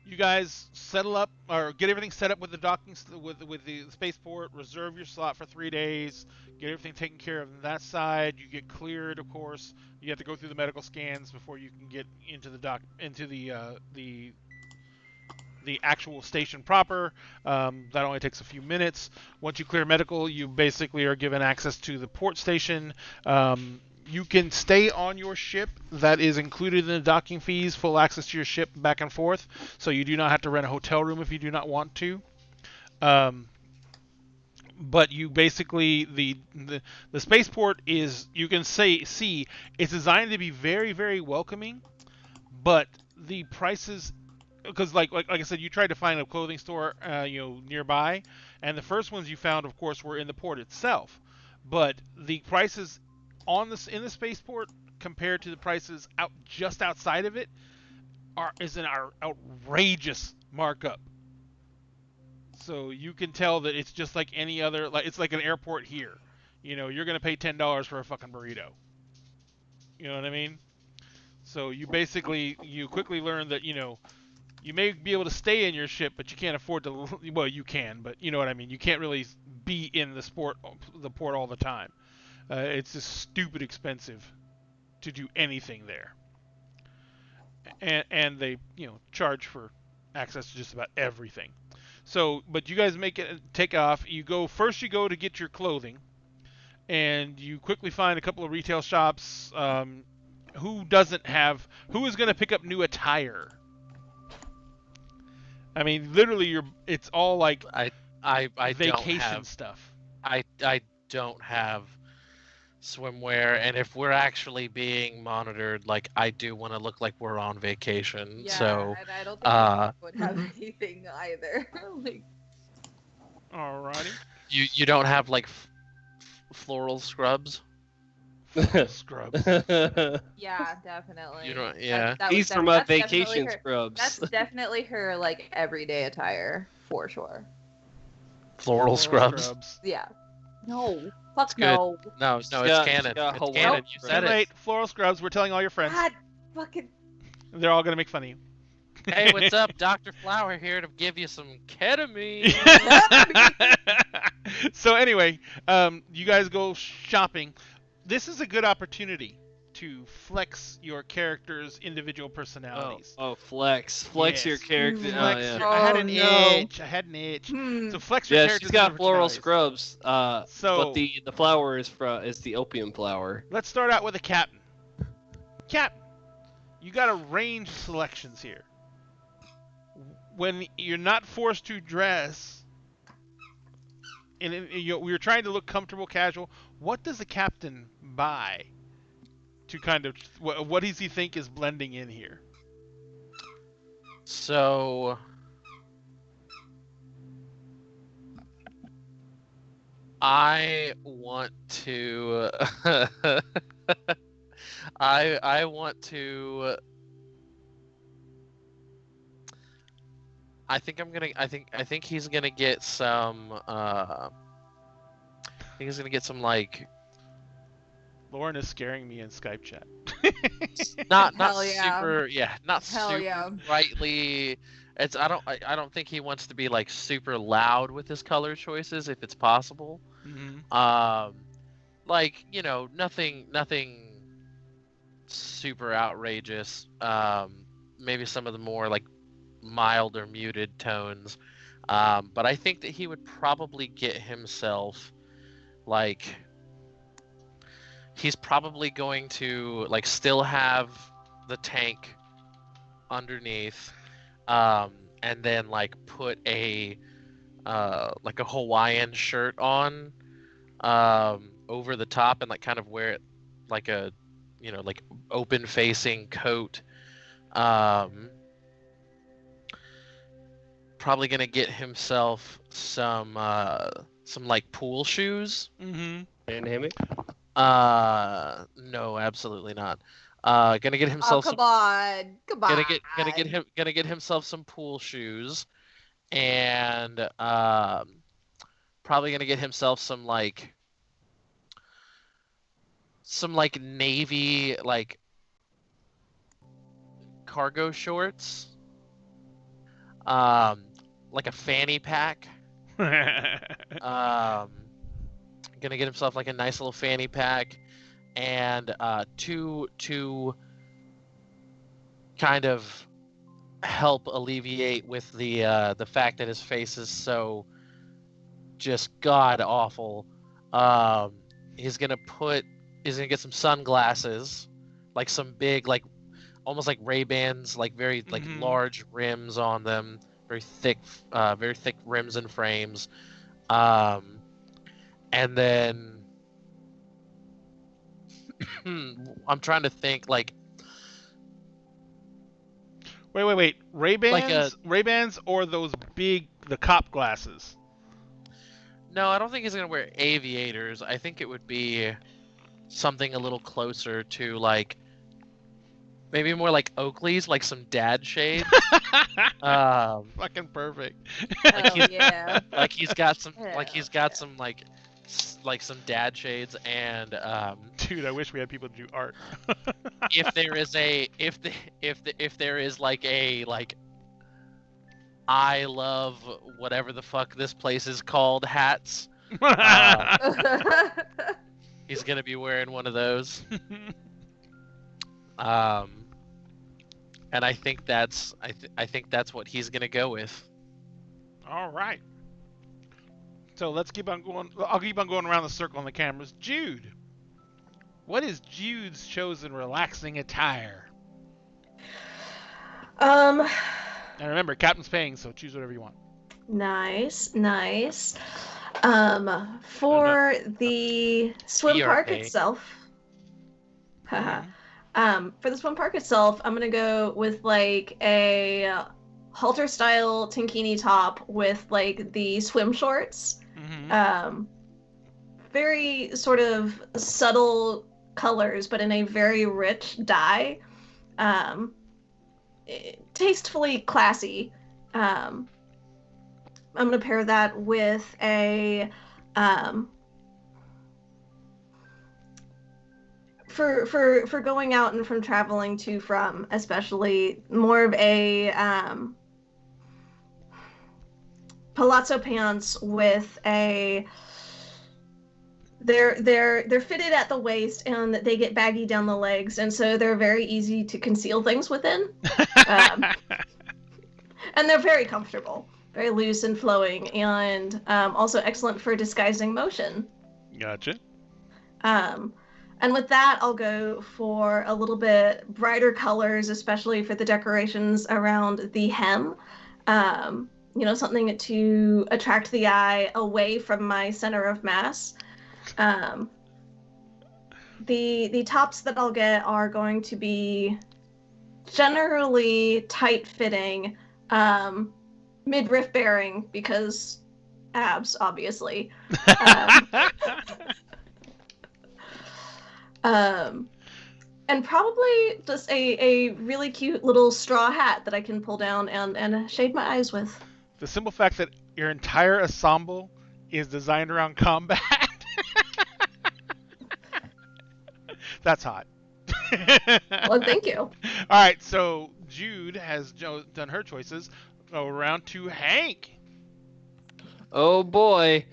you guys settle up or get everything set up with the docking with the spaceport. Reserve your slot for 3 days. Get everything taken care of on that side. You get cleared, of course. You have to go through the medical scans before you can get into the actual station proper. That only takes a few minutes. Once you clear medical, you basically are given access to the port station. You can stay on your ship. That is included in the docking fees, full access to your ship back and forth. So you do not have to rent a hotel room if you do not want to. But you basically, the spaceport is, you can see, it's designed to be very, very welcoming, but the prices, because like I said, you tried to find a clothing store nearby, and the first ones you found, of course, were in the port itself. But the prices in the spaceport compared to the prices just outside of it is an outrageous markup. So you can tell that it's just like any other, like it's like an airport here. You're gonna pay $10 for a fucking burrito. You know what I mean? So you quickly learn that you may be able to stay in your ship, but you can't afford to. Well, you can, but you know what I mean. You can't really be in the port all the time. It's just stupid expensive to do anything there, and they charge for access to just about everything. So, but you guys take off. You go to get your clothing, and you quickly find a couple of retail shops. Who is going to pick up new attire? I mean, literally, it's all like I vacation don't have, stuff. I don't have swimwear, and if we're actually being monitored, like I do want to look like we're on vacation. Yeah, so and I don't think we would have anything either. Alrighty. You don't have like floral scrubs. Scrubs. Yeah, definitely. You don't. Yeah. These are my vacation scrubs. That's definitely her like everyday attire for sure. Floral scrubs. Yeah. No. Fuck good. no. No, it's canon. It's canon. You said it. Right, floral scrubs. We're telling all your friends. God, fucking. They're all gonna make fun of you. Hey, what's up? Dr. Flower here to give you some ketamine. So anyway, you guys go shopping. This is a good opportunity to flex your character's individual personalities. Flex Yes. your character. Flex yeah. I had an no. itch. I had an itch. Hmm. So flex your Yeah, character's she's got floral personalities. scrubs. So but the flower is the opium flower. let's start out with a captain. Captain, you got a range of selections here. When you're not forced to dress, and we're trying to look comfortable, casual, what does the captain buy to kind of what does he think is blending in here? So I want to I want to I think he's gonna get some. I think he's gonna get some like Lauren is scaring me in Skype chat. not Hell yeah. super not Hell super yeah. brightly. It's I don't think he wants to be like super loud with his color choices if it's possible. Mm-hmm. Like nothing super outrageous. Maybe some of the more like mild or muted tones. But I think that he would probably get himself like he's probably going to like still have the tank underneath, and then like put a like a Hawaiian shirt on over the top and like kind of wear it like a like open facing coat. Probably gonna get himself some like pool shoes. Mm-hmm. And hammock. No, absolutely not. Gonna get Oh, himself come some. on. Come on. Gonna get himself some pool shoes, and probably gonna get himself some like navy like cargo shorts. Like a fanny pack. Um, gonna get himself like a nice little fanny pack, and to kind of help alleviate with the fact that his face is so just god awful. Um, he's gonna get some sunglasses, like some big like almost like Ray-Bans, like very like Mhm. large rims on them, very thick rims and frames. And then I'm trying to think like Wait. Ray-Bans? like a Ray-Bans or the cop glasses? no, I don't think he's gonna wear aviators. I think it would be something a little closer to like maybe more like Oakley's, like some dad shades. Fucking perfect. Oh, yeah. Like he's got some Hell some like some dad shades, and Dude, I wish we had people to do art. if there is a if there is like a like I love whatever the fuck this place is called hats, yeah. he's gonna be wearing one of those. Um, and I think that's I think that's what he's gonna go with. All right. So let's keep on going. I'll keep on going around the circle on the cameras. Jude, what is Jude's chosen relaxing attire? Um, And remember, Captain's paying, so choose whatever you want. nice. For the swim We are park paying. itself. Haha. Mhm. For the swim park itself, I'm gonna go with like a halter style tankini top with like the swim shorts. Mhm. Very sort of subtle colors, but in a very rich dye. Tastefully classy. I'm gonna pair that with a for going out and from traveling to from, especially more of a palazzo pants with a they're fitted at the waist and they get baggy down the legs, and so they're very easy to conceal things within. And they're very comfortable, very loose and flowing, and also excellent for disguising motion. Gotcha. And with that, I'll go for a little bit brighter colors, especially for the decorations around the hem. Something to attract the eye away from my center of mass. The tops that I'll get are going to be generally tight-fitting, midriff bearing, because abs, obviously. And probably just a really cute little straw hat that I can pull down and shade my eyes with. The simple fact that your entire ensemble is designed around combat. That's hot. Well, thank you. All right, so Jude has done her choices. Go around to Hank. Oh boy.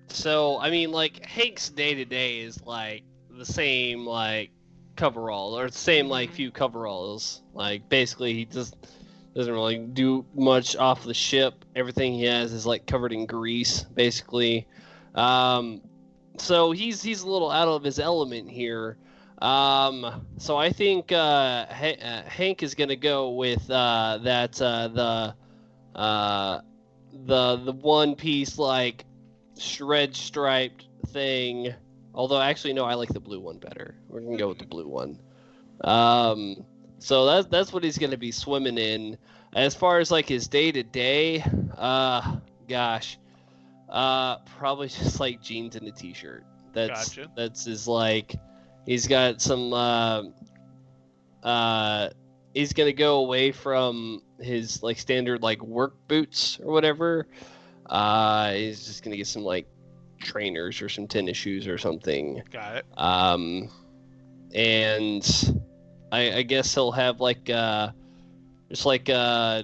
So I mean, like Hank's day to day is like the same like coverall or the same like few coveralls. Like basically he just doesn't really do much off the ship. Everything he has is like covered in grease, basically. So he's a little out of his element here. So I think Hank is gonna go with the one piece like shred striped thing. Although actually no, I like the blue one better. We're gonna go with the blue one. So that's what he's gonna be swimming in. As far as like his day to day, gosh, probably just like jeans and a t-shirt. Gotcha. That's his like. He's got some. He's gonna go away from his like standard like work boots or whatever. He's just gonna get some like trainers or some tennis shoes or something. Got it. And I guess he'll have like just like I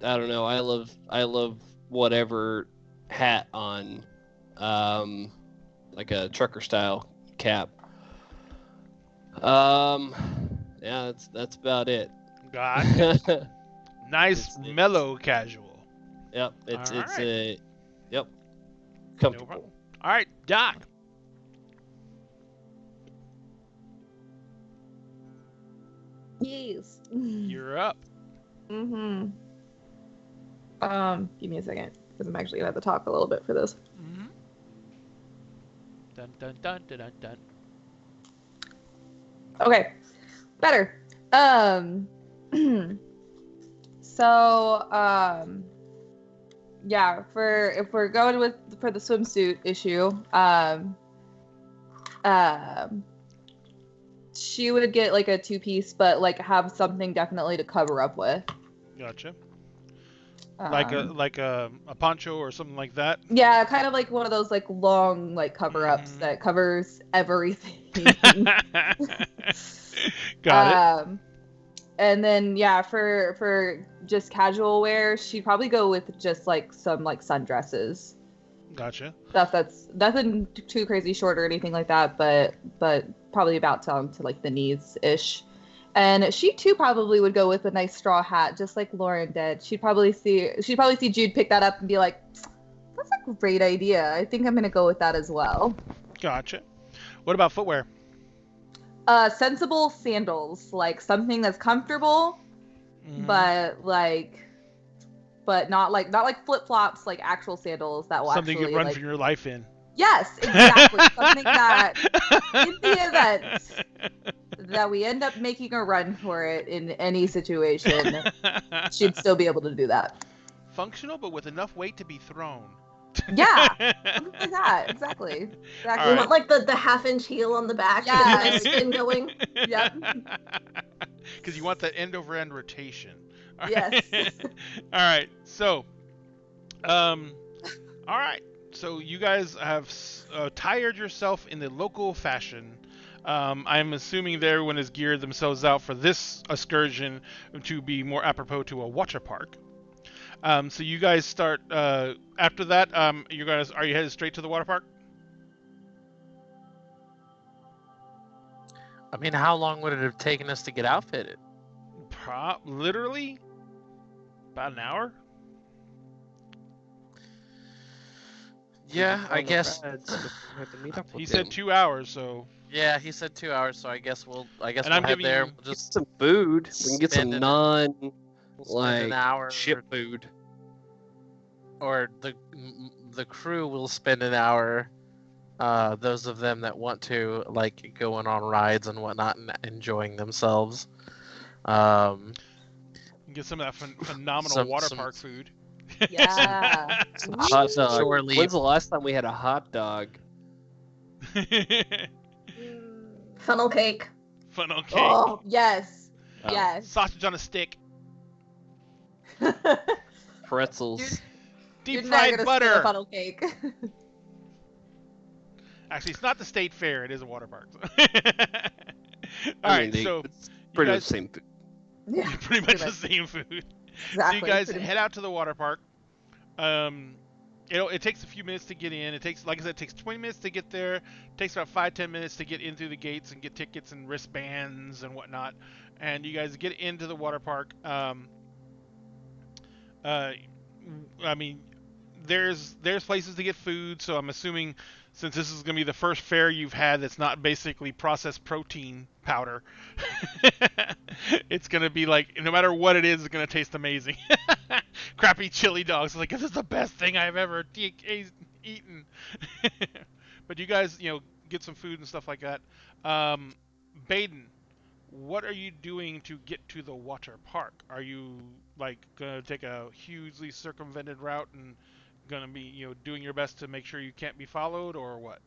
don't know. I love whatever hat on, like a trucker style cap. Yeah, that's about it. Got it. Nice, It's- mellow casual. Yep, it's All right. yep, No comfortable. problem. All right, Doc. Yes. You're up. Mm-hmm. Give me a second, because I'm actually gonna have to talk a little bit for this. Mm-hmm. Dun dun dun dun dun dun. Okay, better. Yeah, if we're going for the swimsuit issue, she would get like a two-piece, but like have something definitely to cover up with. Gotcha. Um, Like a poncho or something like that. Yeah, kind of like one of those like long like cover-ups Mhm. that covers everything. Got it. And then yeah, for just casual wear, she'd probably go with just like some like sundresses. Gotcha. Stuff that's nothing too crazy short or anything like that, but probably about down to like the knees ish. And she too probably would go with a nice straw hat, just like Lauren did. She'd probably see Jude pick that up and be like, "That's a great idea. I think I'm gonna go with that as well." Gotcha. What about footwear? Sensible sandals, like something that's comfortable, Mhm. but not like flip flops, like actual sandals that will Something you actually can run like. for your life in. Yes, exactly. Something that in the event that we end up making a run for it in any situation, she'd still be able to do that. Functional, but with enough weight to be thrown. Yeah, something like that. Exactly. You All want right. like the half-inch heel on the back to Yes. get the nice spin going. Yep. Because you want that end over end rotation. All Yes. right. All right. So, all right. So you guys have tired yourself in the local fashion. I'm assuming that everyone has geared themselves out for this excursion to be more apropos to a water park. So you guys start after that. Are you headed straight to the water park? I mean, how long would it have taken us to get outfitted? Literally about an hour. Yeah, I guess. He said 2 hours, so Yeah, he said 2 hours, so I guess we'll And head I'm giving there. you- We'll just Some food. We can get some spend an- non we'll spend an like hour, ship food. or the crew will spend an hour. Those of them that want to like going on rides and whatnot and enjoying themselves. get some of that phenomenal Some- water some- park food. Yeah. Some hot dog. Shore leave. When's the last time we had a hot dog? Funnel cake. Funnel cake. Oh, yes. Oh. Yes. Sausage on a stick. Pretzels. You're Deep not fried gonna butter. spit a funnel cake. Actually, it's not the state fair. It is a water park. All I right, mean, so it's you pretty guys much the same food. Yeah. pretty much the same food. So you Exactly. guys pretty head out to the water park. It takes a few minutes to get in. It takes, like I said, it takes 20 minutes to get there. It takes about 5-10 minutes to get in through the gates and get tickets and wristbands and whatnot. And you guys get into the water park. I mean, there's places to get food, so I'm assuming since this is going to be the first fair you've had that's not basically processed protein powder, it's going to be like, no matter what it is, it's going to taste amazing. Crappy chili dogs, like, this is the best thing I've ever eaten. But you guys, get some food and stuff like that. Baden, what are you doing to get to the water park? Are you like gonna take a hugely circumvented route and gonna be doing your best to make sure you can't be followed, or what?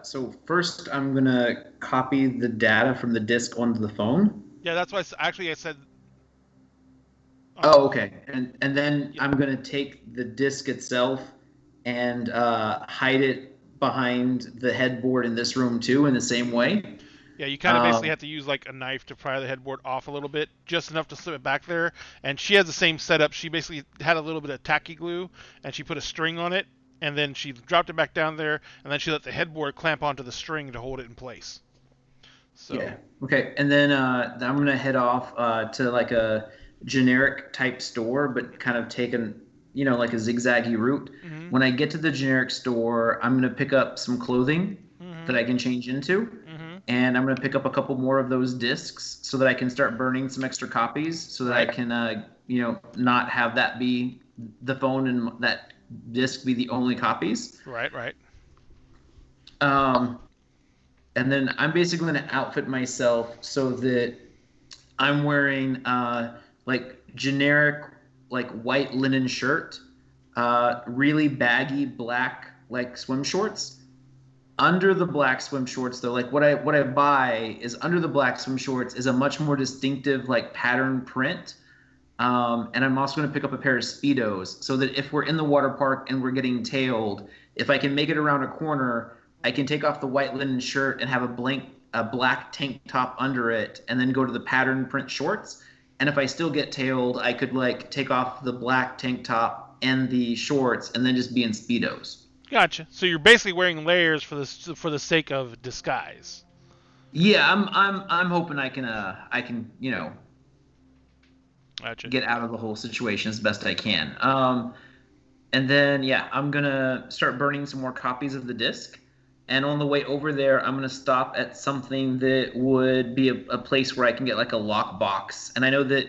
So first, I'm gonna copy the data from the disk onto the phone. Yeah, that's why I said. Oh, okay. And then Yeah. I'm gonna take the disk itself and hide it behind the headboard in this room too, in the same way. Yeah, you kind of basically have to use like a knife to pry the headboard off a little bit, just enough to slip it back there. And she has the same setup. She basically had a little bit of tacky glue, and she put a string on it, and then she dropped it back down there, and then she let the headboard clamp onto the string to hold it in place. So. Yeah. Okay. And then I'm gonna head off to like a generic type store, but kind of taking like a zigzaggy route. Mm-hmm. When I get to the generic store, I'm gonna pick up some clothing Mm-hmm. that I can change into. Mm-hmm. And I'm going to pick up a couple more of those discs so that I can start burning some extra copies so that I can, not have that be the phone and that disc be the only copies. Right. And then I'm basically going to outfit myself so that I'm wearing like generic like white linen shirt, really baggy black like swim shorts. Under the black swim shorts, though, like what I buy is under the black swim shorts is a much more distinctive like pattern print, and I'm also going to pick up a pair of Speedos so that if we're in the water park and we're getting tailed, if I can make it around a corner, I can take off the white linen shirt and have a black tank top under it, and then go to the pattern print shorts. And if I still get tailed, I could like take off the black tank top and the shorts, and then just be in Speedos. Gotcha. So you're basically wearing layers for the sake of disguise. Yeah, I'm hoping I can Gotcha. get out of the whole situation as best I can. And then I'm gonna start burning some more copies of the disc. And on the way over there, I'm gonna stop at something that would be a place where I can get like a lockbox. And I know that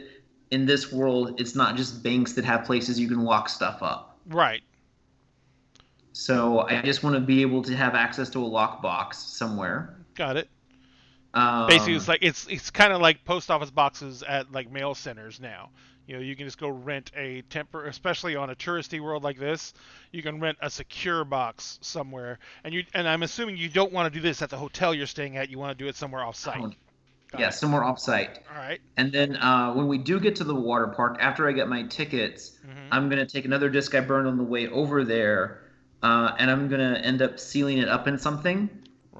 in this world, it's not just banks that have places you can lock stuff up. Right. So I just want to be able to have access to a lockbox somewhere. Got it. Basically, it's like it's kind of like post office boxes at like mail centers now. You can just go rent a especially on a touristy world like this, you can rent a secure box somewhere. And I'm assuming you don't want to do this at the hotel you're staying at. You want to do it somewhere off site. Somewhere off site. All right. And then when we do get to the water park, after I get my tickets, I'm gonna take another disc I burned on the way over there. And I'm gonna end up sealing it up in something,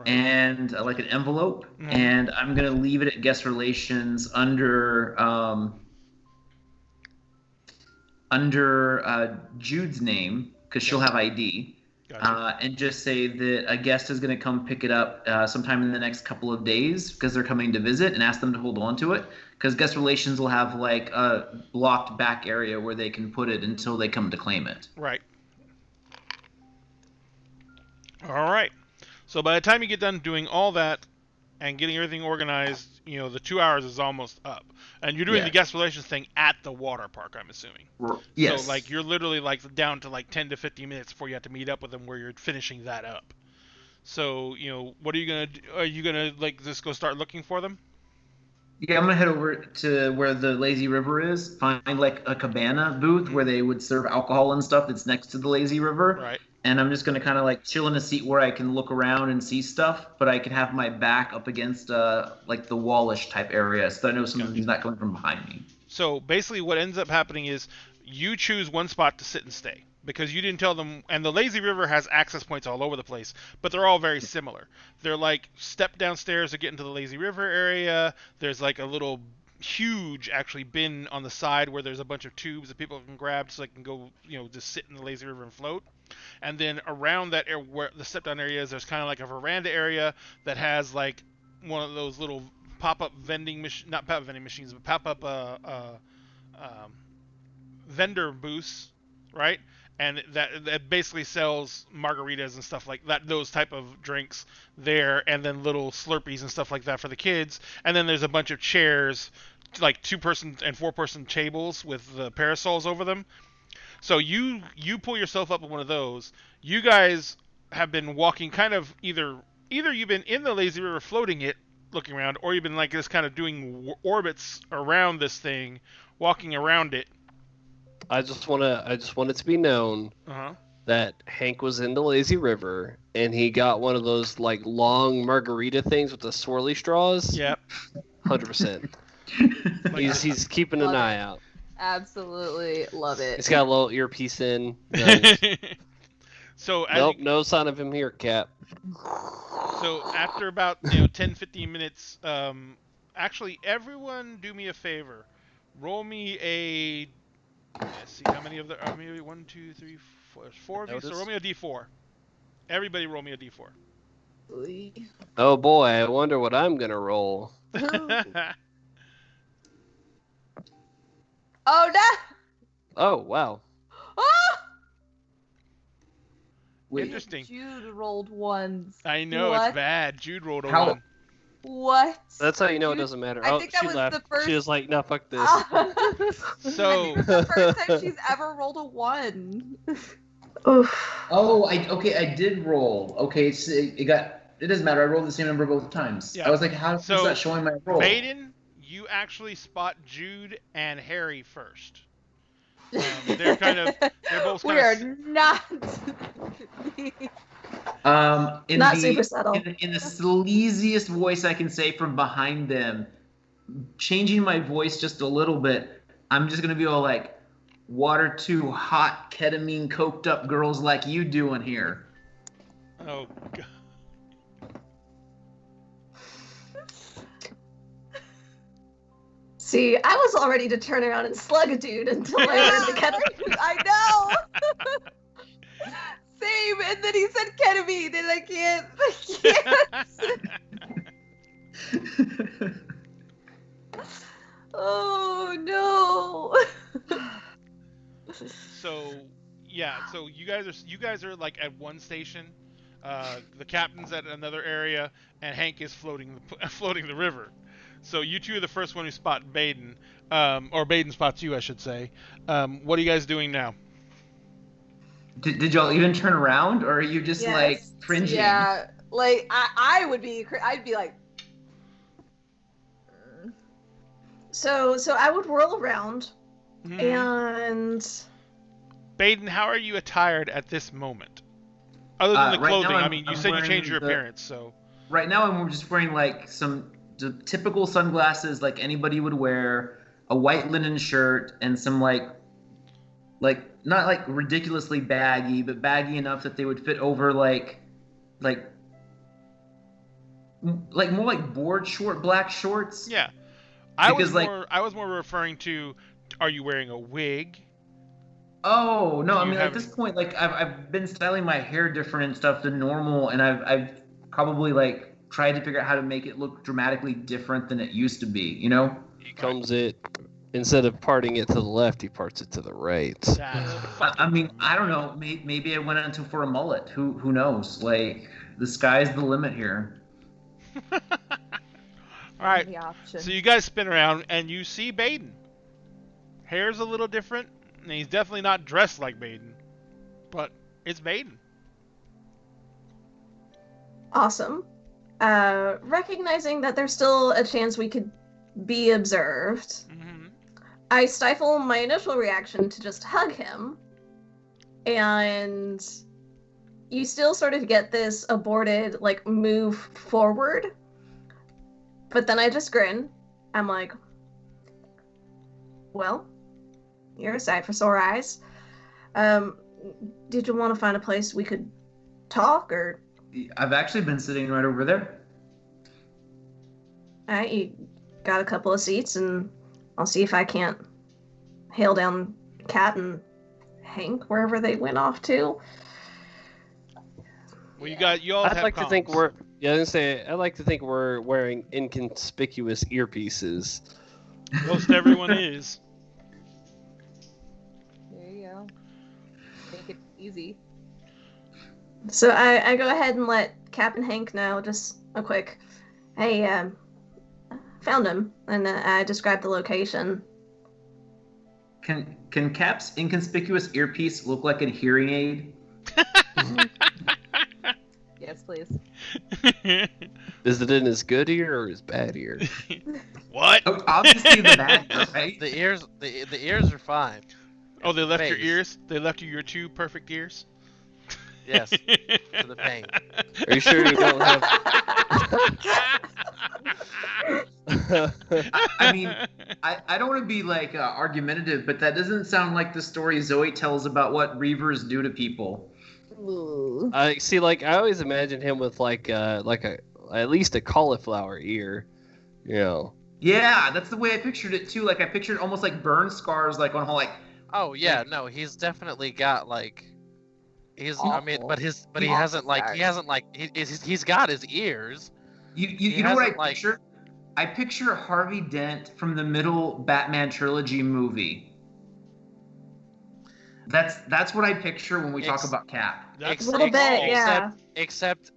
and like an envelope, and I'm gonna leave it at guest relations under Jude's name because she'll have ID, Gotcha. and just say that a guest is gonna come pick it up sometime in the next couple of days because they're coming to visit, and ask them to hold on to it because guest relations will have like a blocked back area where they can put it until they come to claim it. Right. All right. So by the time you get done doing all that and getting everything organized, the 2 hours is almost up. And you're doing the guest relations thing at the water park, I'm assuming. Yes. So like you're literally like down to like 10 to 15 minutes before you have to meet up with them where you're finishing that up. So, what are you going to do? Are you going to like just go start looking for them? Yeah, I'm gonna head over to where the lazy river is, find like a cabana booth where they would serve alcohol and stuff that's next to the lazy river. Right. and I'm just gonna kind of like chill in a seat where I can look around and see stuff, but I can have my back up against like the wallish type area, so that I know something's not coming from behind me. So basically, what ends up happening is you choose one spot to sit and stay because you didn't tell them. And the lazy river has access points all over the place, but they're all very similar. They're like step downstairs to get into the lazy river area. There's like a little huge actually bin on the side where there's a bunch of tubes that people can grab so they can go, just sit in the lazy river and float. And then around that area where the step down area is, there's kind of like a veranda area that has like one of those little pop-up vending machine, not pop-up vending machines, but pop-up um, vendor booths, right? And that basically sells margaritas and stuff like that, those type of drinks there, and then little Slurpees and stuff like that for the kids. And then there's a bunch of chairs, like 2-person and 4-person tables with the parasols over them. So you pull yourself up in one of those. You guys have been walking kind of either you've been in the lazy river floating it, looking around, or you've been like just kind of doing orbits around this thing, walking around it. I just want it to be known that Hank was in the lazy river and he got one of those like long margarita things with the swirly straws. Yep. 100%. He's keeping an eye out. Absolutely love it. He's got a little earpiece in. Nice. So nope, no sign of him here, Cap. So after about 10-15 minutes, actually everyone do me a favor. Roll me a. Let's see how many of the. Maybe 1, 2, 3, 4. 4 of you. So roll me a D4. Everybody roll me a D4. Oh boy, I wonder what I'm gonna roll. Oh no! Oh wow. Oh! Interesting. Jude rolled ones. I know, What? it's bad. Jude rolled a How- 1. What? That's how you know it doesn't matter. I Oh, think that she was laughed. the first- She was like, "No, fuck this." So the first time she's ever rolled a 1. Oof. Oh, I did roll. Okay, so it doesn't matter. I rolled the same number both times. Yeah. I was like, how is So, that showing my roll? Baden, you actually spot Jude and Harry first. They're both We kind are of. not. Not super subtle. In the sleaziest voice I can say from behind them, changing my voice just a little bit, I'm just gonna be all like, "What are 2 hot ketamine coked up girls like you doing here?" Oh god. See, I was all ready to turn around and slug a dude until I heard the ketamine. I know. Same, and then he said ketamine, and I can't. Oh no. So yeah, so you guys are like at one station. The captain's at another area, and Hank is floating the river. So you two are the first one who spot Baden, or Baden spots you, I should say. What are you guys doing now? Did y'all even turn around, or are you just Yes. like cringing? Yeah, like I would be. I'd be like. So I would whirl around Mhm. and Baden, how are you attired at this moment? Other than the Right now clothing, I I'm- mean, you I'm said you wearing changed your the- appearance, so. Right now, I'm just wearing like some typical sunglasses, like anybody would wear, a white linen shirt, and some like not like ridiculously baggy, but baggy enough that they would fit over like more like board short black shorts. Yeah. I was Because, more referring to, are you wearing a wig? Oh no! Do I you mean, have at this any- point, like I've been styling my hair different and stuff than normal, and I've probably like tried to figure out how to make it look dramatically different than it used to be. You know? He combs it. Instead of parting it to the left, he parts it to the right. That's I mean, I don't know. Maybe I went into for a mullet. Who knows? Like the sky's the limit here. All right. The option. So you guys spin around and you see Baden. Hair's a little different, and he's definitely not dressed like Baden, but it's Baden. awesome. Recognizing that there's still a chance we could be observed, Mm-hmm. I stifle my initial reaction to just hug him and you still sort of get this aborted like move forward, but then I just grin. I'm like, well, you're a sight for sore eyes. Did you want to find a place we could talk, or? I've actually been sitting right over there. All right, you got a couple of seats, and I'll see if I can't hail down Kat and Hank wherever they went off to. Well, you all I'd have like to think comms. we're. Yeah, I was gonna say. I'd like to think we're wearing inconspicuous earpieces. Most everyone is. There you go. Make it easy. So I go ahead and let Cap and Hank know just a quick, hey, found him, and I described the location. Can Cap's inconspicuous earpiece look like a hearing aid? Yes, please. Is it in his good ear or his bad ear? What? Oh, obviously the bad ear, right? The ears are fine. Oh, they left your Face. ears? They left you your 2 perfect ears? Yes, to the pain. Are you sure you don't have? I mean, I don't want to be like argumentative, but that doesn't sound like the story Zoe tells about what reavers do to people. Ooh. I see. Like I always imagine him with like a at least a cauliflower ear. You know. Yeah, that's the way I pictured it too. Like I pictured almost like burn scars, like on like. Oh yeah, no, he's definitely got like, I mean, Oh. but he Awful hasn't like scars. he's got his ears. You know what I hasn't, like- picture? I picture Harvey Dent from the middle Batman trilogy movie. That's what I picture when we talk about Cap. That's A little bit, pretty yeah. Except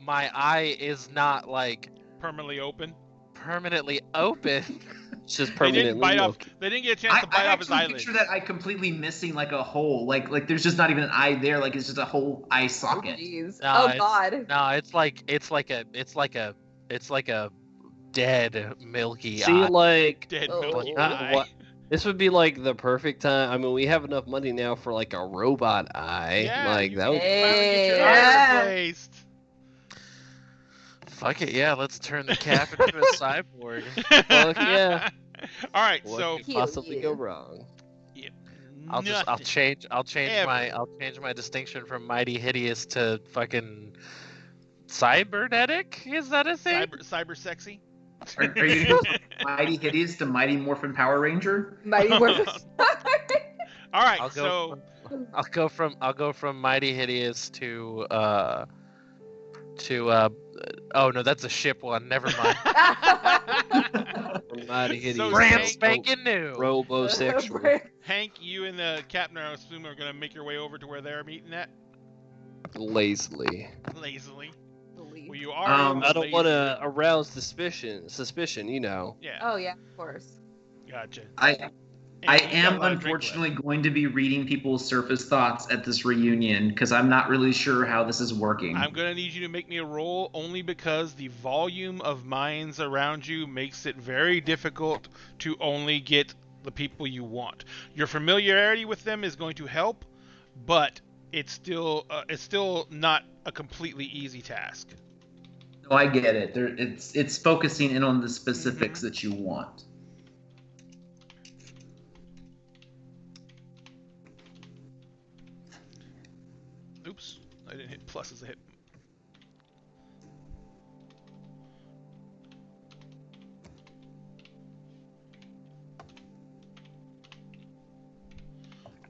my eye is not like permanently open. permanently open. It's just They didn't permanently. bite off. located. They didn't get a chance to I bite off his actually eyelids. picture that eye completely missing like a hole. Like there's just not even an eye there. Like it's just a whole eye Oh, socket. jeez. No, Oh, it's- God. No, it's like a dead milky See, eye. like Dead Oh. milky Not eye. what- this would be like the perfect time. I mean, we have enough money now for like a robot eye. Yeah, like you that would. can finally get your Yeah. eye replaced. Fuck it, yeah, let's turn the Cap into a cyborg. Fuck yeah. All right, What so could Cute possibly go you. wrong? I'll nothing. change Ever. my distinction from mighty hideous to fucking cybernetic. Is that a thing? cyber sexy. Are you going to Mighty Hideous to Mighty Morphin Power Ranger? Mighty Morphin. All right, I'll so I'll go from mighty hideous to oh no, that's a ship one. Never mind. From Mighty Hideous. So Brand Hank- spanking new. Robosexual. Hank, you and the captain, I assume, are gonna make your way over to where they're meeting at Lazily. lazily. Believe. Well, you are. I don't lazy. want to arouse suspicion, you know. Yeah, Oh, yeah, of course. gotcha. I And I you got a am lot of drink unfortunately going to be reading people's surface thoughts at this reunion because I'm not really sure how this is working. left. I'm gonna need you to make me a roll only because the volume of minds around you makes it very difficult to only get the people you want. Your familiarity with them is going to help, but it's still not a completely easy task. No, I get it. It's focusing in on the specifics that you want. Oops, I didn't hit plus as a hit.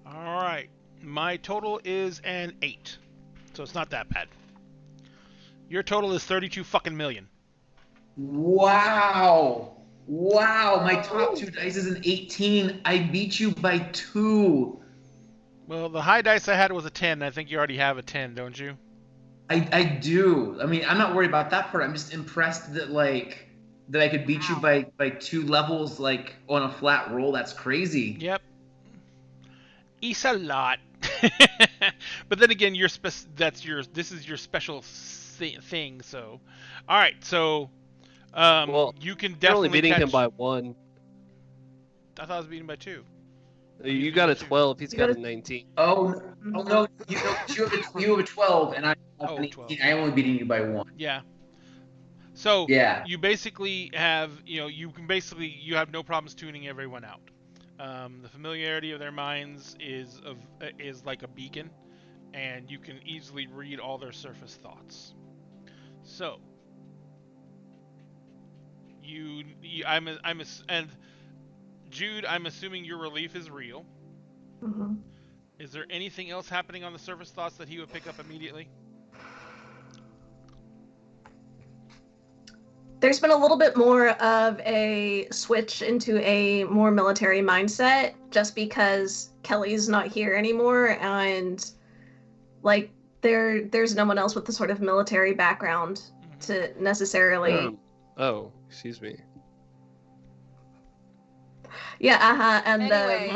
All right, my total is an 8, so it's not that bad. Your total is 32 fucking million. Wow. Wow, my top two dice is an 18. I beat you by 2. Well, the high dice I had was a 10. I think you already have a 10, don't you? I do. I mean, I'm not worried about that part. I'm just impressed that I could beat you by 2 levels like on a flat roll. That's crazy. Yep. It's a lot. But then again, this is your special thing. So, all right. So, Well, you can You're only definitely beating catch. him by 1. I thought I was beating by 2. You got a 12. He's You got got a 19. Oh, no, you have a 12, and I have Oh, an 12. 18. I am only beating you by 1. Yeah. So Yeah. you basically have, you have no problems tuning everyone out. The familiarity of their minds is like a beacon, and you can easily read all their surface thoughts. So and Jude, I'm assuming your relief is real. Mhm. Is there anything else happening on the surface thoughts that he would pick up immediately? There's been a little bit more of a switch into a more military mindset just because Kelly's not here anymore, and like there's no one else with the sort of military background to necessarily. Oh, excuse me. Yeah, and Anyway.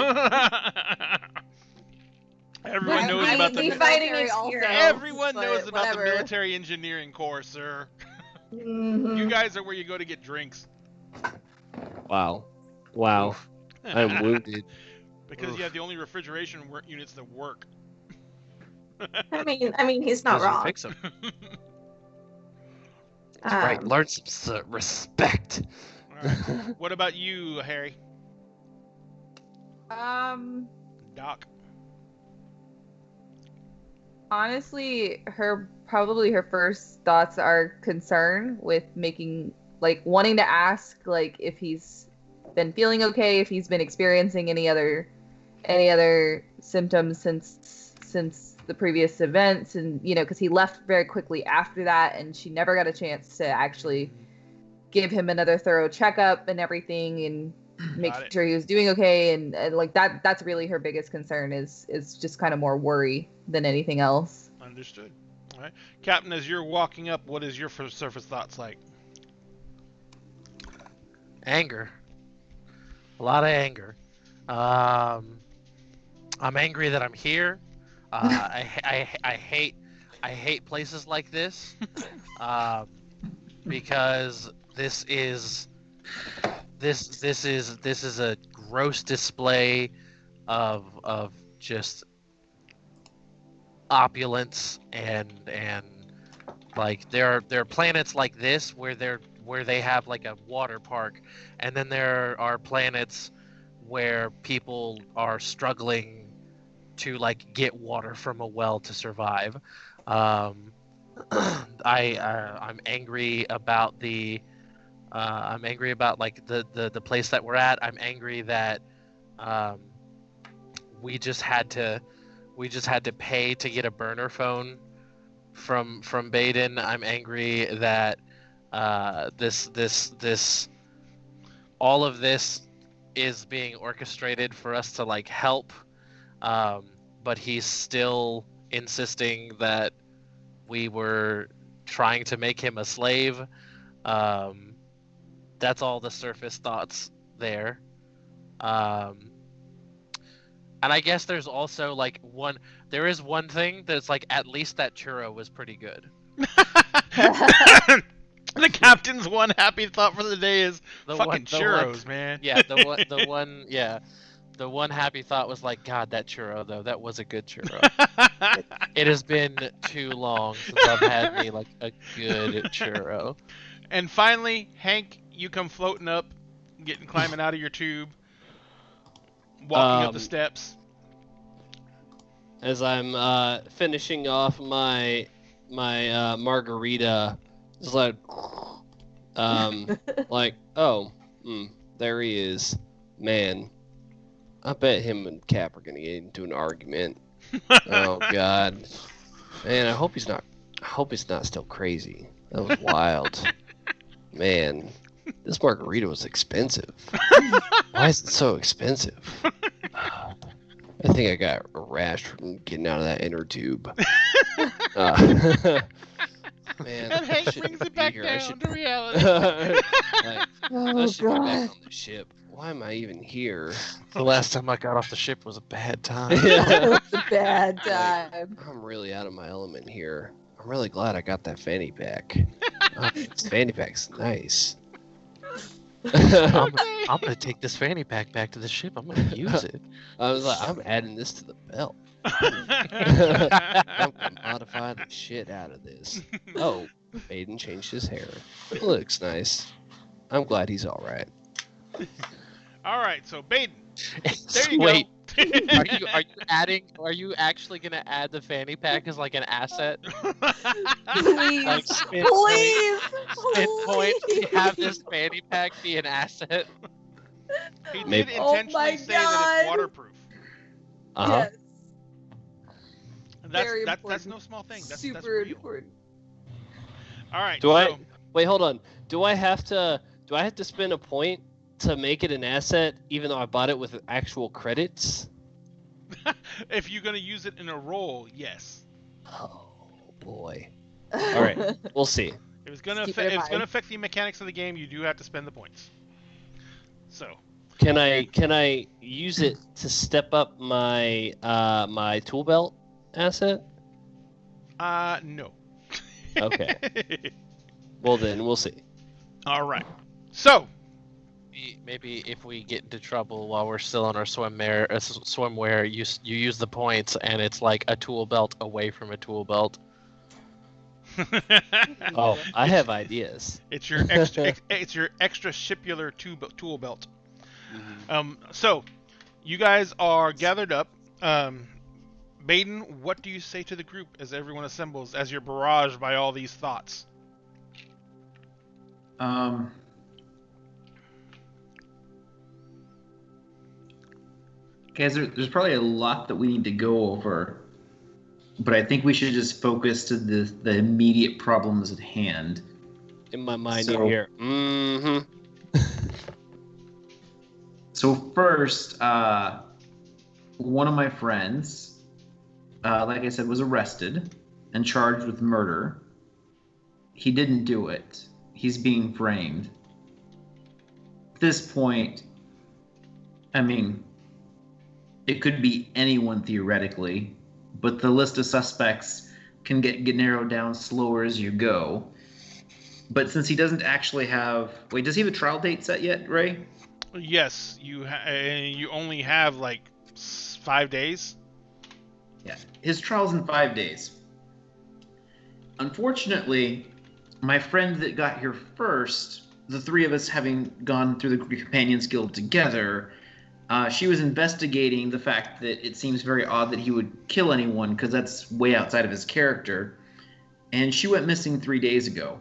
Everyone I knows might about be the fighting military also, experience. everyone but knows about the whatever. military engineering corps, sir. Mhm. You guys are where you go to get drinks. Wow. I'm wounded. Because Oof. you have the only refrigeration units that work. I mean, he's not Because you wrong. fix 'em. That's right. Learn some respect. All right. What about you, Harry? Doc. Honestly, probably her first thoughts are concern with wanting to ask if he's been feeling okay, if he's been experiencing any other symptoms since the previous events, and because he left very quickly after that, and she never got a chance to actually give him another thorough checkup and everything, and make sure he was doing okay, and that's really her biggest concern is just kind of more worry than anything else. Understood. All right, Captain. As you're walking up, what is your first surface thoughts like? Anger. A lot of anger. I'm angry that I'm here. I hate places like this, because this is a gross display of just opulence, and like there are planets like this where they have like a water park, and then there are planets where people are struggling to like get water from a well to survive. I'm angry about I'm angry about like the place that we're at. I'm angry that we just had to pay to get a burner phone from Baden. I'm angry that this all of this is being orchestrated for us to like help, but he's still insisting that we were trying to make him a slave. That's all the surface thoughts there. And I guess there's also like there is one thing that's like, at least that churro was pretty good. The captain's one happy thought for the day is churros, man. Yeah, the one happy thought was like, God, that churro though, that was a good churro. It has been too long since I've had me like a good churro. And finally, Hank, you come floating up, climbing out of your tube, walking up the steps. As I'm finishing off my margarita, it's like there he is. Man, I bet him and Cap are gonna get into an argument. Oh God, man, I hope he's not still crazy. That was wild. Man, this margarita was expensive. Why is it so expensive? I think I got a rash from getting out of that inner tube. Man, And Hank shouldn't brings it be back here. I down should- to reality. I Oh should be back god. on the ship. Why am I even here? The last time I got off the ship was a bad time. It's a bad time. I'm really out of my element here. I'm really glad I got that fanny pack. Oh, this fanny pack's nice. I'm Okay. I'm gonna take this fanny pack back to the ship. I'm gonna use it. I was like, I'm adding this to the belt. I'm gonna modify the shit out of this. Oh, Baden changed his hair. Looks nice. I'm glad he's all right. All right, so Baden, there you Wait, go. are you actually gonna add the fanny pack as like an asset? Please, Like spin please, point, please. have this fanny pack be an asset. He did Maybe- Oh intentionally my say that it's God. waterproof. Uh-huh. Yes, And very that's important. no small thing. That's super real. important. All right. Do so, I wait? Hold on. Do I have to spend a point to make it an asset, even though I bought it with actual credits? if you're gonna use it in a roll, yes. Oh boy. All right, we'll see. If it's gonna Just keep it in if it's gonna mind. affect the mechanics of the game, you do have to spend the points. So, Can I use it to step up my my tool belt asset? no. Okay. Well then, we'll see. All right. So, Maybe if we get into trouble while we're still on our swimwear, you use the points, and it's like a tool belt away from a tool belt. Oh, I have ideas. it's your extra it's your extra shipular tool belt. So, you guys are gathered up. Baden, what do you say to the group as everyone assembles, as you're barraged by all these thoughts? Guys, there's probably a lot that we need to go over, but I think we should just focus to the immediate problems at hand. In my mind, So- you hear. Mm-hmm. So first, one of my friends, like I said, was arrested and charged with murder. He didn't do it. He's being framed. At this point, I mean, it could be anyone theoretically, but the list of suspects can get narrowed down slower as you go. But since he doesn't actually have... Wait, does he have a trial date set yet, Ray? Yes, you only have like 5 days. Yeah, his trial's in 5 days. Unfortunately, my friend that got here first, the three of us having gone through the Companions Guild together, she was investigating the fact that it seems very odd that he would kill anyone, because that's way outside of his character. And she went missing 3 days ago.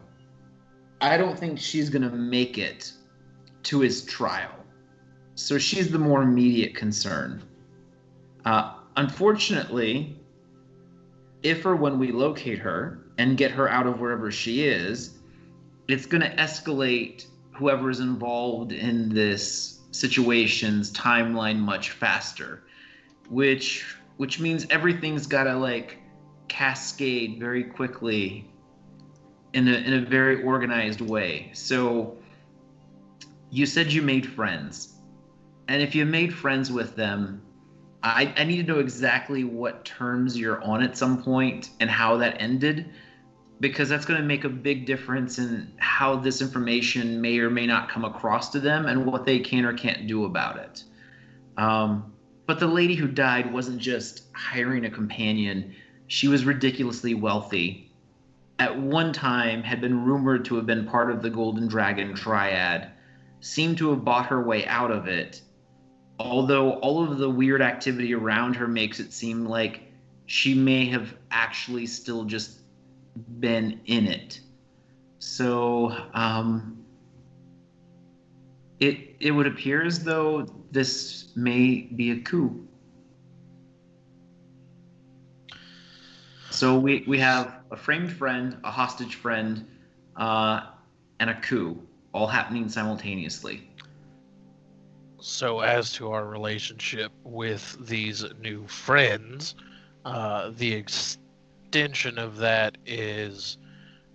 I don't think she's going to make it to his trial. So she's the more immediate concern. Unfortunately, if or when we locate her and get her out of wherever she is, it's going to escalate whoever's involved in this situation's timeline much faster, which means everything's got to like cascade very quickly in a very organized way. So you said you made friends, and if you made friends with them, I need to know exactly what terms you're on at some point and how that ended, because that's going to make a big difference in how this information may or may not come across to them and what they can or can't do about it. But the lady who died wasn't just hiring a companion. She was ridiculously wealthy. At one time had been rumored to have been part of the Golden Dragon Triad, seemed to have bought her way out of it, although all of the weird activity around her makes it seem like she may have actually still just been in it. So it would appear as though this may be a coup. So we have a framed friend, a hostage friend, and a coup all happening simultaneously. So as to our relationship with these new friends, the extension of that is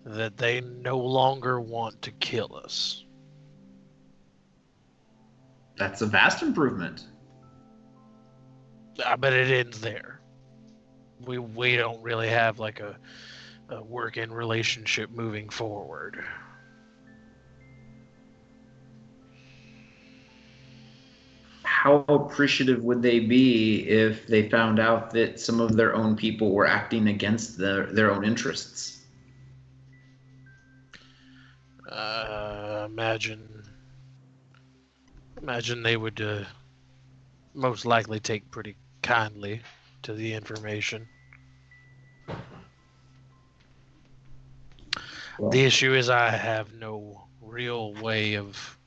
that they no longer want to kill us. That's a vast improvement. But it ends there. We don't really have like a working relationship moving forward. how appreciative would they be if they found out that some of their own people were acting against their own interests? Imagine they would most likely take pretty kindly to the information. Well, The issue is I have no real way of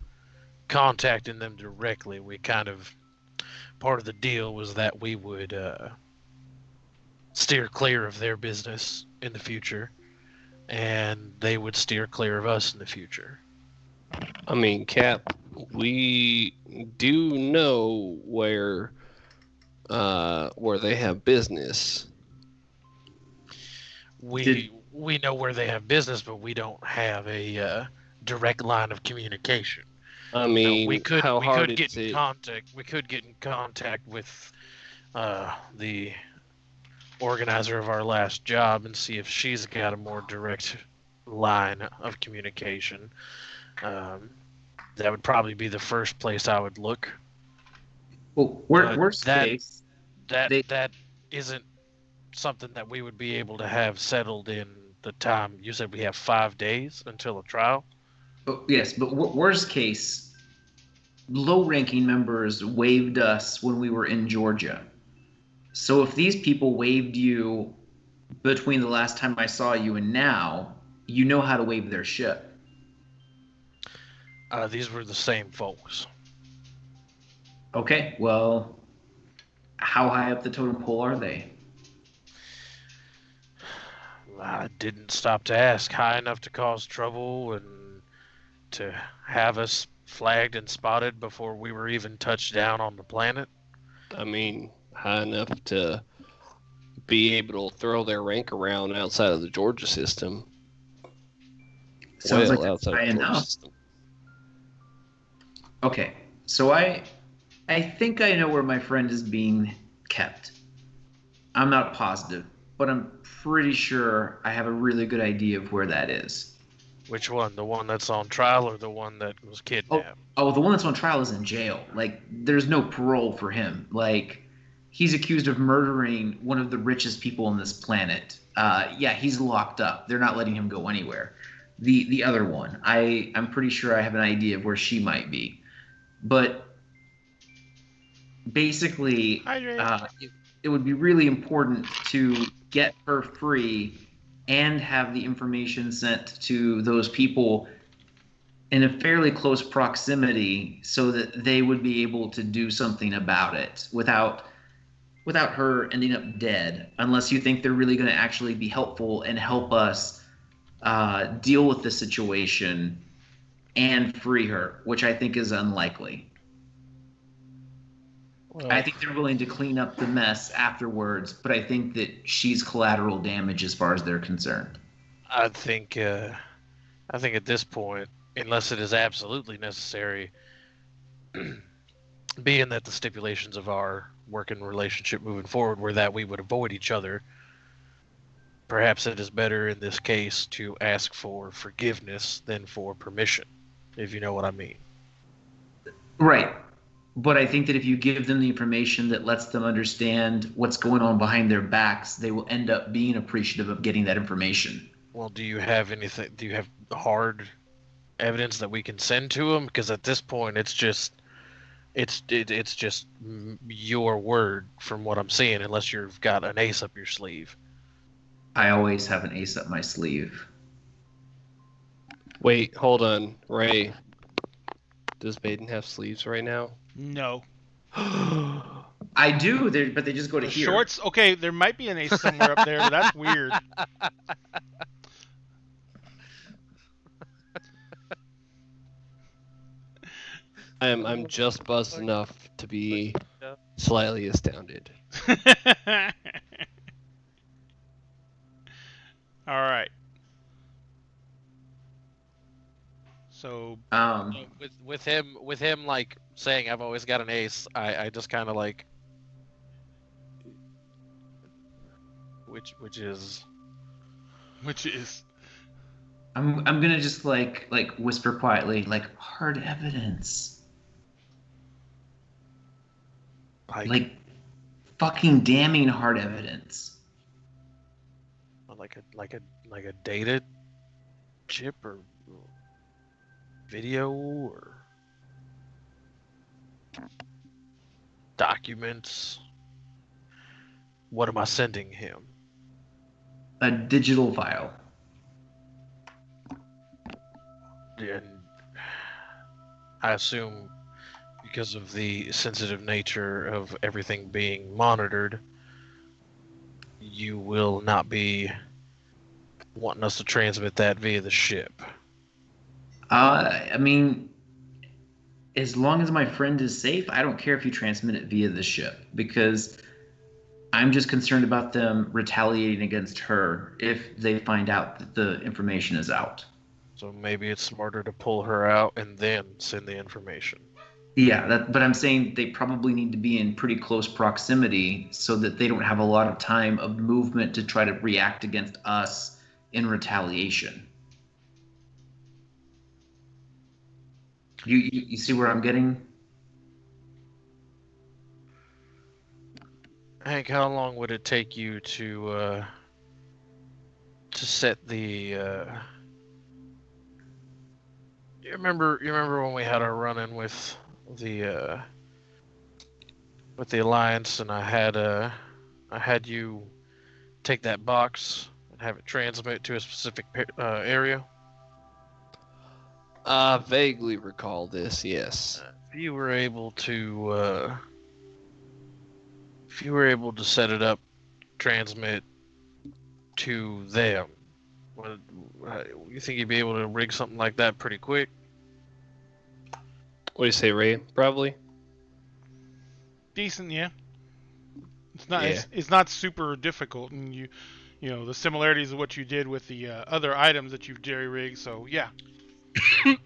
contacting them directly. Part of the deal was that we would steer clear of their business in the future, and they would steer clear of us in the future. I mean, Cap, we do know where they have business. We know where they have business, but we don't have a direct line of communication. I mean, we could how hard get is in it? contact. We could get in contact with the organizer of our last job and see if she's got a more direct line of communication. That would probably be the first place I would look. well, But worst case, that isn't something that we would be able to have settled in the time. You said we have 5 days until a trial. yes, but worst case, low-ranking members waived us when we were in Georgia. So if these people waived you between the last time I saw you and now, you know how to waive their ship. These were the same folks. Okay, well, how high up the totem pole are they? I didn't stop to ask. High enough to cause trouble and to have us flagged and spotted before we were even touched down on the planet. I mean, high enough to be able to throw their rank around outside of the Georgia system. Sounds like outside high of the Georgia enough. system. Okay, so I think I know where my friend is being kept. I'm not positive, but I'm pretty sure I have a really good idea of where that is. Which one? The one that's on trial or the one that was kidnapped? Oh, the one that's on trial is in jail. Like, there's no parole for him. Like, he's accused of murdering one of the richest people on this planet. Yeah, he's locked up. They're not letting him go anywhere. The other one, I'm pretty sure I have an idea of where she might be. But basically, it would be really important to get her free and have the information sent to those people in a fairly close proximity so that they would be able to do something about it without her ending up dead, unless you think they're really going to actually be helpful and help us deal with the situation and free her, which I think is unlikely. Well, I think they're willing to clean up the mess afterwards, but I think that she's collateral damage as far as they're concerned. I think at this point, unless it is absolutely necessary, being that the stipulations of our working relationship moving forward were that we would avoid each other, perhaps it is better in this case to ask for forgiveness than for permission, if you know what I mean. Right. But I think that if you give them the information that lets them understand what's going on behind their backs, they will end up being appreciative of getting that information. Well, do you have anything? Do you have hard evidence that we can send to them? Because at this point, it's just your word from what I'm seeing, unless you've got an ace up your sleeve. I always have an ace up my sleeve. Wait, hold on, Ray. Does Baden have sleeves right now? No. I do, but they just go to The here. shorts? Okay, there might be an ace somewhere up there, but that's weird. I'm just buzzed enough to be slightly astounded. All right. So With him like saying I've always got an ace, I just kind of like which is I'm gonna just like whisper quietly, like hard evidence. Like fucking damning hard evidence. like a data chip or video or documents. What am I sending him? A digital file. And I assume because of the sensitive nature of everything being monitored, you will not be wanting us to transmit that via the ship. I mean, as long as my friend is safe, I don't care if you transmit it via the ship, because I'm just concerned about them retaliating against her if they find out that the information is out. So maybe it's smarter to pull her out and then send the information. Yeah, but I'm saying they probably need to be in pretty close proximity so that they don't have a lot of time of movement to try to react against us in retaliation. You see where I'm getting? Hank, how long would it take you to set the? You remember when we had our run-in with the Alliance, and I had you take that box and have it transmit to a specific area. I vaguely recall this. Yes. If you were able to set it up, transmit to them, you think you'd be able to rig something like that pretty quick? What do you say, Ray? Probably. Decent, yeah. It's not. Yeah. It's not super difficult, and you know the similarities of what you did with the other items that you've jerry-rigged. So yeah, you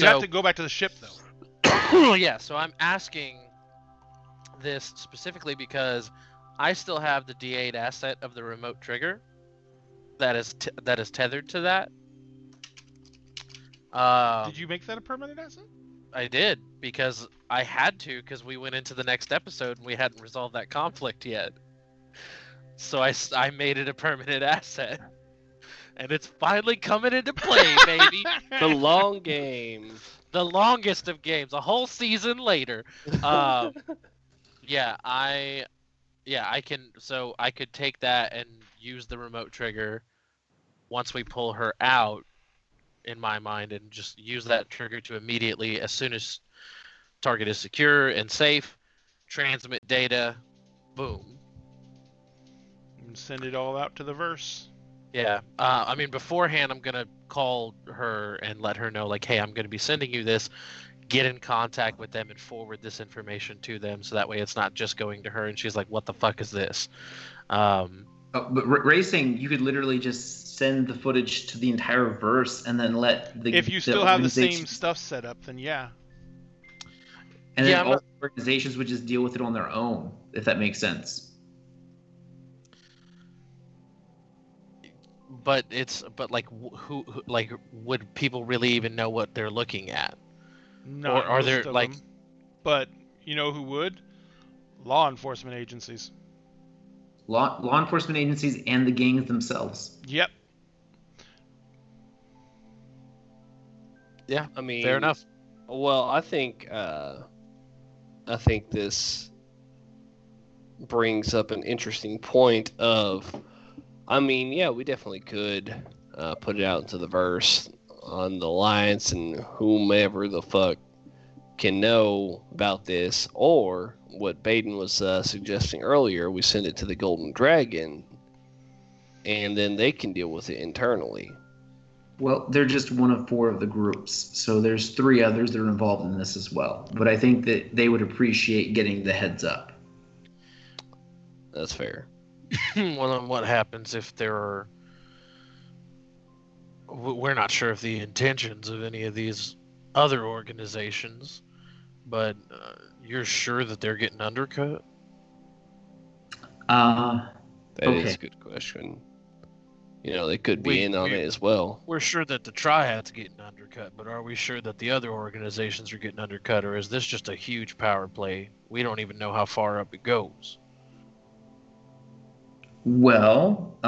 have to go back to the ship though. Yeah. So I'm asking this specifically because I still have the D8 asset of the remote trigger that is tethered to that. Did you make that a permanent asset? I did, because I had to, because we went into the next episode and we hadn't resolved that conflict yet. So I made it a permanent asset. And it's finally coming into play, baby. The long game. The longest of games, a whole season later. I can. So I could take that and use the remote trigger once we pull her out, in my mind, and just use that trigger to immediately, as soon as target is secure and safe, transmit data. Boom. And send it all out to the verse. Yeah. I mean, beforehand, I'm gonna call her and let her know, like, hey, I'm gonna be sending you this. Get in contact with them and forward this information to them, so that way it's not just going to her and she's like, what the fuck is this? But Ray's saying you could literally just send the footage to the entire verse and then let the. If you still have the same stuff set up, then yeah. And then all organizations would just deal with it on their own, if that makes sense. But who like, would people really even know what they're looking at? Not or are most there of like them. But you know who would? Law enforcement agencies. Law enforcement agencies and the gangs themselves. Yep. Yeah, I mean, fair enough. Well, I think this brings up an interesting point of, I mean, yeah, we definitely could put it out into the verse on the Alliance and whomever the fuck can know about this, or what Baden was suggesting earlier, we send it to the Golden Dragon and then they can deal with it internally. Well, they're just one of 4 of the groups, so there's 3 others that are involved in this as well. But I think that they would appreciate getting the heads up. That's fair. Well, then what happens if there are... We're not sure of the intentions of any of these other organizations, but you're sure that they're getting undercut? That Okay. is a good question. They could be We- in on we- it as well. We're sure that the Triad's getting undercut, but are we sure that the other organizations are getting undercut, or is this just a huge power play? We don't even know how far up it goes. Well,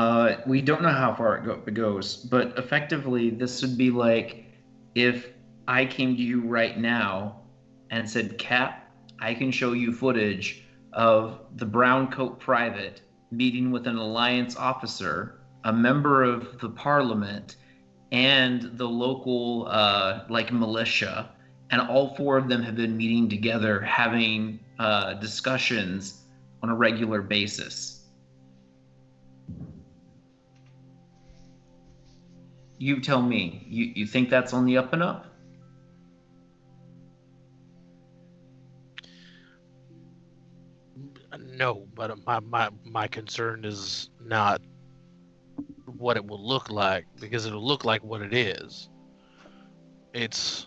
we don't know how far it goes, but effectively, this would be like if I came to you right now and said, Cap, I can show you footage of the brown coat private meeting with an alliance officer, a member of the parliament, and the local like militia, and all four of them have been meeting together, having discussions on a regular basis. You tell me. You think that's on the up and up? No, but my concern is not what it will look like, because it'll look like what it is. It's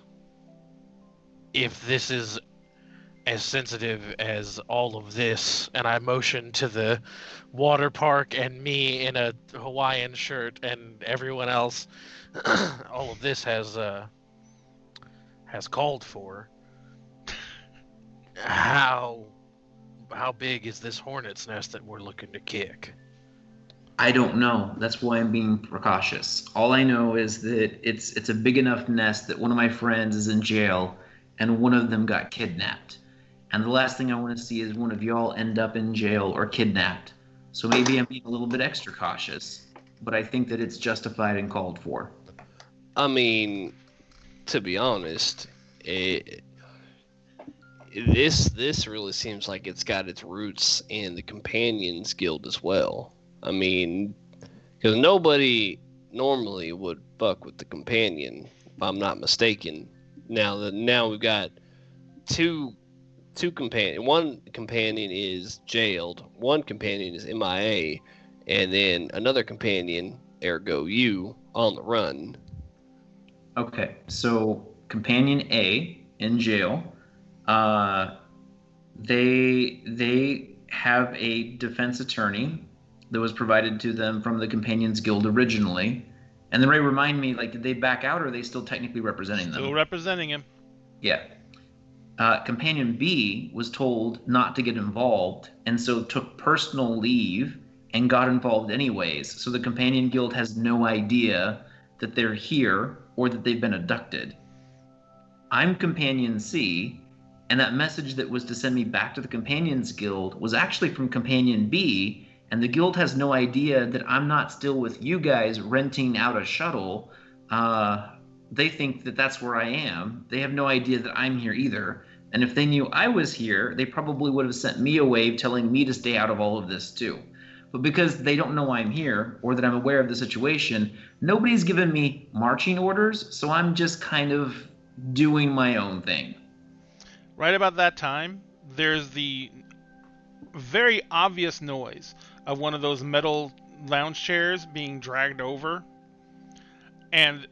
if this is as sensitive as all of this, and I motion to the water park and me in a Hawaiian shirt and everyone else, all of this has called for. How big is this hornet's nest that we're looking to kick? I don't know. That's why I'm being precautious. All I know is that it's a big enough nest that one of my friends is in jail and one of them got kidnapped. And the last thing I want to see is one of y'all end up in jail or kidnapped. So maybe I'm being a little bit extra cautious, but I think that it's justified and called for. I mean, to be honest, this really seems like it's got its roots in the Companions Guild as well. I mean, because nobody normally would fuck with the Companion, if I'm not mistaken. Now we've got two companion. One companion is jailed. One companion is MIA, and then another companion, ergo you, on the run. Okay, so Companion A in jail. They have a defense attorney that was provided to them from the Companions Guild originally. And then Ray, remind me, like, did they back out or are they still technically representing them? Still representing him. Yeah. Companion B was told not to get involved, and so took personal leave and got involved anyways. So the Companion Guild has no idea that they're here or that they've been abducted. I'm Companion C, and that message that was to send me back to the Companions Guild was actually from Companion B, and the Guild has no idea that I'm not still with you guys renting out a shuttle. They think that that's where I am. They have no idea that I'm here either. And if they knew I was here, they probably would have sent me a wave telling me to stay out of all of this too. But because they don't know I'm here or that I'm aware of the situation, nobody's given me marching orders, so I'm just kind of doing my own thing. Right about that time, there's the very obvious noise of one of those metal lounge chairs being dragged over, and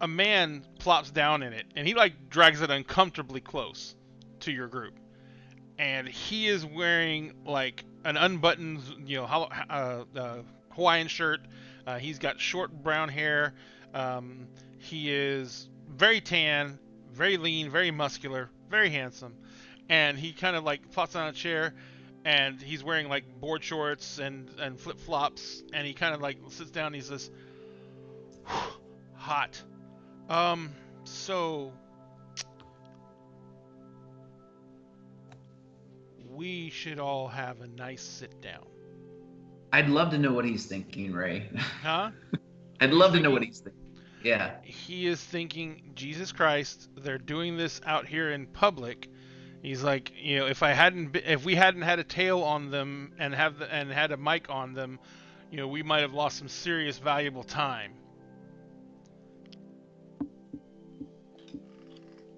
a man plops down in it, and he like drags it uncomfortably close to your group, and he is wearing like an unbuttoned, Hawaiian shirt. He's got short brown hair. He is very tan, very lean, very muscular, very handsome, and he kind of like plops on a chair, and he's wearing like board shorts and flip flops, and he kind of like sits down. And he says, "Hot. So we should all have a nice sit down." I'd love to know what he's thinking, Ray. Huh? I'd love to know what he's thinking. Yeah. He is thinking, Jesus Christ, they're doing this out here in public. He's like, if we hadn't had a tail on them and had a mic on them, we might have lost some serious valuable time.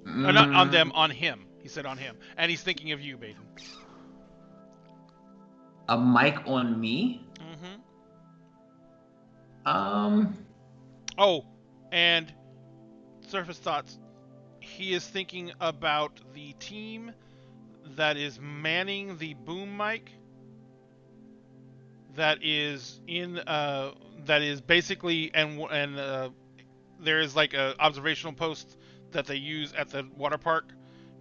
Not on them, on him. He said on him, and he's thinking of you, Baden. A mic on me? Mm-hmm. Oh, and surface thoughts. He is thinking about the team that is manning the boom mic. that is basically there is like a observational post that they use at the water park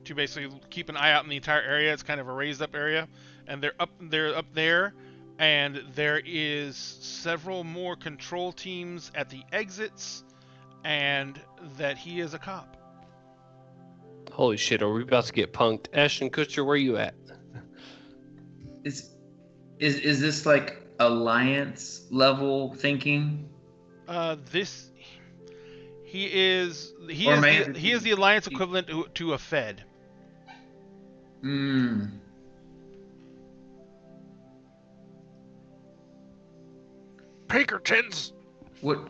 to basically keep an eye out in the entire area. It's kind of a raised up area, and they're up there, and there is several more control teams at the exits, and that he is a cop. Holy shit, are we about to get punked? Ashton Kutcher, where you at? Is this like alliance level thinking? He is the alliance equivalent to a Fed. Hmm. Pinkertons. What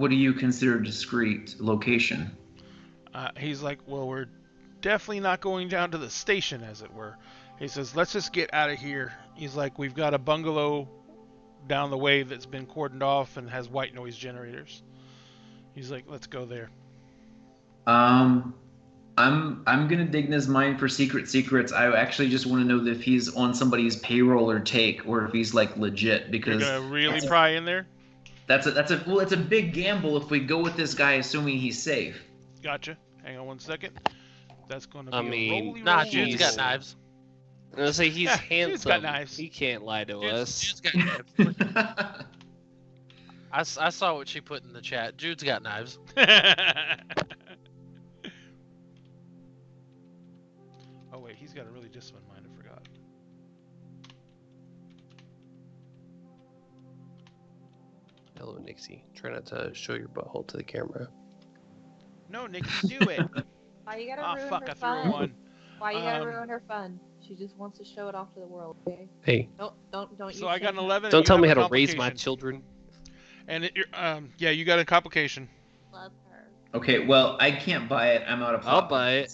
do you consider discrete location? He's like, well, we're definitely not going down to the station, as it were. He says, let's just get out of here. He's like, we've got a bungalow down the way that's been cordoned off and has white noise generators. He's like, let's go there. I'm gonna dig in his mind for secrets. I actually just want to know if he's on somebody's payroll or take, or if he's like legit. Because you're gonna really pry in there. It's a big gamble if we go with this guy assuming he's safe. Gotcha. Hang on one second. That's gonna be Jude's got knives. I'm gonna say he's handsome. Jude's got knives. He can't lie to us. Jude's got knives. I saw what she put in the chat. Jude's got knives. Oh wait, he's got a really disciplined mind. I forgot. Hello, Nixie. Try not to show your butthole to the camera. No, Nikki, do it. Why you gotta ruin Fuck! her I threw her fun? one. Why you gotta ruin her fun? She just wants to show it off to the world. Okay? Hey. Don't. So I got an 11. Don't tell me how to to raise my children. And yeah, you got a complication. Love her. Okay, well, I can't buy it. I'm out of. I'll buy it.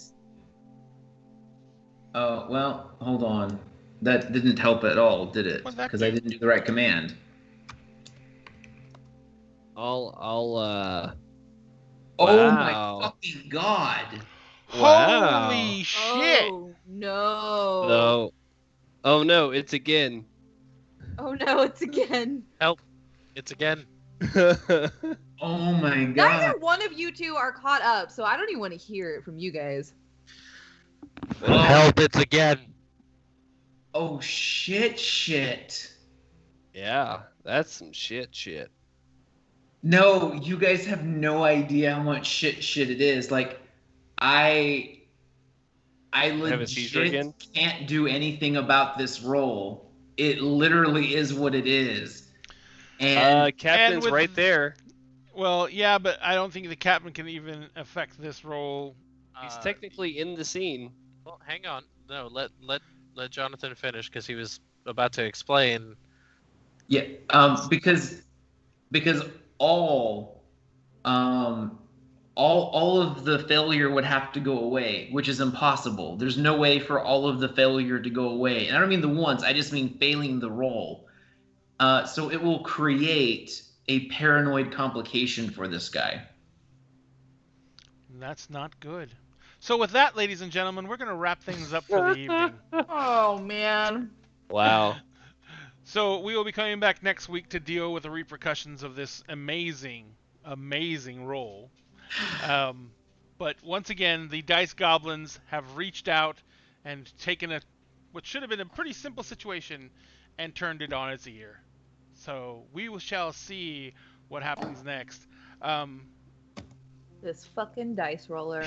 Oh well, hold on. That didn't help at all, did it? Because I didn't do the right command. I'll Oh my Wow. fucking god! Wow. Holy shit! Oh no. No. Oh no, it's again. Oh no, it's again. It's again. Oh my god! Neither one of you two are caught up, so I don't even want to hear it from you guys. Help! It's again. Oh shit! Yeah, that's some shit. No, you guys have no idea how much shit it is. Like, I Have a seizure again? legit can't do anything about this role. It literally is what it is. And Captain's with- right there. Well, yeah, but I don't think the captain can even affect this role. He's technically in the scene. Well, hang on. No, let Jonathan finish because he was about to explain. yeah, because all of the failure would have to go away, which is impossible. There's no way for all of the failure to go away. And I don't mean the once, I just mean failing the role. So it will create a paranoid complication for this guy. That's not good. So with that, ladies and gentlemen, we're going to wrap things up for the evening. Oh man. Wow. So we will be coming back next week to deal with the repercussions of this amazing role. But once again, the Dice Goblins have reached out and taken what should have been a pretty simple situation and turned it on its ear. So we shall see what happens next. This fucking dice roller.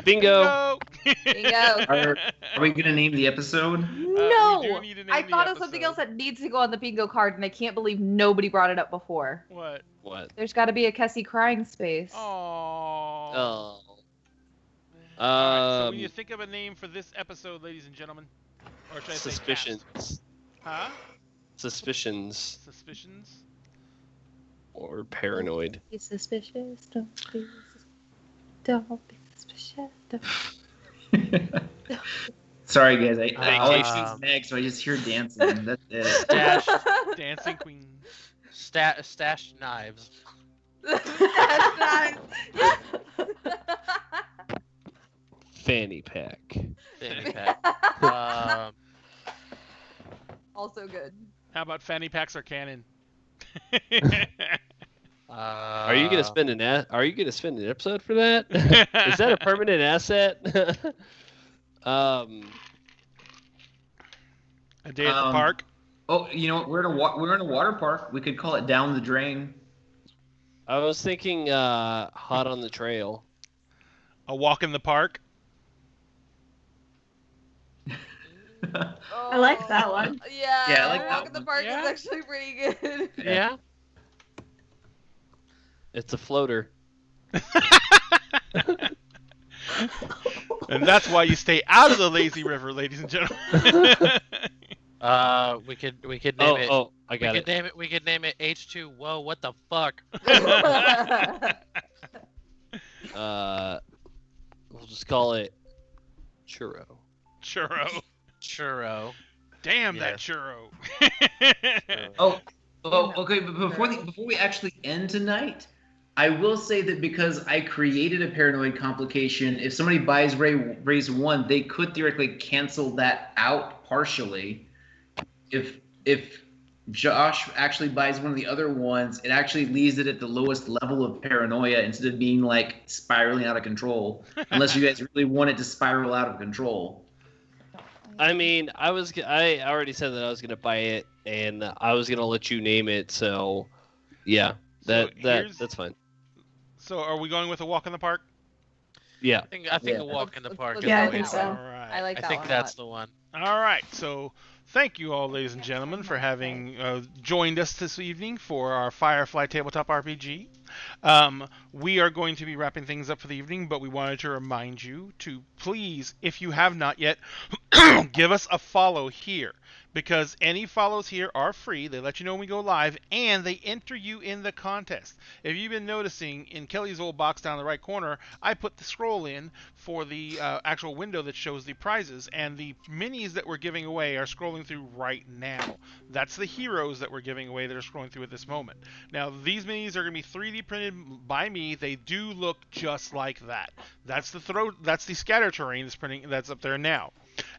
Bingo. Bingo. Are we going to name the episode? No. we do need to name I the thought of something else episode. that needs to go on the bingo card, and I can't believe nobody brought it up before. What? What? There's got to be a Kessie crying space. Oh. Oh. So when you think of a name for this episode, ladies and gentlemen, or should I say Suspicions. cast? Huh? Suspicions. Suspicions? Or paranoid. Be suspicious. Don't be suspicious. Sorry, guys. All I Um, see is Meg, so I just hear dancing. That's it. Stash, Dancing Queen. stash knives. That's nice. Fanny pack. Fanny pack. Also also good. How about fanny packs are canon? Are you gonna spend Are you gonna spend an episode for that? Is that a permanent asset? A day at the park? Oh, you know what? We're in a water park. We could call it down the drain. I was thinking hot on the trail. A walk in the park? I like that one. Yeah, Yeah, I like that walk in the one. park Yeah. is actually pretty good. Yeah. It's a floater. And that's why you stay out of the lazy river, ladies and gentlemen. We could name it. I got it. We could name it H2. Whoa, what the fuck? We'll just call it churro. Churro. Damn that Yes. churro. Oh, okay. But before we actually end tonight, I will say that because I created a paranoid complication, if somebody buys raise 1, they could theoretically cancel that out partially. If Josh actually buys one of the other ones, it actually leaves it at the lowest level of paranoia instead of being like spiraling out of control. Unless you guys really want it to spiral out of control. I mean, I already said that I was gonna buy it, and I was gonna let you name it. So, yeah, that's fine. So are we going with a walk in the park? Yeah. I think Yeah. a walk in the park is Yeah, I the way think to so. go. All right. I like I that think one that's a the one. All right. So thank you all, ladies and gentlemen, for having joined us this evening for our Firefly Tabletop RPG. We are going to be wrapping things up for the evening, but we wanted to remind you to please, if you have not yet, give us a follow here. Because any follows here are free. They let you know when we go live, and they enter you in the contest. If you've been noticing, in Kelly's old box down the right corner, I put the scroll in for the actual window that shows the prizes, and the minis that we're giving away are scrolling through right now. That's the heroes that we're giving away that are scrolling through at this moment. Now, these minis are going to be 3D printed by me. They do look just like that. That's the scatter terrain that's up there now.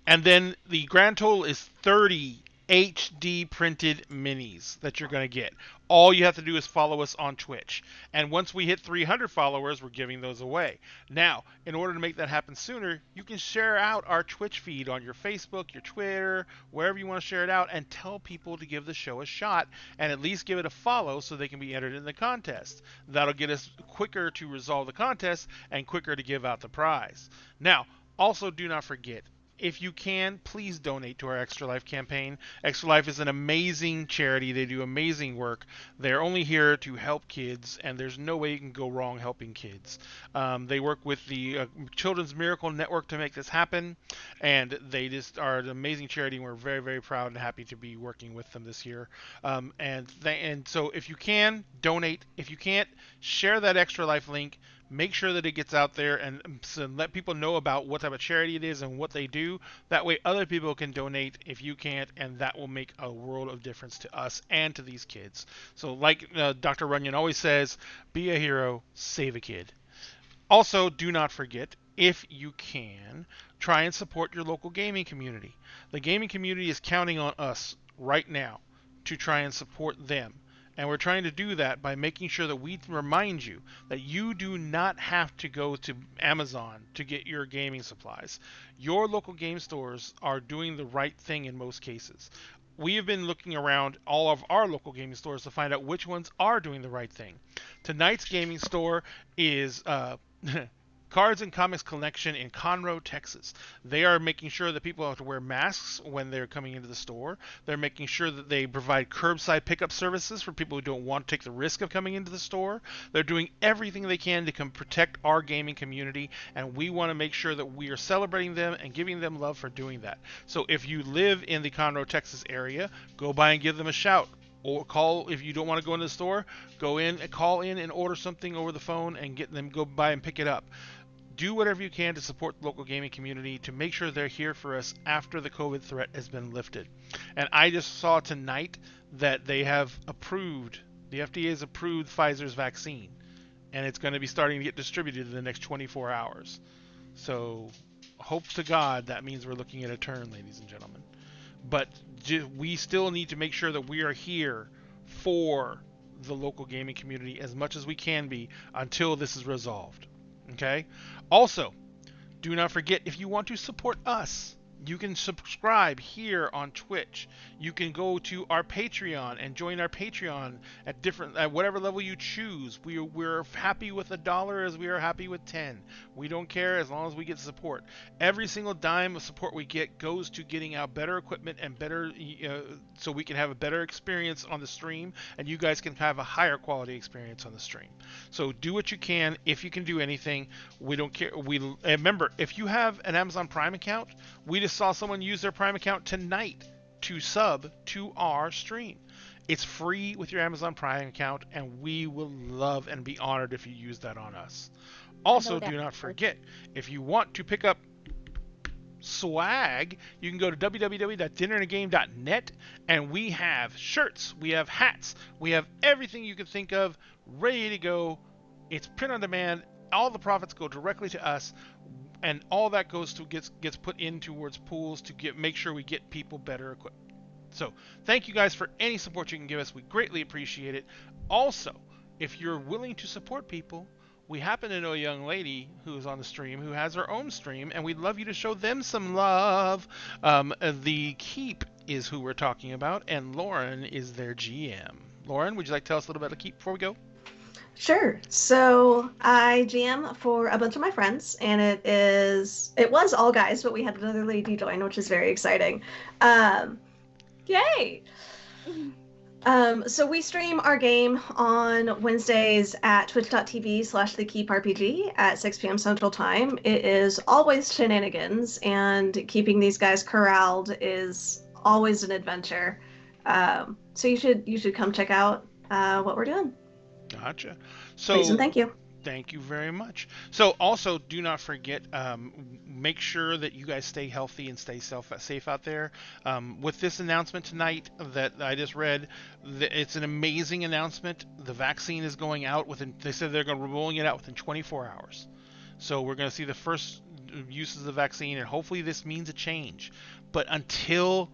And then the grand total is 30 HD printed minis that you're going to get. All you have to do is follow us on Twitch. And once we hit 300 followers, we're giving those away. Now, in order to make that happen sooner, you can share out our Twitch feed on your Facebook, your Twitter, wherever you want to share it out, and tell people to give the show a shot and at least give it a follow so they can be entered in the contest. That'll get us quicker to resolve the contest and quicker to give out the prize. Now, also do not forget, if you can, please donate to our Extra Life campaign. Extra Life is an amazing charity. They do amazing work. They're only here to help kids, and there's no way you can go wrong helping kids. They work with the Children's Miracle Network to make this happen, and they just are an amazing charity, and we're very, very proud and happy to be working with them this year. And so if you can, donate. If you can't, share that Extra Life link. Make sure that it gets out there and let people know about what type of charity it is and what they do. That way other people can donate if you can't, and that will make a world of difference to us and to these kids. So like Dr. Runyon always says, be a hero, save a kid. Also, do not forget, if you can, try and support your local gaming community. The gaming community is counting on us right now to try and support them. And we're trying to do that by making sure that we remind you that you do not have to go to Amazon to get your gaming supplies. Your local game stores are doing the right thing in most cases. We have been looking around all of our local gaming stores to find out which ones are doing the right thing. Tonight's gaming store is Cards and Comics Collection in Conroe, Texas. They are making sure that people have to wear masks when they're coming into the store. They're making sure that they provide curbside pickup services for people who don't want to take the risk of coming into the store. They're doing everything they can to protect our gaming community, and we want to make sure that we are celebrating them and giving them love for doing that. So if you live in the Conroe, Texas area, go by and give them a shout. Or call, if you don't want to go into the store, go in and call in and order something over the phone and get them, go by and pick it up. Do whatever you can to support the local gaming community to make sure they're here for us after the COVID threat has been lifted. And I just saw tonight that they have approved, the FDA has approved Pfizer's vaccine, and it's going to be starting to get distributed in the next 24 hours. So, hope to God that means we're looking at a turn, ladies and gentlemen. but we still need to make sure that we are here for the local gaming community as much as we can be until this is resolved. Okay? Also, do not forget, if you want to support us, you can subscribe here on Twitch. You can go to our Patreon and join our Patreon at whatever level you choose. We're happy with $1 as we are happy with 10. We don't care as long as we get support. Every single dime of support we get goes to getting out better equipment and better, so we can have a better experience on the stream, and you guys can have a higher quality experience on the stream. So do what you can. If you can do anything, we don't care. Remember, if you have an Amazon Prime account, we just saw someone use their Prime account tonight to sub to our stream. It's free with your Amazon Prime account, and we will love and be honored if you use that on us. Also, do not forget, if you want to pick up swag, you can go to www.dinnerandagame.net, and we have shirts, we have hats, we have everything you can think of ready to go. It's print on demand. All the profits go directly to us, and all that gets put in towards pools to make sure we get people better equipped. So thank you guys for any support you can give us. We greatly appreciate it. Also, if you're willing to support people, we happen to know a young lady who's on the stream who has her own stream, and we'd love you to show them some love. The Keep is who we're talking about, and Lauren is their GM. Lauren, would you like to tell us a little bit about the Keep before we go? Sure. So I GM for a bunch of my friends, and it was all guys, but we had another lady join, which is very exciting. Yay! So we stream our game on Wednesdays at twitch.tv/thekeeprpg at 6 p.m. Central Time. It is always shenanigans, and keeping these guys corralled is always an adventure. So you should come check out what we're doing. Gotcha. So please and thank you. Thank you very much. So also, do not forget, make sure that you guys stay healthy and stay safe out there. With this announcement tonight that I just read, it's an amazing announcement. The vaccine is going out they said they're going to be rolling it out within 24 hours. So we're going to see the first uses of the vaccine, and hopefully this means a change. But until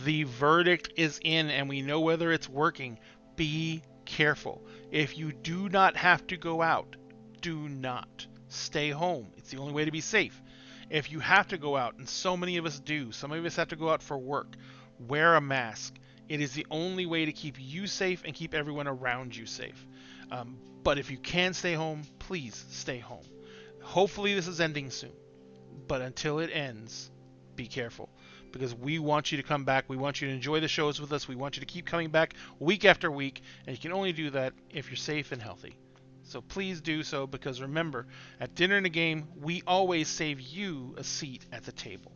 the verdict is in and we know whether it's working, be careful. If you do not have to go out, do not. Stay home. It's the only way to be safe. If you have to go out, and so many of us do, some of us have to go out for work, wear a mask. It is the only way to keep you safe and keep everyone around you safe. But if you can stay home, please stay home. Hopefully this is ending soon. But until it ends, be careful. Because we want you to come back. We want you to enjoy the shows with us. We want you to keep coming back week after week. And you can only do that if you're safe and healthy. So please do so, because remember, at Dinner and a Game, we always save you a seat at the table.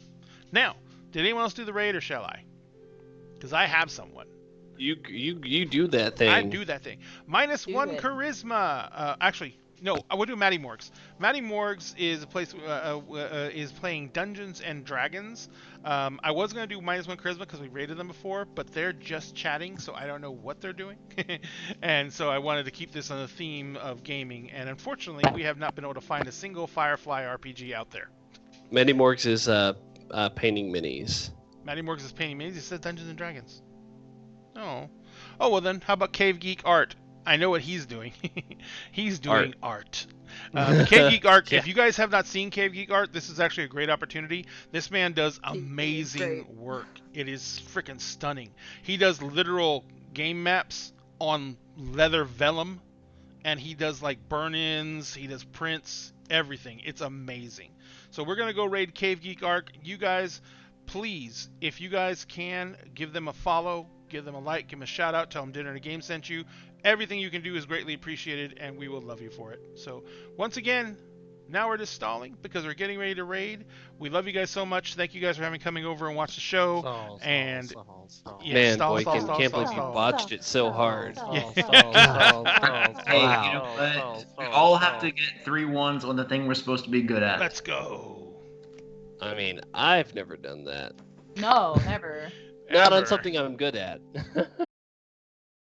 Now, did anyone else do the raid, or shall I? Because I have someone. You do that thing. I do that thing. -1 charisma. Actually, no, I will do Maddie Morgs. Maddie Morgs is a place is playing Dungeons and Dragons. I was gonna do -1 charisma because we raided them before, but they're just chatting, so I don't know what they're doing. And so I wanted to keep this on the theme of gaming. And unfortunately, we have not been able to find a single Firefly RPG out there. Maddie Morgs is painting minis. Maddie Morgs is painting minis. It says Dungeons and Dragons. Oh, well then, how about Cave Geek Art? I know what he's doing. He's doing art. Cave Geek Art, if you guys have not seen Cave Geek Art, this is actually a great opportunity. This man does amazing work. It is freaking stunning. He does literal game maps on leather vellum, and he does like burn-ins, he does prints, everything. It's amazing. So we're going to go raid Cave Geek Art. You guys, please, if you guys can, give them a follow, give them a like, give them a shout out, tell them Dinner and a Game sent you. Everything you can do is greatly appreciated, and we will love you for it. So once again, now we're just stalling because we're getting ready to raid. We love you guys so much. Thank you guys for coming over and watch the show. Man, boy, can't believe you botched it so hard. Hey, you know what? We all have to get 3 1s on the thing we're supposed to be good at. Let's go. I mean, I've never done that. No, never. Not on something I'm good at.